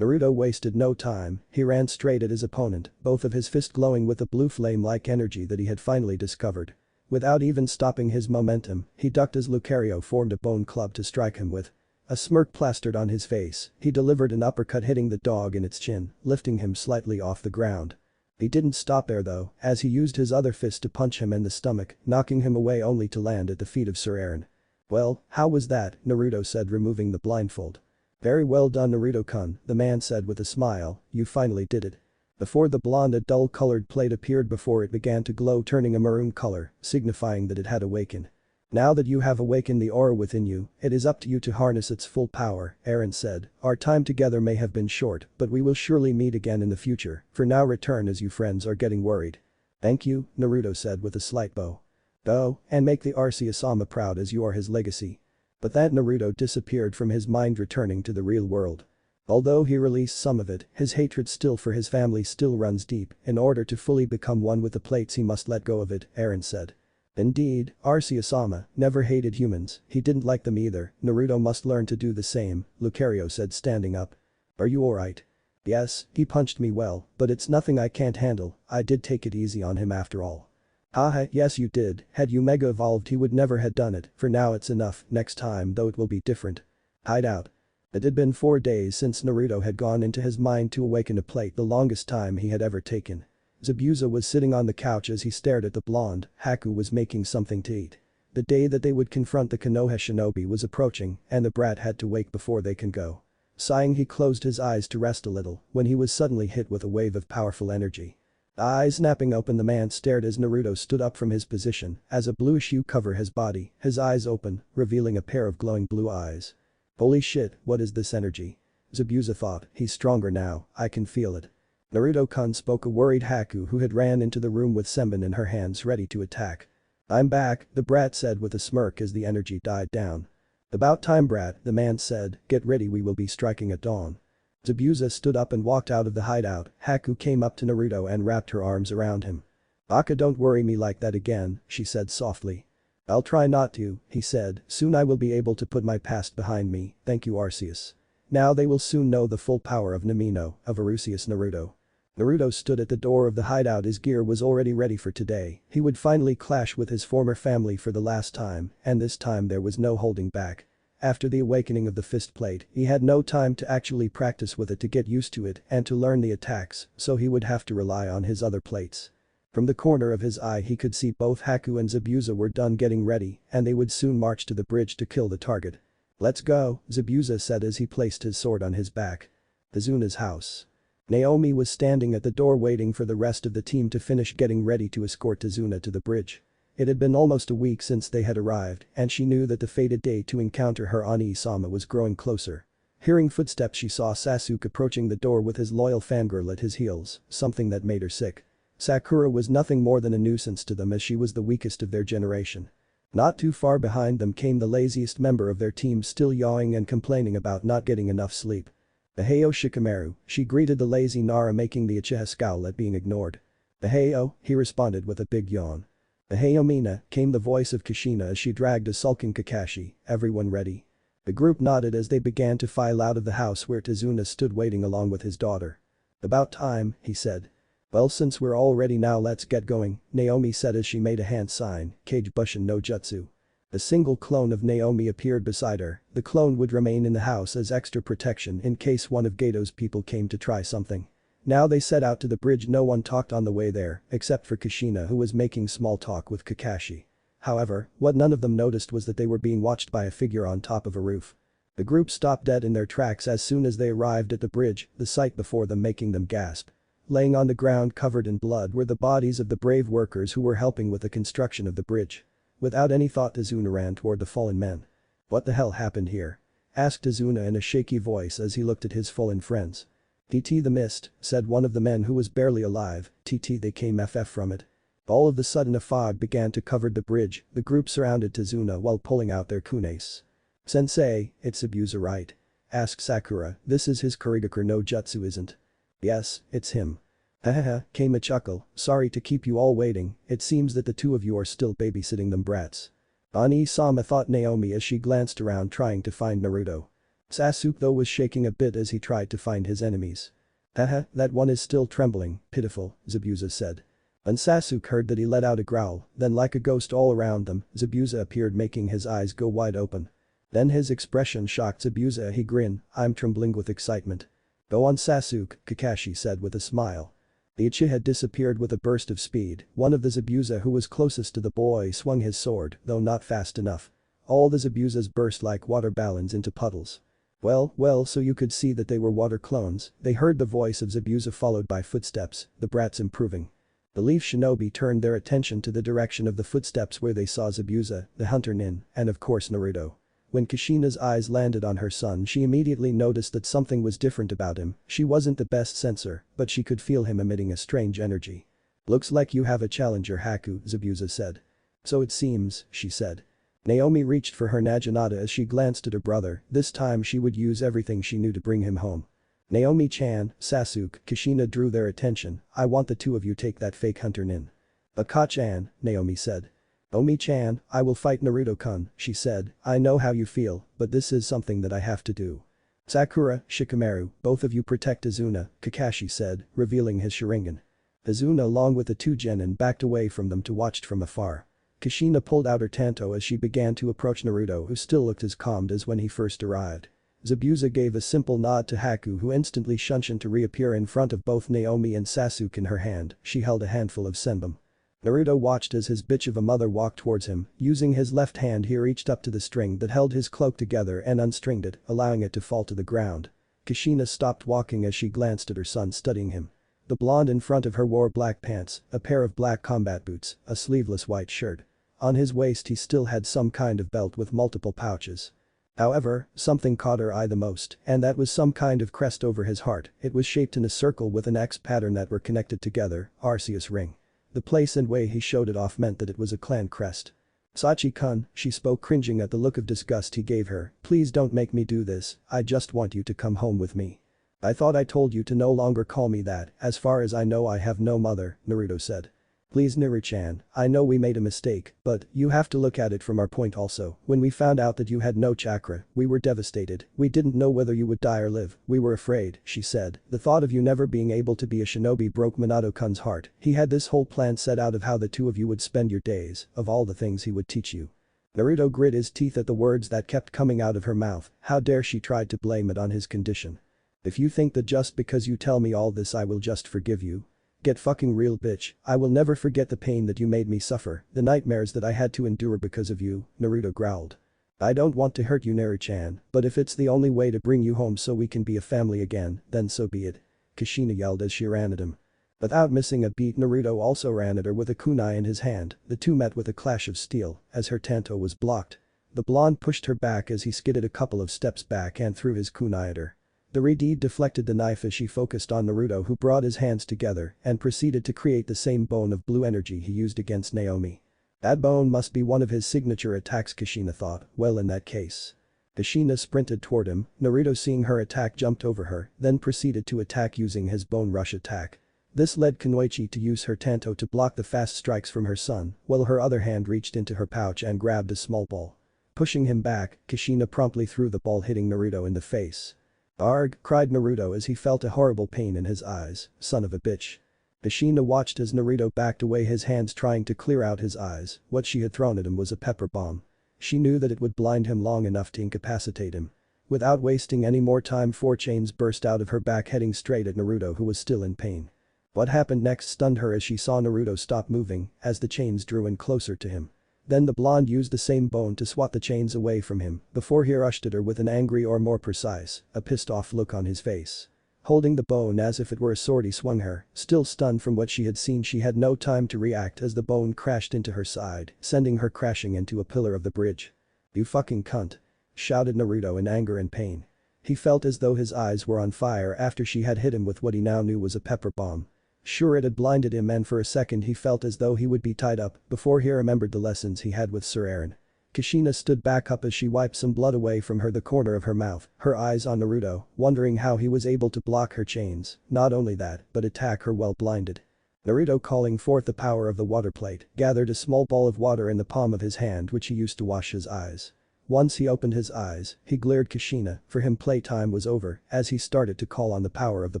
Naruto wasted no time, he ran straight at his opponent, both of his fists glowing with the blue flame-like energy that he had finally discovered. Without even stopping his momentum, he ducked as Lucario formed a bone club to strike him with. A smirk plastered on his face, he delivered an uppercut hitting the dog in its chin, lifting him slightly off the ground. He didn't stop there though, as he used his other fist to punch him in the stomach, knocking him away only to land at the feet of Sir Aaron. "Well, how was that?" Naruto said removing the blindfold. "Very well done Naruto-kun," the man said with a smile, "you finally did it." Before the blonde a dull-colored plate appeared before it began to glow turning a maroon color, signifying that it had awakened. "Now that you have awakened the aura within you, it is up to you to harness its full power," Aaron said, "Our time together may have been short, but we will surely meet again in the future, for now return as you friends are getting worried." "Thank you," Naruto said with a slight bow. "Go, and make the Arceus-sama proud as you are his legacy." But that Naruto disappeared from his mind returning to the real world. Although he released some of it, his hatred still for his family still runs deep, in order to fully become one with the plates he must let go of it, Aaron said. Indeed, Arceus-sama never hated humans, he didn't like them either, Naruto must learn to do the same, Lucario said standing up. "Are you alright?" "Yes, he punched me well, but it's nothing I can't handle, I did take it easy on him after all." "Haha, yes you did, had you mega evolved he would never have done it, for now it's enough, next time though it will be different." Hideout. It had been 4 days since Naruto had gone into his mind to awaken a plate, the longest time he had ever taken. Zabuza was sitting on the couch as he stared at the blonde, Haku was making something to eat. The day that they would confront the Konoha shinobi was approaching and the brat had to wake before they can go. Sighing he closed his eyes to rest a little when he was suddenly hit with a wave of powerful energy. Eyes snapping open the man stared as Naruto stood up from his position as a bluish hue covered his body, his eyes open, revealing a pair of glowing blue eyes. "Holy shit, what is this energy?" Zabuza thought, "He's stronger now, I can feel it." Naruto-kun spoke a worried Haku who had ran into the room with senbon in her hands ready to attack. "I'm back," the brat said with a smirk as the energy died down. "About time brat," the man said, "get ready we will be striking at dawn." Zabuza stood up and walked out of the hideout, Haku came up to Naruto and wrapped her arms around him. "Baka don't worry me like that again," she said softly. "I'll try not to," he said, "soon I will be able to put my past behind me, thank you Arceus. Now they will soon know the full power of Namino, of Arceus Naruto." Naruto stood at the door of the hideout his gear was already ready for today, he would finally clash with his former family for the last time and this time there was no holding back. After the awakening of the fist plate, he had no time to actually practice with it to get used to it and to learn the attacks, so he would have to rely on his other plates. From the corner of his eye he could see both Haku and Zabuza were done getting ready and they would soon march to the bridge to kill the target. "Let's go," Zabuza said as he placed his sword on his back. Izuna's house. Naomi was standing at the door waiting for the rest of the team to finish getting ready to escort Izuna to the bridge. It had been almost a week since they had arrived and she knew that the fated day to encounter her Ani-sama was growing closer. Hearing footsteps she saw Sasuke approaching the door with his loyal fangirl at his heels, something that made her sick. Sakura was nothing more than a nuisance to them as she was the weakest of their generation. Not too far behind them came the laziest member of their team still yawing and complaining about not getting enough sleep. "Aheyo Shikamaru," she greeted the lazy Nara making the Uchiha scowl at being ignored. "Aheyo," he responded with a big yawn. "Aheyo Mina," came the voice of Kushina as she dragged a sulking Kakashi, "Everyone ready?" The group nodded as they began to file out of the house where Izuna stood waiting along with his daughter. "About time," he said. "Well since we're all ready now let's get going," Naomi said as she made a hand sign, Kage Bushin no Jutsu. A single clone of Naomi appeared beside her, the clone would remain in the house as extra protection in case one of Gato's people came to try something. Now they set out to the bridge no one talked on the way there, except for Kushina who was making small talk with Kakashi. However, what none of them noticed was that they were being watched by a figure on top of a roof. The group stopped dead in their tracks as soon as they arrived at the bridge, the sight before them making them gasp. Laying on the ground covered in blood were the bodies of the brave workers who were helping with the construction of the bridge. Without any thought Izuna ran toward the fallen men. "What the hell happened here?" asked Izuna in a shaky voice as he looked at his fallen friends. "TT the mist," said one of the men who was barely alive, "TT they came FF from it." All of a sudden a fog began to cover the bridge, the group surrounded Tazuna while pulling out their kunes. "Sensei, it's Zabuza, right?" asked Sakura. "This is his Kurigaku no Jutsu, isn't?" "Yes, it's him." Hahaha, came a chuckle. "Sorry to keep you all waiting, it seems that the two of you are still babysitting them brats." Ani-sama thought Naomi as she glanced around trying to find Naruto. Sasuke though was shaking a bit as he tried to find his enemies. "Haha, that one is still trembling, pitiful," Zabuza said. When Sasuke heard that he let out a growl, then like a ghost all around them, Zabuza appeared making his eyes go wide open. Then his expression shocked Zabuza. He grinned, "I'm trembling with excitement." "Go on Sasuke," Kakashi said with a smile. The Uchiha had disappeared with a burst of speed. One of the Zabuza who was closest to the boy swung his sword, though not fast enough. All the Zabuzas burst like water balloons into puddles. Well, so you could see that they were water clones." They heard the voice of Zabuza followed by footsteps, the brats improving. The Leaf Shinobi turned their attention to the direction of the footsteps where they saw Zabuza, the hunter Nin, and of course Naruto. When Kushina's eyes landed on her son, she immediately noticed that something was different about him. She wasn't the best sensor, but she could feel him emitting a strange energy. "Looks like you have a challenger, Haku," Zabuza said. "So it seems," she said. Naomi reached for her Naginata as she glanced at her brother. This time she would use everything she knew to bring him home. "Naomi-chan, Sasuke," Kushina drew their attention. "I want the two of you take that fake hunter Nin." "Aka-chan," Naomi said. "Omi-chan, I will fight Naruto-kun," she said. "I know how you feel, but this is something that I have to do." "Sakura, Shikamaru, both of you protect Izuna," Kakashi said, revealing his Sharingan. Izuna along with the two genin backed away from them to watch from afar. Kushina pulled out her tanto as she began to approach Naruto, who still looked as calm as when he first arrived. Zabuza gave a simple nod to Haku, who instantly shunshined to reappear in front of both Naomi and Sasuke. In her hand, she held a handful of senbum. Naruto watched as his bitch of a mother walked towards him. Using his left hand, he reached up to the string that held his cloak together and unstringed it, allowing it to fall to the ground. Kushina stopped walking as she glanced at her son studying him. The blonde in front of her wore black pants, a pair of black combat boots, a sleeveless white shirt. On his waist he still had some kind of belt with multiple pouches. However, something caught her eye the most, and that was some kind of crest over his heart. It was shaped in a circle with an X pattern that were connected together, Arceus ring. The place and way he showed it off meant that it was a clan crest. "Sachi-kun," she spoke, cringing at the look of disgust he gave her, "please don't make me do this, I just want you to come home with me." "I thought I told you to no longer call me that, as far as I know I have no mother," Naruto said. "Please Naru-chan, I know we made a mistake, but you have to look at it from our point also. When we found out that you had no chakra, we were devastated. We didn't know whether you would die or live, we were afraid," she said. "The thought of you never being able to be a shinobi broke Minato-kun's heart. He had this whole plan set out of how the two of you would spend your days, of all the things he would teach you." Naruto grit his teeth at the words that kept coming out of her mouth. How dare she tried to blame it on his condition. "If you think that just because you tell me all this I will just forgive you. Get fucking real, bitch. I will never forget the pain that you made me suffer, the nightmares that I had to endure because of you," Naruto growled. "I don't want to hurt you, Naru-chan, but if it's the only way to bring you home so we can be a family again, then so be it," Kushina yelled as she ran at him. Without missing a beat, Naruto also ran at her with a kunai in his hand. The two met with a clash of steel as her tanto was blocked. The blonde pushed her back as he skidded a couple of steps back and threw his kunai at her. The Redeed deflected the knife as she focused on Naruto, who brought his hands together and proceeded to create the same bone of blue energy he used against Naomi. That bone must be one of his signature attacks, Kushina thought. Well, in that case. Kushina sprinted toward him. Naruto, seeing her attack, jumped over her, then proceeded to attack using his bone rush attack. This led Kunoichi to use her tanto to block the fast strikes from her son, while her other hand reached into her pouch and grabbed a small ball. Pushing him back, Kushina promptly threw the ball, hitting Naruto in the face. "Arg!" cried Naruto as he felt a horrible pain in his eyes. "Son of a bitch." Kushina watched as Naruto backed away, his hands trying to clear out his eyes. What she had thrown at him was a pepper bomb. She knew that it would blind him long enough to incapacitate him. Without wasting any more time, 4 chains burst out of her back, heading straight at Naruto, who was still in pain. What happened next stunned her as she saw Naruto stop moving as the chains drew in closer to him. Then the blonde used the same bone to swat the chains away from him before he rushed at her with an angry, or more precise, a pissed off look on his face. Holding the bone as if it were a sword, he swung her. Still stunned from what she had seen, she had no time to react as the bone crashed into her side, sending her crashing into a pillar of the bridge. "You fucking cunt," shouted Naruto in anger and pain. He felt as though his eyes were on fire after she had hit him with what he now knew was a pepper bomb. Sure, it had blinded him, and for a second he felt as though he would be tied up before he remembered the lessons he had with Sir Aaron. Kushina stood back up as she wiped some blood away from the corner of her mouth, her eyes on Naruto, wondering how he was able to block her chains, not only that, but attack her while blinded. Naruto, calling forth the power of the water plate, gathered a small ball of water in the palm of his hand which he used to wash his eyes. Once he opened his eyes, he glared Kushina, for him playtime was over, as he started to call on the power of the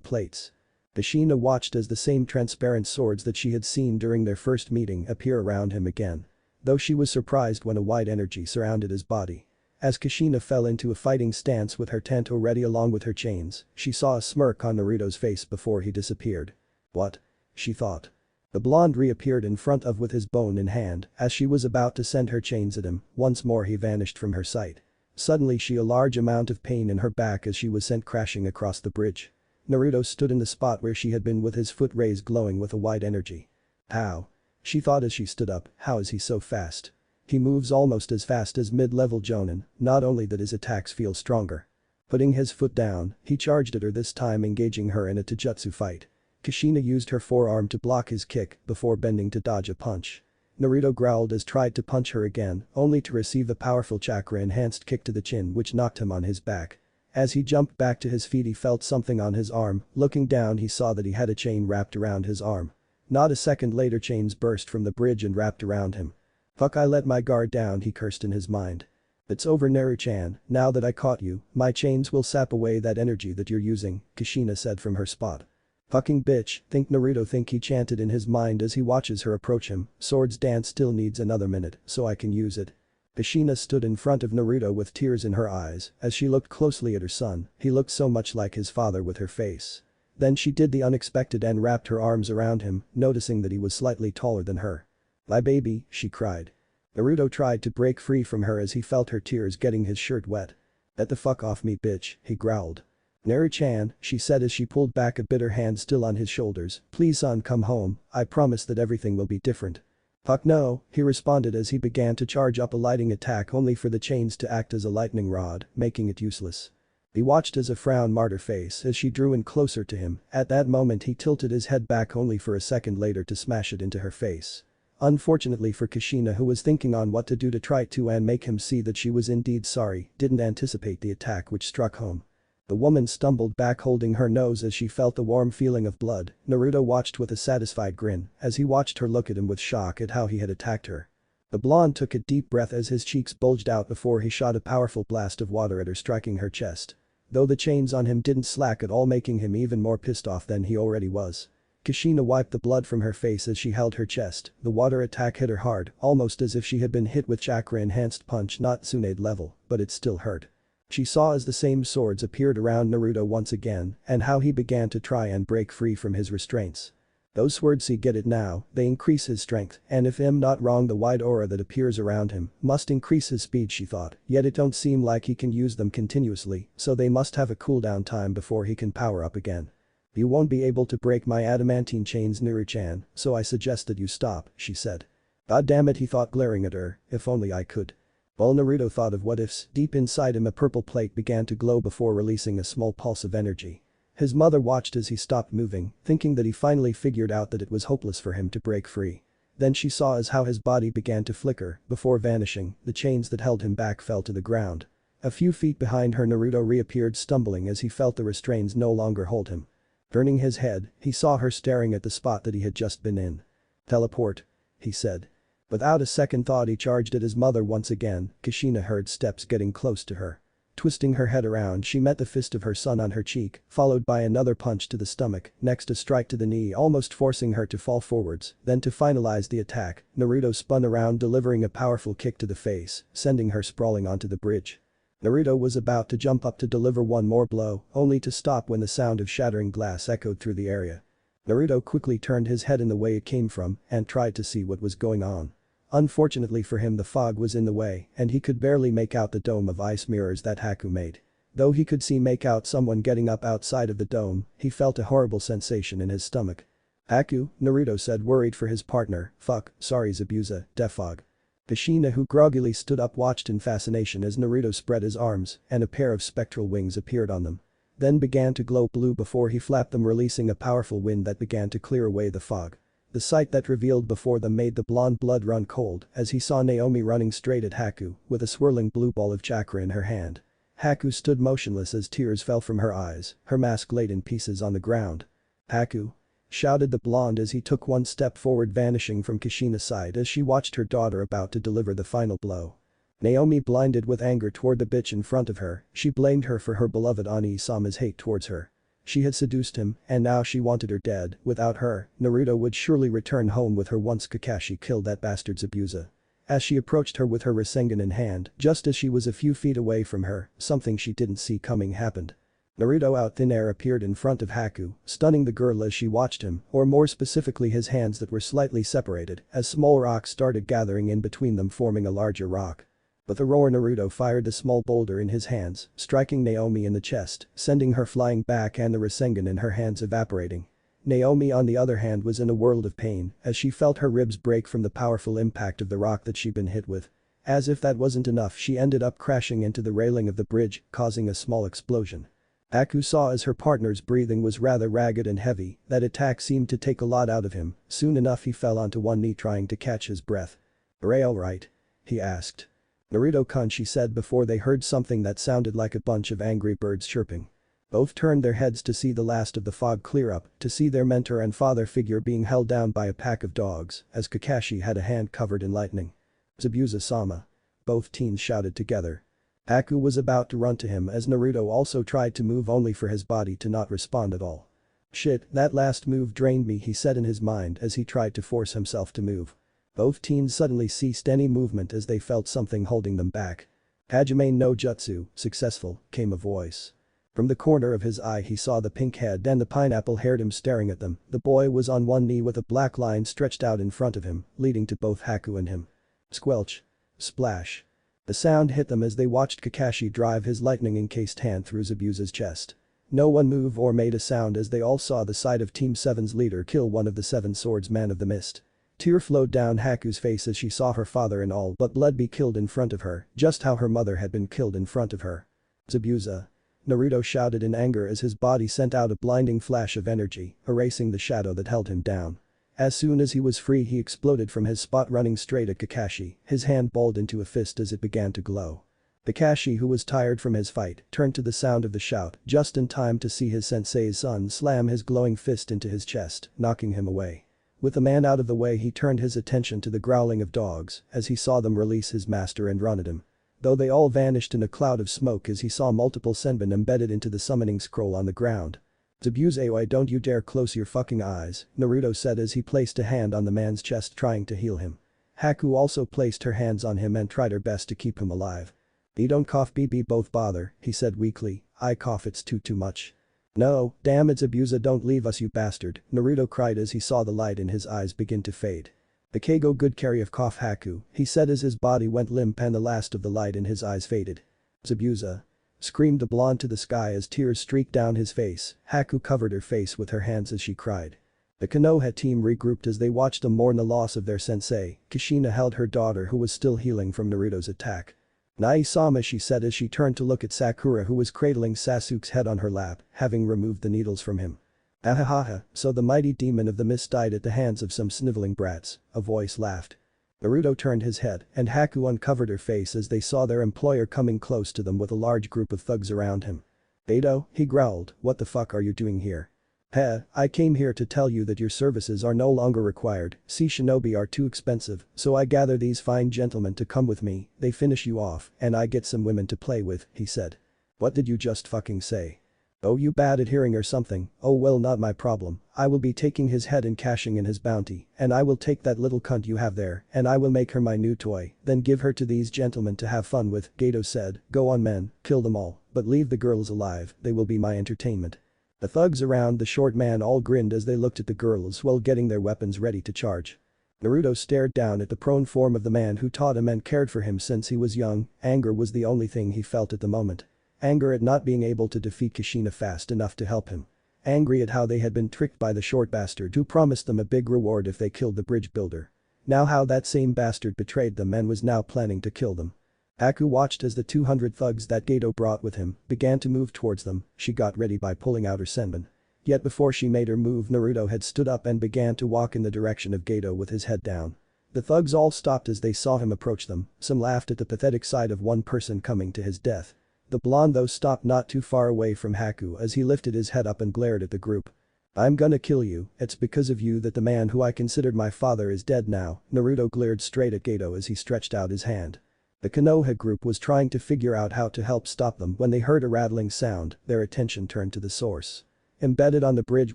plates. Kushina watched as the same transparent swords that she had seen during their first meeting appear around him again. Though she was surprised when a white energy surrounded his body. As Kushina fell into a fighting stance with her Tenten ready along with her chains, she saw a smirk on Naruto's face before he disappeared. What? She thought. The blonde reappeared in front of with his bone in hand, as she was about to send her chains at him, once more he vanished from her sight. Suddenly she a large amount of pain in her back as she was sent crashing across the bridge. Naruto stood in the spot where she had been with his foot raised glowing with a white energy. How? She thought as she stood up, how is he so fast? He moves almost as fast as mid-level Jonin, not only that his attacks feel stronger. Putting his foot down, he charged at her, this time engaging her in a taijutsu fight. Kushina used her forearm to block his kick before bending to dodge a punch. Naruto growled as tried to punch her again, only to receive a powerful chakra-enhanced kick to the chin which knocked him on his back. As he jumped back to his feet he felt something on his arm, looking down he saw that he had a chain wrapped around his arm. Not a second later chains burst from the bridge and wrapped around him. Fuck, I let my guard down, he cursed in his mind. It's over, Naru-chan, now that I caught you, my chains will sap away that energy that you're using, Kushina said from her spot. Fucking bitch, think Naruto, think he chanted in his mind as he watches her approach him, swords dance still needs another minute, so I can use it. Kushina stood in front of Naruto with tears in her eyes as she looked closely at her son, he looked so much like his father with her face. Then she did the unexpected and wrapped her arms around him, noticing that he was slightly taller than her. My baby, she cried. Naruto tried to break free from her as he felt her tears getting his shirt wet. Get the fuck off me, bitch, he growled. Naru-chan, she said as she pulled back a bit, her hand still on his shoulders, please son, come home, I promise that everything will be different. Fuck no, he responded as he began to charge up a lightning attack only for the chains to act as a lightning rod, making it useless. He watched as a frown marred her face as she drew in closer to him, at that moment he tilted his head back only for a second later to smash it into her face. Unfortunately for Kushina, who was thinking on what to do to try to and make him see that she was indeed sorry, didn't anticipate the attack which struck home. The woman stumbled back holding her nose as she felt the warm feeling of blood. Naruto watched with a satisfied grin as he watched her look at him with shock at how he had attacked her. The blonde took a deep breath as his cheeks bulged out before he shot a powerful blast of water at her, striking her chest. Though the chains on him didn't slack at all, making him even more pissed off than he already was. Kushina wiped the blood from her face as she held her chest, the water attack hit her hard, almost as if she had been hit with chakra-enhanced punch, not Tsunade level, but it still hurt. She saw as the same swords appeared around Naruto once again and how he began to try and break free from his restraints. Those swords, see, get it now, they increase his strength, and if I'm not wrong the wide aura that appears around him must increase his speed, she thought, yet it don't seem like he can use them continuously, so they must have a cooldown time before he can power up again. You won't be able to break my adamantine chains, Naru-chan, so I suggest that you stop, she said. God damn it, he thought, glaring at her, if only I could. While Naruto thought of what ifs, deep inside him a purple plate began to glow before releasing a small pulse of energy. His mother watched as he stopped moving, thinking that he finally figured out that it was hopeless for him to break free. Then she saw as how his body began to flicker, before vanishing, the chains that held him back fell to the ground. A few feet behind her Naruto reappeared, stumbling as he felt the restraints no longer hold him. Turning his head, he saw her staring at the spot that he had just been in. Teleport, he said. Without a second thought he charged at his mother once again. Kushina heard steps getting close to her. Twisting her head around, she met the fist of her son on her cheek, followed by another punch to the stomach, next a strike to the knee, almost forcing her to fall forwards. Then to finalize the attack, Naruto spun around, delivering a powerful kick to the face, sending her sprawling onto the bridge. Naruto was about to jump up to deliver one more blow, only to stop when the sound of shattering glass echoed through the area. Naruto quickly turned his head in the way it came from and tried to see what was going on. Unfortunately for him, the fog was in the way and he could barely make out the dome of ice mirrors that Haku made. Though he could make out someone getting up outside of the dome, he felt a horrible sensation in his stomach. Haku, Naruto said, worried for his partner. Fuck, sorry Zabuza, defog. Kushina, who groggily stood up, watched in fascination as Naruto spread his arms and a pair of spectral wings appeared on them. then began to glow blue before he flapped them, releasing a powerful wind that began to clear away the fog. The sight that revealed before them made the blonde blood run cold as he saw Naomi running straight at Haku with a swirling blue ball of chakra in her hand. Haku stood motionless as tears fell from her eyes, her mask laid in pieces on the ground. "Haku!" shouted the blonde as he took one step forward, vanishing from Kushina's side as she watched her daughter about to deliver the final blow. Naomi blinded with anger toward the bitch in front of her, she blamed her for her beloved Oni-sama's hate towards her. She had seduced him, and now she wanted her dead. Without her, Naruto would surely return home with her once Kakashi killed that bastard Zabuza. As she approached her with her Rasengan in hand, just as she was a few feet away from her, something she didn't see coming happened. Naruto out thin air appeared in front of Haku, stunning the girl as she watched him, or more specifically his hands that were slightly separated, as small rocks started gathering in between them, forming a larger rock. But the roar Naruto fired the small boulder in his hands, striking Naomi in the chest, sending her flying back and the Rasengan in her hands evaporating. Naomi on the other hand was in a world of pain as she felt her ribs break from the powerful impact of the rock that she'd been hit with. As if that wasn't enough, she ended up crashing into the railing of the bridge, causing a small explosion. Haku saw as her partner's breathing was rather ragged and heavy, that attack seemed to take a lot out of him. Soon enough he fell onto one knee trying to catch his breath. "Are you alright?" he asked. "Naruto-kun," she said before they heard something that sounded like a bunch of angry birds chirping. Both turned their heads to see the last of the fog clear up, to see their mentor and father figure being held down by a pack of dogs, as Kakashi had a hand covered in lightning. "Zabuza-sama!" both teens shouted together. Haku was about to run to him as Naruto also tried to move, only for his body to not respond at all. "Shit, that last move drained me," he said in his mind as he tried to force himself to move. Both teens suddenly ceased any movement as they felt something holding them back. "Hajime no Jutsu, successful," came a voice. From the corner of his eye he saw the pink head and the pineapple-haired him staring at them. The boy was on one knee with a black line stretched out in front of him, leading to both Haku and him. Squelch. Splash. The sound hit them as they watched Kakashi drive his lightning-encased hand through Zabuza's chest. No one moved or made a sound as they all saw the sight of Team 7's leader kill one of the Seven Swordsmen of the Mist. Tear flowed down Haku's face as she saw her father and all but blood be killed in front of her, just how her mother had been killed in front of her. "Zabuza!" Naruto shouted in anger as his body sent out a blinding flash of energy, erasing the shadow that held him down. As soon as he was free he exploded from his spot, running straight at Kakashi, his hand balled into a fist as it began to glow. Kakashi, who was tired from his fight, turned to the sound of the shout just in time to see his sensei's son slam his glowing fist into his chest, knocking him away. With the man out of the way he turned his attention to the growling of dogs as he saw them release his master and run at him. Though they all vanished in a cloud of smoke as he saw multiple senbon embedded into the summoning scroll on the ground. "Zabuza, why don't you dare close your fucking eyes," Naruto said as he placed a hand on the man's chest trying to heal him. Haku also placed her hands on him and tried her best to keep him alive. "You don't cough, BB, both bother," he said weakly. "I cough, it's too much." "No, damn it, Zabuza, don't leave us, you bastard," Naruto cried as he saw the light in his eyes begin to fade. "The Keigo good carry of cough, Haku," he said as his body went limp and the last of the light in his eyes faded. "Zabuza!" screamed the blonde to the sky as tears streaked down his face. Haku covered her face with her hands as she cried. The Konoha team regrouped as they watched them mourn the loss of their sensei. Kushina held her daughter who was still healing from Naruto's attack. "Nai-sama," she said as she turned to look at Sakura who was cradling Sasuke's head on her lap, having removed the needles from him. "Ahahaha, so the mighty demon of the mist died at the hands of some sniveling brats," a voice laughed. Naruto turned his head and Haku uncovered her face as they saw their employer coming close to them with a large group of thugs around him. "Beto," he growled, "what the fuck are you doing here?" "Heh, I came here to tell you that your services are no longer required, see shinobi are too expensive, so I gather these fine gentlemen to come with me, they finish you off, and I get some women to play with," he said. "What did you just fucking say?" "Oh, you bad at hearing or something? Oh well, not my problem, I will be taking his head and cashing in his bounty, and I will take that little cunt you have there, and I will make her my new toy, then give her to these gentlemen to have fun with," Gato said. "Go on men, kill them all, but leave the girls alive, they will be my entertainment." The thugs around the short man all grinned as they looked at the girls while getting their weapons ready to charge. Naruto stared down at the prone form of the man who taught him and cared for him since he was young. Anger was the only thing he felt at the moment. Anger at not being able to defeat Kushina fast enough to help him. Angry at how they had been tricked by the short bastard who promised them a big reward if they killed the bridge builder. Now how that same bastard betrayed them and was now planning to kill them. Haku watched as the 200 thugs that Gato brought with him began to move towards them. She got ready by pulling out her senbon. Yet before she made her move, Naruto had stood up and began to walk in the direction of Gato with his head down. The thugs all stopped as they saw him approach them. Some laughed at the pathetic sight of one person coming to his death. The blonde though stopped not too far away from Haku as he lifted his head up and glared at the group. "I'm gonna kill you, it's because of you that the man who I considered my father is dead now." Naruto glared straight at Gato as he stretched out his hand. The Konoha group was trying to figure out how to help stop them when they heard a rattling sound. Their attention turned to the source. Embedded on the bridge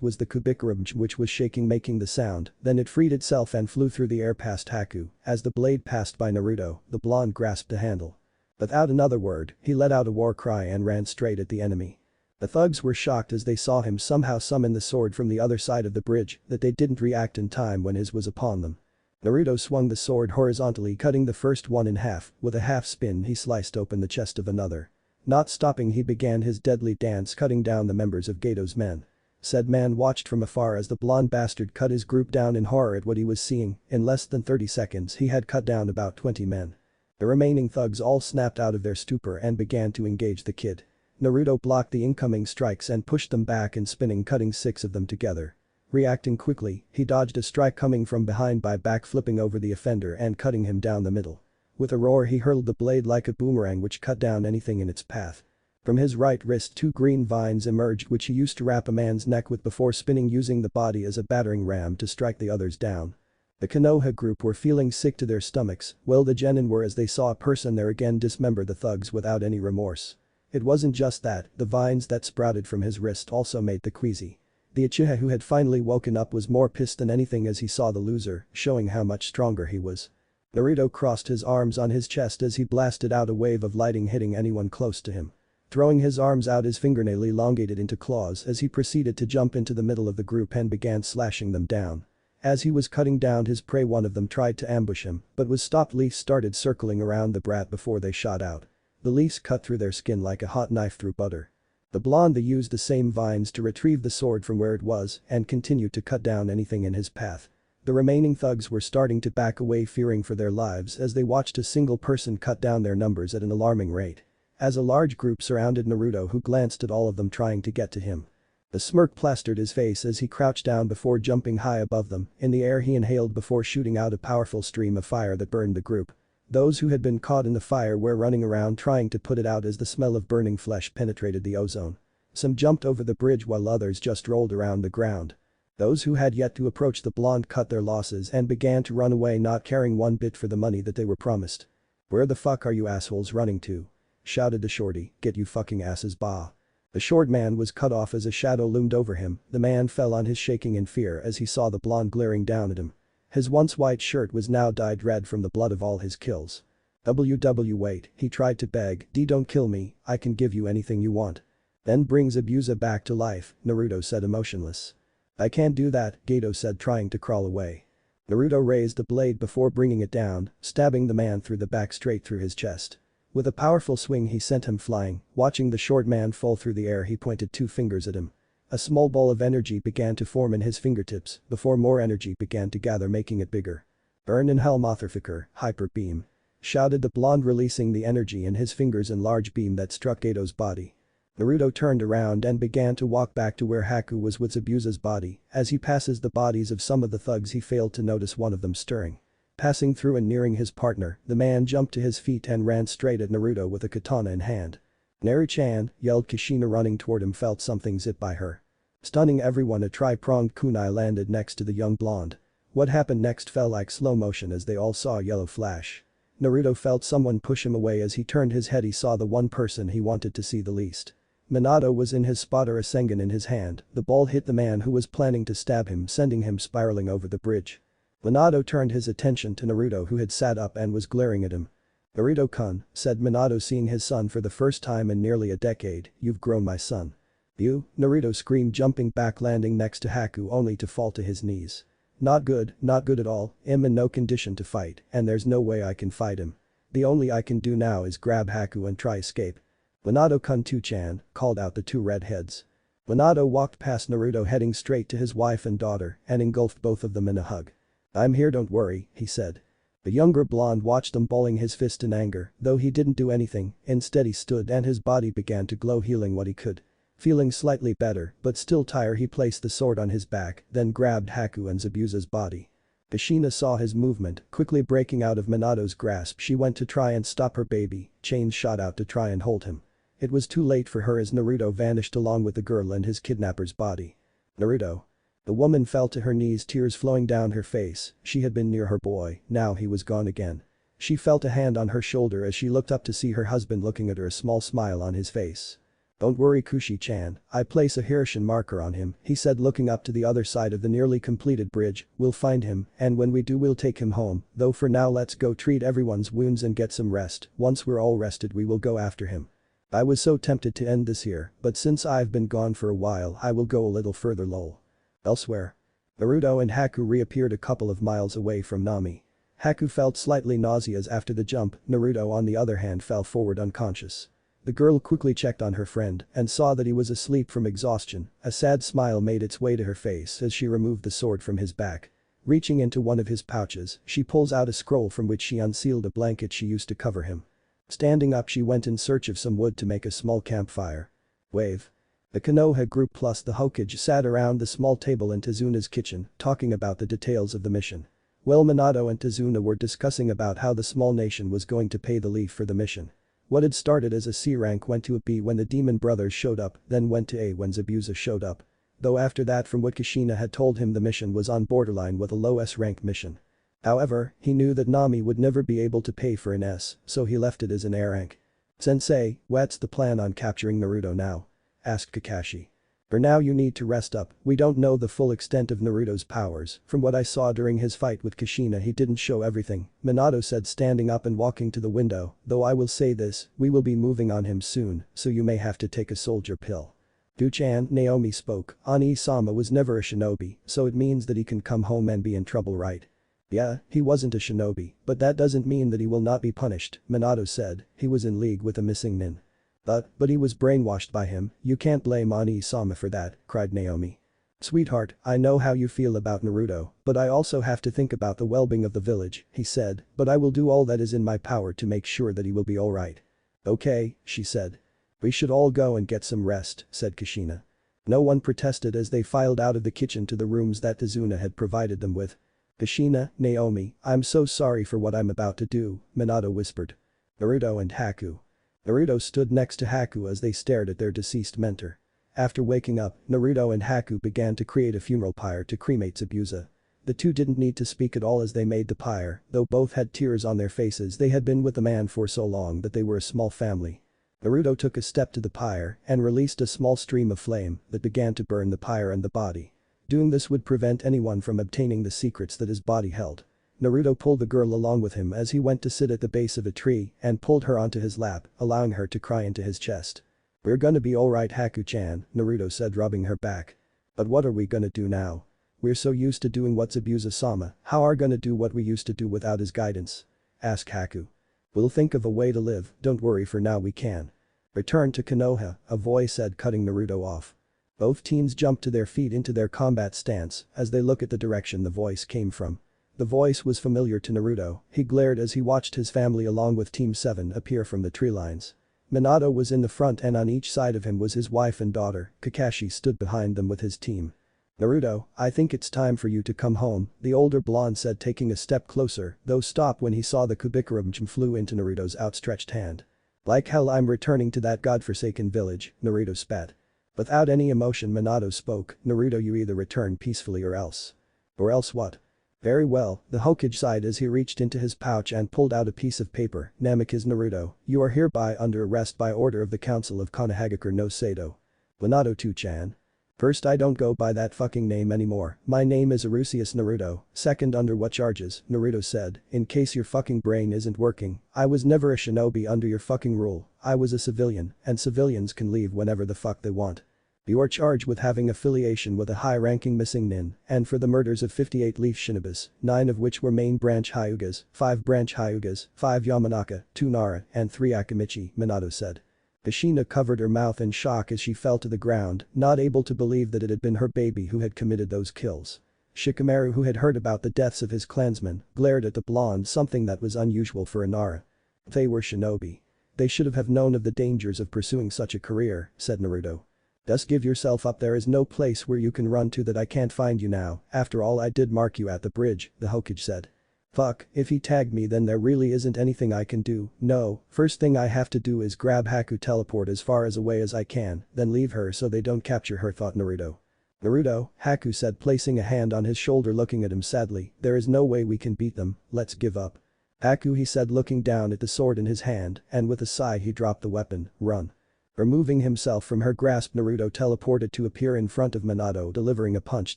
was the Kubikurum, which was shaking, making the sound. Then it freed itself and flew through the air past Haku. As the blade passed by Naruto, the blonde grasped the handle. Without another word, he let out a war cry and ran straight at the enemy. The thugs were shocked as they saw him somehow summon the sword from the other side of the bridge, that they didn't react in time when his was upon them. Naruto swung the sword horizontally, cutting the first one in half. With a half spin, he sliced open the chest of another. Not stopping, he began his deadly dance, cutting down the members of Gato's men. Said man watched from afar as the blonde bastard cut his group down in horror at what he was seeing. In less than 30 seconds he had cut down about 20 men. The remaining thugs all snapped out of their stupor and began to engage the kid. Naruto blocked the incoming strikes and pushed them back in spinning, cutting 6 of them together. Reacting quickly, he dodged a strike coming from behind by backflipping over the offender and cutting him down the middle. With a roar, he hurled the blade like a boomerang which cut down anything in its path. From his right wrist 2 green vines emerged which he used to wrap a man's neck with before spinning, using the body as a battering ram to strike the others down. The Konoha group were feeling sick to their stomachs, while the genin were as they saw a person there again dismember the thugs without any remorse. It wasn't just that, the vines that sprouted from his wrist also made the queasy. The Uchiha who had finally woken up was more pissed than anything as he saw the loser, showing how much stronger he was. Naruto crossed his arms on his chest as he blasted out a wave of lightning, hitting anyone close to him. Throwing his arms out, his fingernail elongated into claws as he proceeded to jump into the middle of the group and began slashing them down. As he was cutting down his prey, one of them tried to ambush him but was stopped. Leaves started circling around the brat before they shot out. The leaves cut through their skin like a hot knife through butter. The blonde used the same vines to retrieve the sword from where it was and continued to cut down anything in his path. The remaining thugs were starting to back away, fearing for their lives as they watched a single person cut down their numbers at an alarming rate. As a large group surrounded Naruto, who glanced at all of them trying to get to him. The smirk plastered his face as he crouched down before jumping high above them. In the air he inhaled before shooting out a powerful stream of fire that burned the group. Those who had been caught in the fire were running around trying to put it out as the smell of burning flesh penetrated the ozone. Some jumped over the bridge while others just rolled around the ground. Those who had yet to approach the blonde cut their losses and began to run away, not caring one bit for the money that they were promised. "Where the fuck are you assholes running to?" shouted the shorty. "Get you fucking asses, bah." The short man was cut off as a shadow loomed over him. The man fell on his, shaking in fear as he saw the blonde glaring down at him. His once white shirt was now dyed red from the blood of all his kills. Wait, he tried to beg. "Don't kill me, I can give you anything you want." "Then bring Zabuza back to life," Naruto said, emotionless. "I can't do that," Gato said, trying to crawl away. Naruto raised the blade before bringing it down, stabbing the man through the back straight through his chest. With a powerful swing he sent him flying. Watching the short man fall through the air, he pointed 2 fingers at him. A small ball of energy began to form in his fingertips before more energy began to gather, making it bigger. "Burn in hell, motherfucker, hyper beam," shouted the blonde, releasing the energy in his fingers in large beam that struck Gato's body. Naruto turned around and began to walk back to where Haku was with Zabuza's body. As he passes the bodies of some of the thugs, he failed to notice one of them stirring. Passing through and nearing his partner, the man jumped to his feet and ran straight at Naruto with a katana in hand. "Naru-chan," yelled Kushina, running toward him, felt something zip by her. Stunning everyone, a tri-pronged kunai landed next to the young blonde. What happened next fell like slow motion as they all saw a yellow flash. Naruto felt someone push him away. As he turned his head, he saw the one person he wanted to see the least. Minato was in his spot, a Rasengan in his hand. The ball hit the man who was planning to stab him, sending him spiraling over the bridge. Minato turned his attention to Naruto, who had sat up and was glaring at him. "Naruto-kun," said Minato, seeing his son for the first time in nearly a decade, "you've grown, my son." "You?" Naruto screamed, jumping back, landing next to Haku only to fall to his knees. Not good at all. I'm in no condition to fight, and there's no way I can fight him. The only I can do now is grab Haku and try escape." "Minato-kun, Two-chan," called out the 2 redheads. Minato walked past Naruto, heading straight to his wife and daughter and engulfed both of them in a hug. "I'm here, don't worry," he said. The younger blonde watched them balling his fist in anger, though he didn't do anything, instead he stood and his body began to glow, healing what he could. Feeling slightly better, but still tired, he placed the sword on his back, then grabbed Haku and Zabuza's body. Kushina saw his movement, quickly breaking out of Minato's grasp. She went to try and stop her baby, chains shot out to try and hold him. It was too late for her as Naruto vanished along with the girl and his kidnapper's body. Naruto. The woman fell to her knees, tears flowing down her face. She had been near her boy, now he was gone again. She felt a hand on her shoulder as she looked up to see her husband looking at her, a small smile on his face. "Don't worry, Kushi-chan, I place a Hirshin marker on him," he said, looking up to the other side of the nearly completed bridge. "We'll find him, and when we do we'll take him home, though for now let's go treat everyone's wounds and get some rest. Once we're all rested we will go after him. I was so tempted to end this here, but since I've been gone for a while I will go a little further lol." Elsewhere. Naruto and Haku reappeared a couple of miles away from Nami. Haku felt slightly nauseous after the jump, Naruto on the other hand fell forward unconscious. The girl quickly checked on her friend and saw that he was asleep from exhaustion. A sad smile made its way to her face as she removed the sword from his back. Reaching into one of his pouches, she pulls out a scroll from which she unsealed a blanket she used to cover him. Standing up, she went in search of some wood to make a small campfire. Wave. The Konoha group plus the Hokage sat around the small table in Tezuna's kitchen, talking about the details of the mission. Well, Minato and Tezuna were discussing about how the small nation was going to pay the leaf for the mission. What had started as a C rank went to a B when the Demon Brothers showed up, then went to A when Zabuza showed up. Though after that, from what Kushina had told him, the mission was on borderline with a low S rank mission. However, he knew that Nami would never be able to pay for an S, so he left it as an A rank. "Sensei, what's the plan on capturing Naruto now?" asked Kakashi. "For now you need to rest up, we don't know the full extent of Naruto's powers. From what I saw during his fight with Kushina he didn't show everything," Minato said, standing up and walking to the window. "Though I will say this, we will be moving on him soon, so you may have to take a soldier pill." "Du-chan," Naomi spoke, "Ani-sama was never a shinobi, so it means that he can come home and be in trouble, right?" "Yeah, he wasn't a shinobi, but that doesn't mean that he will not be punished," Minato said. "He was in league with a missing nin." But he was brainwashed by him, you can't blame Ani-sama for that," cried Naomi. "Sweetheart, I know how you feel about Naruto, but I also have to think about the well-being of the village," he said, "but I will do all that is in my power to make sure that he will be alright." "Okay," she said. "We should all go and get some rest," said Kushina. No one protested as they filed out of the kitchen to the rooms that Tezuna had provided them with. "Kushina, Naomi, I'm so sorry for what I'm about to do," Minato whispered. Naruto and Haku. Naruto stood next to Haku as they stared at their deceased mentor. After waking up, Naruto and Haku began to create a funeral pyre to cremate Zabuza. The two didn't need to speak at all as they made the pyre, though both had tears on their faces. They had been with the man for so long that they were a small family. Naruto took a step to the pyre and released a small stream of flame that began to burn the pyre and the body. Doing this would prevent anyone from obtaining the secrets that his body held. Naruto pulled the girl along with him as he went to sit at the base of a tree and pulled her onto his lap, allowing her to cry into his chest. "We're gonna be alright, Haku-chan," Naruto said, rubbing her back. "But what are we gonna do now? We're so used to doing what Zabuza-sama, how are gonna do what we used to do without his guidance?" asked Haku. "We'll think of a way to live, don't worry, for now we can." "Return to Konoha," a voice said, cutting Naruto off. Both teams jumped to their feet into their combat stance as they look at the direction the voice came from. The voice was familiar to Naruto. He glared as he watched his family along with Team 7 appear from the tree lines. Minato was in the front and on each side of him was his wife and daughter. Kakashi stood behind them with his team. "Naruto, I think it's time for you to come home," the older blonde said, taking a step closer, though stopped when he saw the Kubikurumchim flew into Naruto's outstretched hand. "Like hell I'm returning to that godforsaken village," Naruto spat. Without any emotion, Minato spoke. "Naruto, you either return peacefully or else." "Or else what?" "Very well," the Hokage sighed as he reached into his pouch and pulled out a piece of paper. "Namikaze Naruto, you are hereby under arrest by order of the Council of Konohagakure no Sado." "Minato 2-chan. First, I don't go by that fucking name anymore. My name is Arceus Naruto. Second, under what charges?" Naruto said. "In case your fucking brain isn't working, I was never a shinobi under your fucking rule. I was a civilian, and civilians can leave whenever the fuck they want. You are charged with having affiliation with a high-ranking missing nin, and for the murders of 58 Leaf Shinobis, 9 of which were main branch Hyugas, 5 branch Hyugas, 5 Yamanaka, 2 Nara, and 3 Akimichi," Minato said. Kushina covered her mouth in shock as she fell to the ground, not able to believe that it had been her baby who had committed those kills. Shikamaru, who had heard about the deaths of his clansmen, glared at the blonde, something that was unusual for a Nara. They were shinobi. They should have known of the dangers of pursuing such a career, said Naruto. Just give yourself up, there is no place where you can run to that I can't find you now, after all I did mark you at the bridge, the Hokage said. Fuck, if he tagged me then there really isn't anything I can do, no, first thing I have to do is grab Haku, teleport as far as away as I can, then leave her so they don't capture her, thought Naruto. Naruto, Haku said, placing a hand on his shoulder, looking at him sadly, there is no way we can beat them, let's give up. Haku, he said, looking down at the sword in his hand, and with a sigh he dropped the weapon, run. Removing himself from her grasp, Naruto teleported to appear in front of Minato, delivering a punch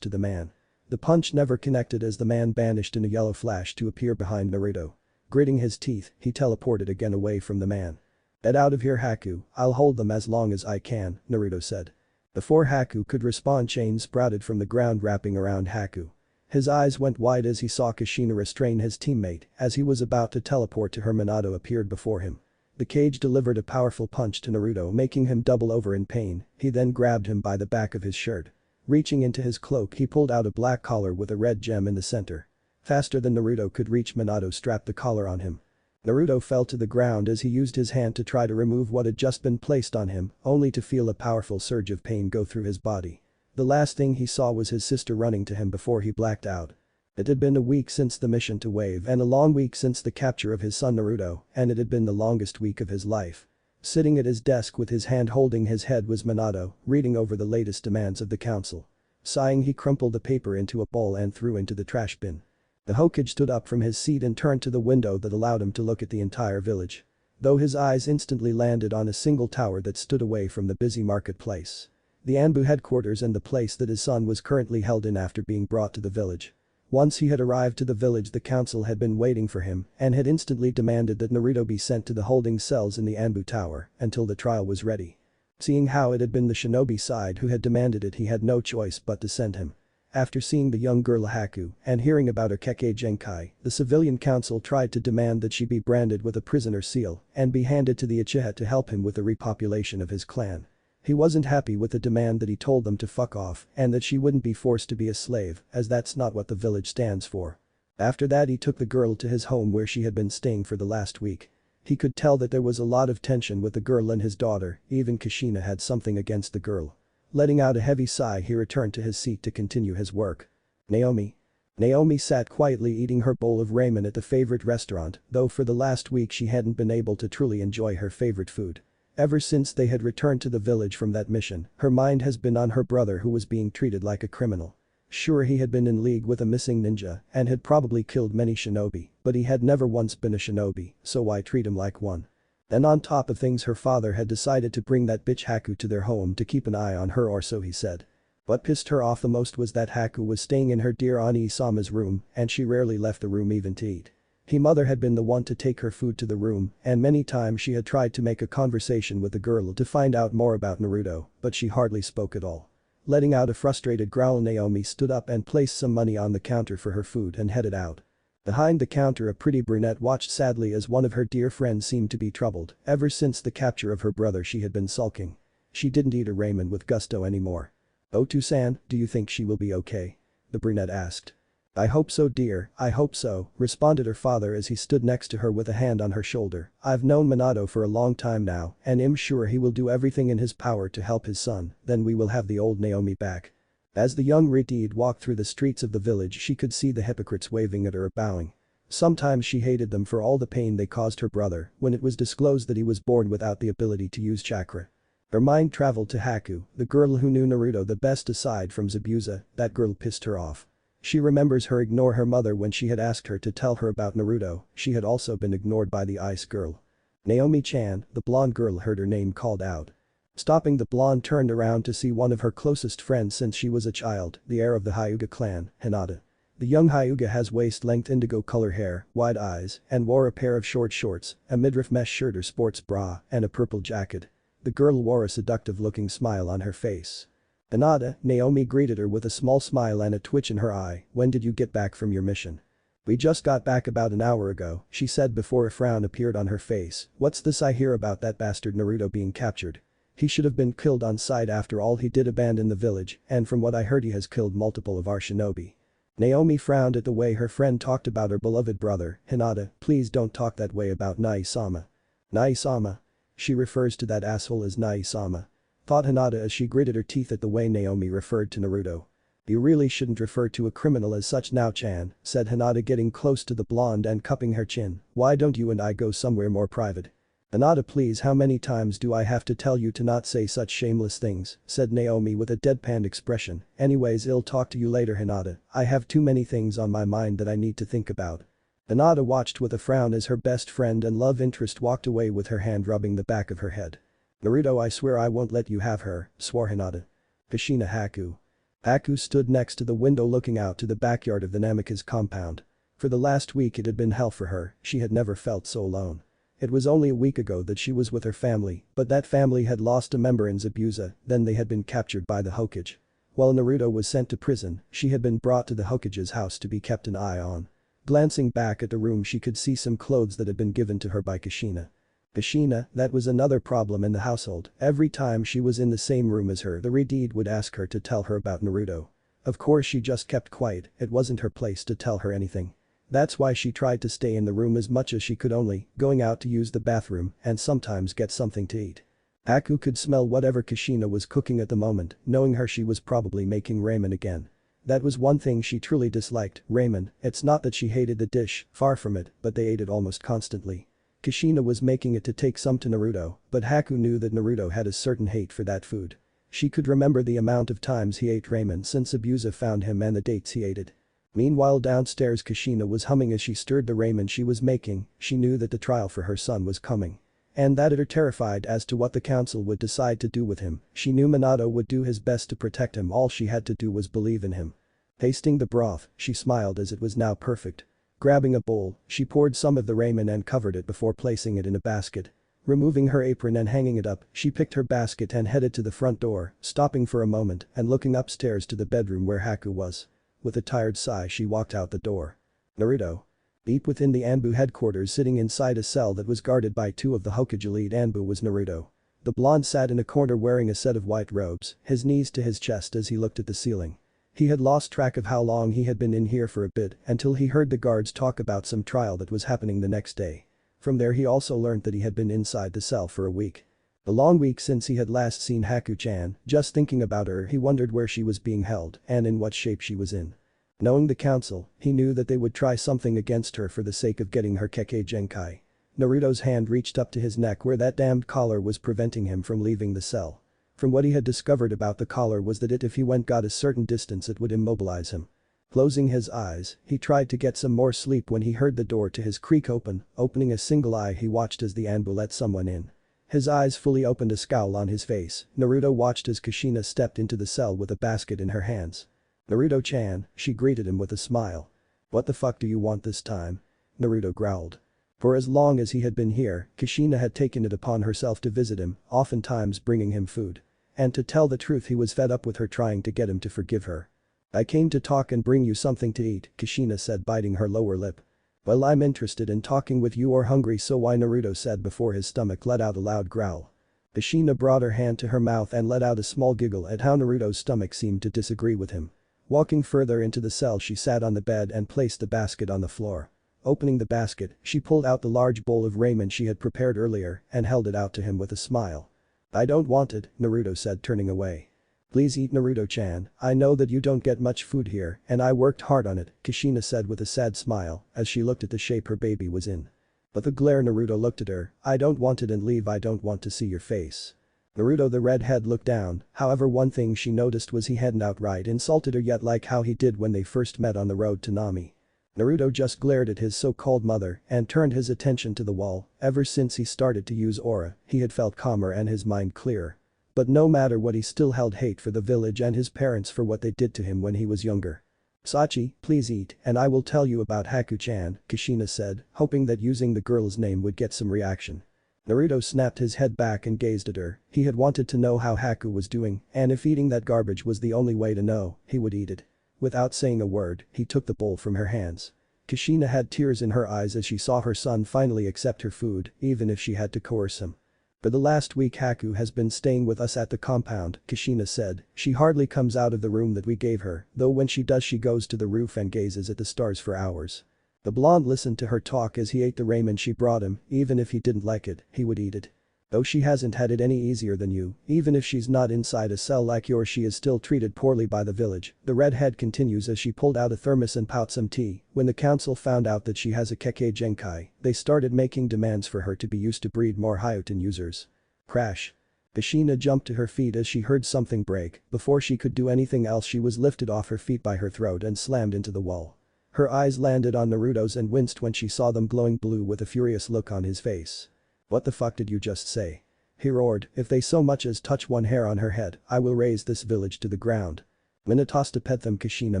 to the man. The punch never connected as the man vanished in a yellow flash to appear behind Naruto. Gritting his teeth, he teleported again away from the man. Get out of here, Haku, I'll hold them as long as I can, Naruto said. Before Haku could respond, chains sprouted from the ground wrapping around Haku. His eyes went wide as he saw Kushina restrain his teammate. As he was about to teleport to her, Minato appeared before him. The cage delivered a powerful punch to Naruto, making him double over in pain. He then grabbed him by the back of his shirt. Reaching into his cloak, he pulled out a black collar with a red gem in the center. Faster than Naruto could reach, Minato strapped the collar on him. Naruto fell to the ground as he used his hand to try to remove what had just been placed on him, only to feel a powerful surge of pain go through his body. The last thing he saw was his sister running to him before he blacked out. It had been a week since the mission to Wave and a long week since the capture of his son Naruto, and it had been the longest week of his life. Sitting at his desk with his hand holding his head was Minato, reading over the latest demands of the council. Sighing, he crumpled the paper into a ball and threw into the trash bin. The Hokage stood up from his seat and turned to the window that allowed him to look at the entire village. Though his eyes instantly landed on a single tower that stood away from the busy marketplace. The Anbu headquarters and the place that his son was currently held in after being brought to the village. Once he had arrived to the village, the council had been waiting for him and had instantly demanded that Naruto be sent to the holding cells in the Anbu tower until the trial was ready. Seeing how it had been the shinobi side who had demanded it, he had no choice but to send him. After seeing the young girl Haku and hearing about her Kekkei Genkai, the civilian council tried to demand that she be branded with a prisoner seal and be handed to the Uchiha to help him with the repopulation of his clan. He wasn't happy with the demand that he told them to fuck off and that she wouldn't be forced to be a slave, as that's not what the village stands for. After that, he took the girl to his home where she had been staying for the last week. He could tell that there was a lot of tension with the girl and his daughter, even Kushina had something against the girl. Letting out a heavy sigh, he returned to his seat to continue his work. Naomi. Naomi sat quietly eating her bowl of ramen at the favorite restaurant, though for the last week she hadn't been able to truly enjoy her favorite food. Ever since they had returned to the village from that mission, her mind has been on her brother who was being treated like a criminal. Sure, he had been in league with a missing ninja and had probably killed many shinobi, but he had never once been a shinobi, so why treat him like one? And on top of things, her father had decided to bring that bitch Haku to their home to keep an eye on her, or so he said. What pissed her off the most was that Haku was staying in her dear Ani Isama's room and she rarely left the room even to eat. Her mother had been the one to take her food to the room, and many times she had tried to make a conversation with the girl to find out more about Naruto, but she hardly spoke at all. Letting out a frustrated growl, Naomi stood up and placed some money on the counter for her food and headed out. Behind the counter, a pretty brunette watched sadly as one of her dear friends seemed to be troubled. Ever since the capture of her brother, she had been sulking. She didn't eat her ramen with gusto anymore. "Otu-san, do you think she will be okay?" the brunette asked. "I hope so, dear, I hope so," responded her father as he stood next to her with a hand on her shoulder. "I've known Minato for a long time now and am sure he will do everything in his power to help his son, then we will have the old Naomi back." As the young Ridid walked through the streets of the village, she could see the hypocrites waving at her or bowing. Sometimes she hated them for all the pain they caused her brother when it was disclosed that he was born without the ability to use chakra. Her mind traveled to Haku, the girl who knew Naruto the best aside from Zabuza. That girl pissed her off. She remembers her ignore her mother when she had asked her to tell her about Naruto. She had also been ignored by the ice girl. Naomi-chan, the blonde girl, heard her name called out. Stopping, the blonde turned around to see one of her closest friends since she was a child, the heir of the Hyuga clan, Hinata. The young Hyuga has waist-length indigo color hair, wide eyes, and wore a pair of short shorts, a midriff mesh shirt or sports bra, and a purple jacket. The girl wore a seductive-looking smile on her face. "Hinata," Naomi greeted her with a small smile and a twitch in her eye. "When did you get back from your mission?" "We just got back about an hour ago," she said before a frown appeared on her face. "What's this I hear about that bastard Naruto being captured? He should have been killed on sight after all he did abandon the village, and from what I heard he has killed multiple of our shinobi." Naomi frowned at the way her friend talked about her beloved brother, Hinata, please don't talk that way about Nai-sama. Nai-sama? She refers to that asshole as Nai-sama. Thought Hinata as she gritted her teeth at the way Naomi referred to Naruto. You really shouldn't refer to a criminal as such now, Chan, said Hinata getting close to the blonde and cupping her chin. Why don't you and I go somewhere more private? Hinata, please, how many times do I have to tell you to not say such shameless things, said Naomi with a deadpan expression. Anyways, I'll talk to you later, Hinata. I have too many things on my mind that I need to think about. Hinata watched with a frown as her best friend and love interest walked away with her hand rubbing the back of her head. Naruto, I swear I won't let you have her, swore Hinata. Kushina Haku. Haku stood next to the window looking out to the backyard of the Namikaze compound. For the last week it had been hell for her, she had never felt so alone. It was only a week ago that she was with her family, but that family had lost a member in Zabuza, then they had been captured by the Hokage. While Naruto was sent to prison, she had been brought to the Hokage's house to be kept an eye on. Glancing back at the room she could see some clothes that had been given to her by Kushina. Kushina, that was another problem in the household, every time she was in the same room as her the Redeed would ask her to tell her about Naruto. Of course she just kept quiet, it wasn't her place to tell her anything. That's why she tried to stay in the room as much as she could, only going out to use the bathroom and sometimes get something to eat. Haku could smell whatever Kushina was cooking at the moment, knowing her she was probably making ramen again. That was one thing she truly disliked, ramen. It's not that she hated the dish, far from it, but they ate it almost constantly. Kushina was making it to take some to Naruto, but Haku knew that Naruto had a certain hate for that food. She could remember the amount of times he ate ramen since Zabuza found him and the dates he ate it. Meanwhile downstairs Kushina was humming as she stirred the ramen she was making, she knew that the trial for her son was coming. And that had her terrified as to what the council would decide to do with him, she knew Minato would do his best to protect him, all she had to do was believe in him. Tasting the broth, she smiled as it was now perfect. Grabbing a bowl, she poured some of the ramen and covered it before placing it in a basket. Removing her apron and hanging it up, she picked her basket and headed to the front door, stopping for a moment and looking upstairs to the bedroom where Haku was. With a tired sigh she walked out the door. Naruto. Deep within the Anbu headquarters, sitting inside a cell that was guarded by two of the Hokage elite Anbu, was Naruto. The blonde sat in a corner wearing a set of white robes, his knees to his chest as he looked at the ceiling. He had lost track of how long he had been in here for a bit until he heard the guards talk about some trial that was happening the next day. From there he also learned that he had been inside the cell for a week. A long week since he had last seen Haku-chan, just thinking about her he wondered where she was being held and in what shape she was in. Knowing the council, he knew that they would try something against her for the sake of getting her Kekkei Genkai. Naruto's hand reached up to his neck where that damned collar was preventing him from leaving the cell. From what he had discovered about the collar was that if he got a certain distance it would immobilize him. Closing his eyes, he tried to get some more sleep when he heard the door to his creak open, opening a single eye he watched as the Anbu let someone in. His eyes fully opened, a scowl on his face, Naruto watched as Kushina stepped into the cell with a basket in her hands. Naruto-chan, she greeted him with a smile. What the fuck do you want this time? Naruto growled. For as long as he had been here, Kushina had taken it upon herself to visit him, oftentimes bringing him food. And to tell the truth he was fed up with her trying to get him to forgive her. I came to talk and bring you something to eat, Kushina said, biting her lower lip. Well, I'm interested in talking with you or hungry, so why, Naruto said before his stomach let out a loud growl. Kushina brought her hand to her mouth and let out a small giggle at how Naruto's stomach seemed to disagree with him. Walking further into the cell she sat on the bed and placed the basket on the floor. Opening the basket, she pulled out the large bowl of ramen she had prepared earlier and held it out to him with a smile. I don't want it, Naruto said, turning away. Please eat, Naruto-chan, I know that you don't get much food here and I worked hard on it, Kushina said with a sad smile as she looked at the shape her baby was in. But the glare, Naruto looked at her, I don't want it and leave, I don't want to see your face. Naruto the redhead looked down, however one thing she noticed was he hadn't outright insulted her yet like how he did when they first met on the road to Nami. Naruto just glared at his so-called mother and turned his attention to the wall. Ever since he started to use aura, he had felt calmer and his mind clearer. But no matter what, he still held hate for the village and his parents for what they did to him when he was younger. Sachi, please eat and I will tell you about Haku-chan, Kushina said, hoping that using the girl's name would get some reaction. Naruto snapped his head back and gazed at her. He had wanted to know how Haku was doing, and if eating that garbage was the only way to know, he would eat it. Without saying a word, he took the bowl from her hands. Kushina had tears in her eyes as she saw her son finally accept her food, even if she had to coerce him. For the last week Haku has been staying with us at the compound, Kushina said. She hardly comes out of the room that we gave her, though when she does she goes to the roof and gazes at the stars for hours. The blonde listened to her talk as he ate the ramen she brought him, even if he didn't like it, he would eat it. Though she hasn't had it any easier than you, even if she's not inside a cell like yours she is still treated poorly by the village, the redhead continues as she pulled out a thermos and poured some tea. When the council found out that she has a Kekkei Genkai, they started making demands for her to be used to breed more Hyoten users. Crash. Kushina jumped to her feet as she heard something break. Before she could do anything else she was lifted off her feet by her throat and slammed into the wall. Her eyes landed on Naruto's and winced when she saw them glowing blue with a furious look on his face. "What the fuck did you just say?" he roared. "If they so much as touch one hair on her head, I will raze this village to the ground." "Minato to pet them," Kushina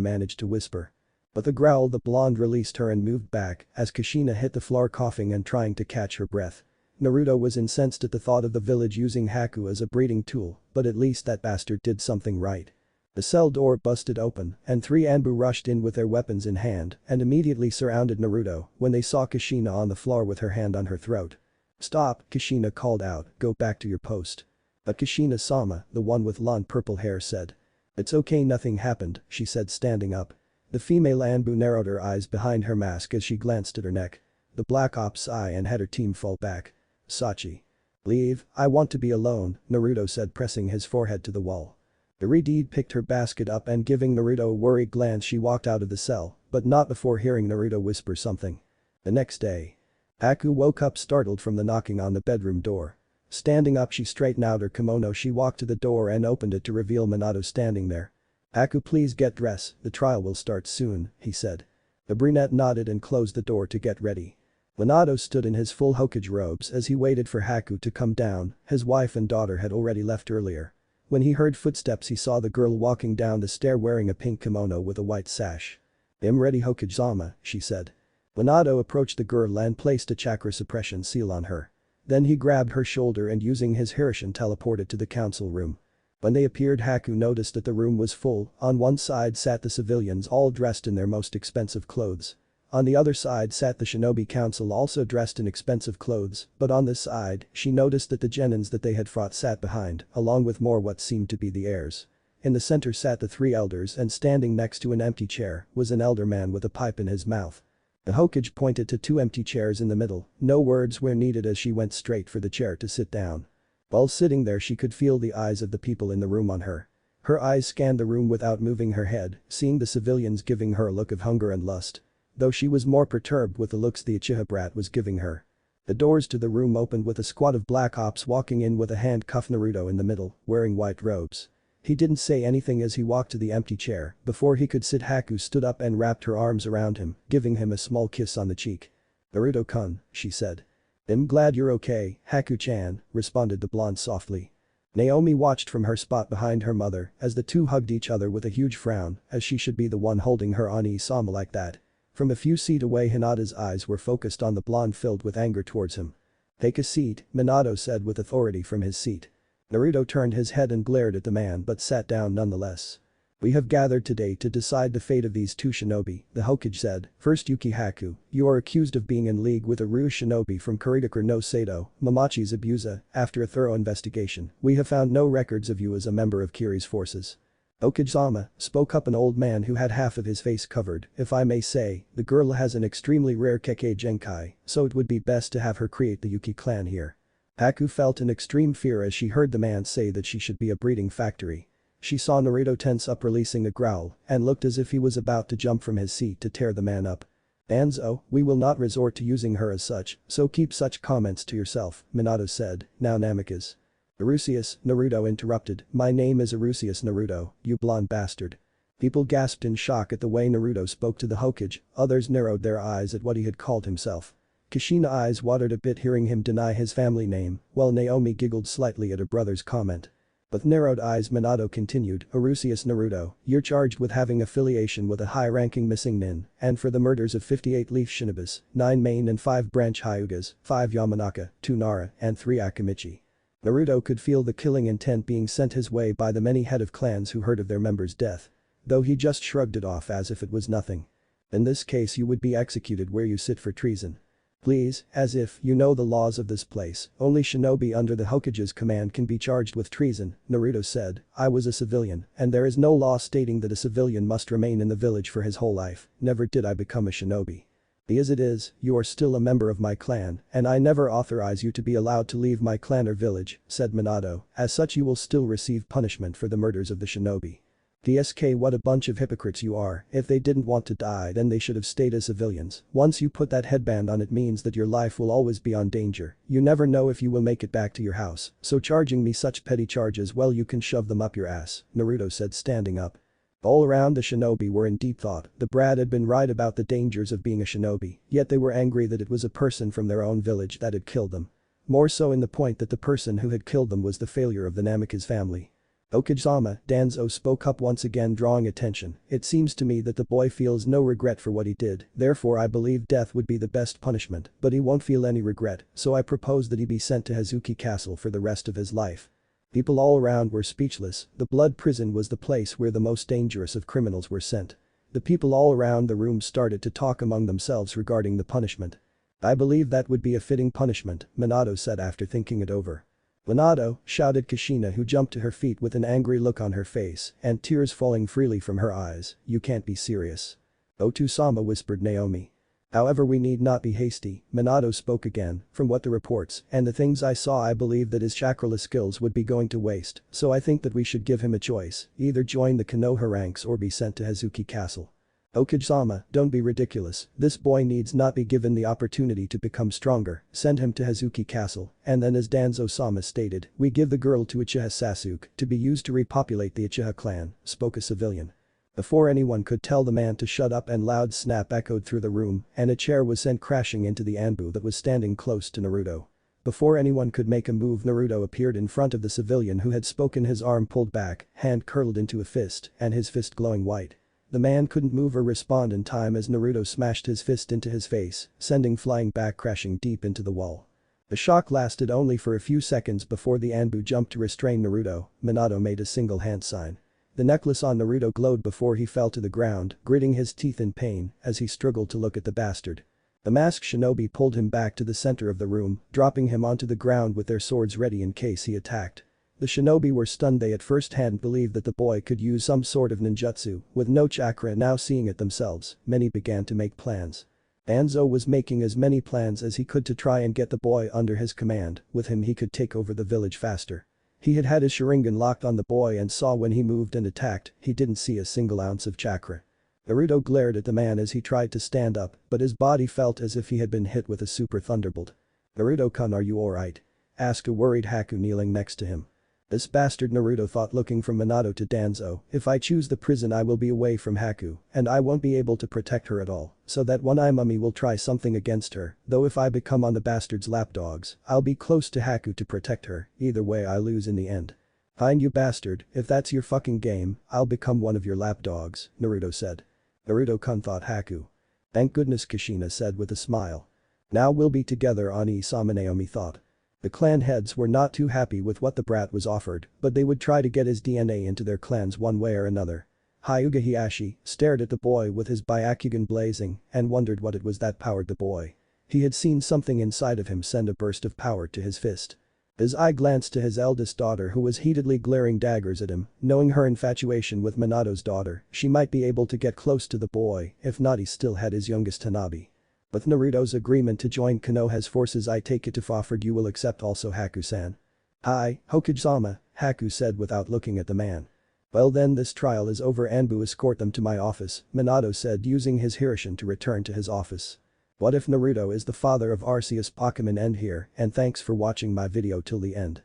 managed to whisper. But the growl the blonde released her and moved back as Kushina hit the floor coughing and trying to catch her breath. Naruto was incensed at the thought of the village using Haku as a breeding tool, but at least that bastard did something right. The cell door busted open and 3 Anbu rushed in with their weapons in hand and immediately surrounded Naruto when they saw Kushina on the floor with her hand on her throat. "Stop," Kushina called out, "go back to your post." But Kushina-sama, the one with blonde purple hair said. "It's okay, nothing happened," she said standing up. The female Anbu narrowed her eyes behind her mask as she glanced at her neck. The Black Ops eye and had her team fall back. "Sachi. Leave, I want to be alone," Naruto said pressing his forehead to the wall. The redhead picked her basket up and giving Naruto a worried glance she walked out of the cell, but not before hearing Naruto whisper something. The next day. Haku woke up startled from the knocking on the bedroom door. Standing up she straightened out her kimono she walked to the door and opened it to reveal Minato standing there. "Haku, please get dressed, the trial will start soon," he said. The brunette nodded and closed the door to get ready. Minato stood in his full Hokage robes as he waited for Haku to come down, his wife and daughter had already left earlier. When he heard footsteps he saw the girl walking down the stair wearing a pink kimono with a white sash. "I'm ready, Hokage-sama," she said. Minato approached the girl and placed a chakra suppression seal on her. Then he grabbed her shoulder and using his Hirishin teleported to the council room. When they appeared Haku noticed that the room was full, on one side sat the civilians all dressed in their most expensive clothes. On the other side sat the shinobi council also dressed in expensive clothes, but on this side, she noticed that the genins that they had fought sat behind, along with more what seemed to be the heirs. In the center sat the 3 elders and standing next to an empty chair was an elder man with a pipe in his mouth. The Hokage pointed to 2 empty chairs in the middle, no words were needed as she went straight for the chair to sit down. While sitting there she could feel the eyes of the people in the room on her. Her eyes scanned the room without moving her head, seeing the civilians giving her a look of hunger and lust. Though she was more perturbed with the looks the Uchiha brat was giving her. The doors to the room opened with a squad of Black Ops walking in with a handcuffed Naruto in the middle, wearing white robes. He didn't say anything as he walked to the empty chair. Before he could sit Haku stood up and wrapped her arms around him, giving him a small kiss on the cheek. "Naruto-kun," she said. "I'm glad you're okay, Haku-chan," responded the blonde softly. Naomi watched from her spot behind her mother as the two hugged each other with a huge frown as she should be the one holding her Oni-sama like that. From a few feet away Hinata's eyes were focused on the blonde filled with anger towards him. "Take a seat," Minato said with authority from his seat. Naruto turned his head and glared at the man but sat down nonetheless. "We have gathered today to decide the fate of these 2 shinobi," the Hokage said. "First Yuki Haku, you are accused of being in league with a Ryu shinobi from Kurigakure no Sato, Mamachi Zabuza. After a thorough investigation, we have found no records of you as a member of Kiri's forces." "Hokage-sama," spoke up an old man who had half of his face covered, "if I may say, the girl has an extremely rare Kekkei Genkai, so it would be best to have her create the Yuki clan here." Haku felt an extreme fear as she heard the man say that she should be a breeding factory. She saw Naruto tense up releasing a growl and looked as if he was about to jump from his seat to tear the man up. "Danzo, we will not resort to using her as such, so keep such comments to yourself," Minato said, "now Namikaze." "Arceus," Naruto interrupted, "my name is Arceus Naruto, you blonde bastard." People gasped in shock at the way Naruto spoke to the Hokage, others narrowed their eyes at what he had called himself. Kushina's eyes watered a bit hearing him deny his family name, while Naomi giggled slightly at her brother's comment. With narrowed eyes Minato continued, "Arceus Naruto, you're charged with having affiliation with a high-ranking missing nin, and for the murders of 58 leaf shinobis, 9 main and 5 branch Hyugas, 5 Yamanaka, 2 Nara, and 3 Akamichi." Naruto could feel the killing intent being sent his way by the many head of clans who heard of their member's death. Though he just shrugged it off as if it was nothing. "In this case you would be executed where you sit for treason." Please, as if you know the laws of this place, only shinobi under the Hokage's command can be charged with treason, Naruto said. I was a civilian, and there is no law stating that a civilian must remain in the village for his whole life, never did I become a shinobi. Be as it is, you are still a member of my clan, and I never authorize you to be allowed to leave my clan or village, said Minato, as such you will still receive punishment for the murders of the shinobi. DSK, what a bunch of hypocrites you are. If they didn't want to die then they should have stayed as civilians. Once you put that headband on it means that your life will always be on danger. You never know if you will make it back to your house, so charging me such petty charges, well, you can shove them up your ass, Naruto said, standing up. All around the shinobi were in deep thought. The brat had been right about the dangers of being a shinobi, yet they were angry that it was a person from their own village that had killed them. More so in the point that the person who had killed them was the failure of the Namikaze family. Okage-sama, Danzo spoke up once again, drawing attention. It seems to me that the boy feels no regret for what he did, therefore I believe death would be the best punishment, but he won't feel any regret, so I propose that he be sent to Hazuki Castle for the rest of his life. People all around were speechless. The blood prison was the place where the most dangerous of criminals were sent. The people all around the room started to talk among themselves regarding the punishment. I believe that would be a fitting punishment, Minato said after thinking it over. Minato, shouted Kushina, who jumped to her feet with an angry look on her face and tears falling freely from her eyes. You can't be serious. Otu-sama, whispered Naomi. However, we need not be hasty, Minato spoke again. From what the reports and the things I saw, I believe that his chakraless skills would be going to waste, so I think that we should give him a choice, either join the Konoha ranks or be sent to Hazuki Castle. Okage-sama, don't be ridiculous, this boy needs not be given the opportunity to become stronger, send him to Hazuki Castle, and then as Danzo-sama stated, we give the girl to Uchiha Sasuke to be used to repopulate the Uchiha clan, spoke a civilian. Before anyone could tell the man to shut up, and loud snap echoed through the room and a chair was sent crashing into the Anbu that was standing close to Naruto. Before anyone could make a move, Naruto appeared in front of the civilian who had spoken, his arm pulled back, hand curled into a fist, and his fist glowing white. The man couldn't move or respond in time as Naruto smashed his fist into his face, sending flying back, crashing deep into the wall. The shock lasted only for a few seconds before the Anbu jumped to restrain Naruto. Minato made a single hand sign. The necklace on Naruto glowed before he fell to the ground, gritting his teeth in pain as he struggled to look at the bastard. The masked shinobi pulled him back to the center of the room, dropping him onto the ground with their swords ready in case he attacked. The shinobi were stunned. They at first hand believed that the boy could use some sort of ninjutsu, with no chakra. Now seeing it themselves, many began to make plans. Danzo was making as many plans as he could to try and get the boy under his command. With him he could take over the village faster. He had his Sharingan locked on the boy and saw when he moved and attacked, he didn't see a single ounce of chakra. Naruto glared at the man as he tried to stand up, but his body felt as if he had been hit with a super thunderbolt. Naruto-kun, are you alright? Asked a worried Haku kneeling next to him. This bastard, Naruto thought, looking from Minato to Danzo. If I choose the prison I will be away from Haku, and I won't be able to protect her at all, so that one-eye mummy will try something against her, though if I become on the bastard's lapdogs, I'll be close to Haku to protect her, either way I lose in the end. Fine, you bastard, if that's your fucking game, I'll become one of your lapdogs, Naruto said. Naruto-kun, thought Haku. Thank goodness, Kushina said with a smile. Now we'll be together, Ani-sama, Naomi thought. The clan heads were not too happy with what the brat was offered, but they would try to get his DNA into their clans one way or another. Hyuga Hiashi stared at the boy with his Byakugan blazing and wondered what it was that powered the boy. He had seen something inside of him send a burst of power to his fist. His eye glanced to his eldest daughter, who was heatedly glaring daggers at him. Knowing her infatuation with Minato's daughter, she might be able to get close to the boy, if not he still had his youngest Hanabi. With Naruto's agreement to join Konoha's forces, I take it if offered you will accept also, Haku-san. Hi, Hokage-sama, Haku said without looking at the man. Well then, this trial is over. Anbu, escort them to my office, Minato said, using his Hirishin to return to his office. What if Naruto is the father of Arceus? Pokémon end here, and thanks for watching my video till the end.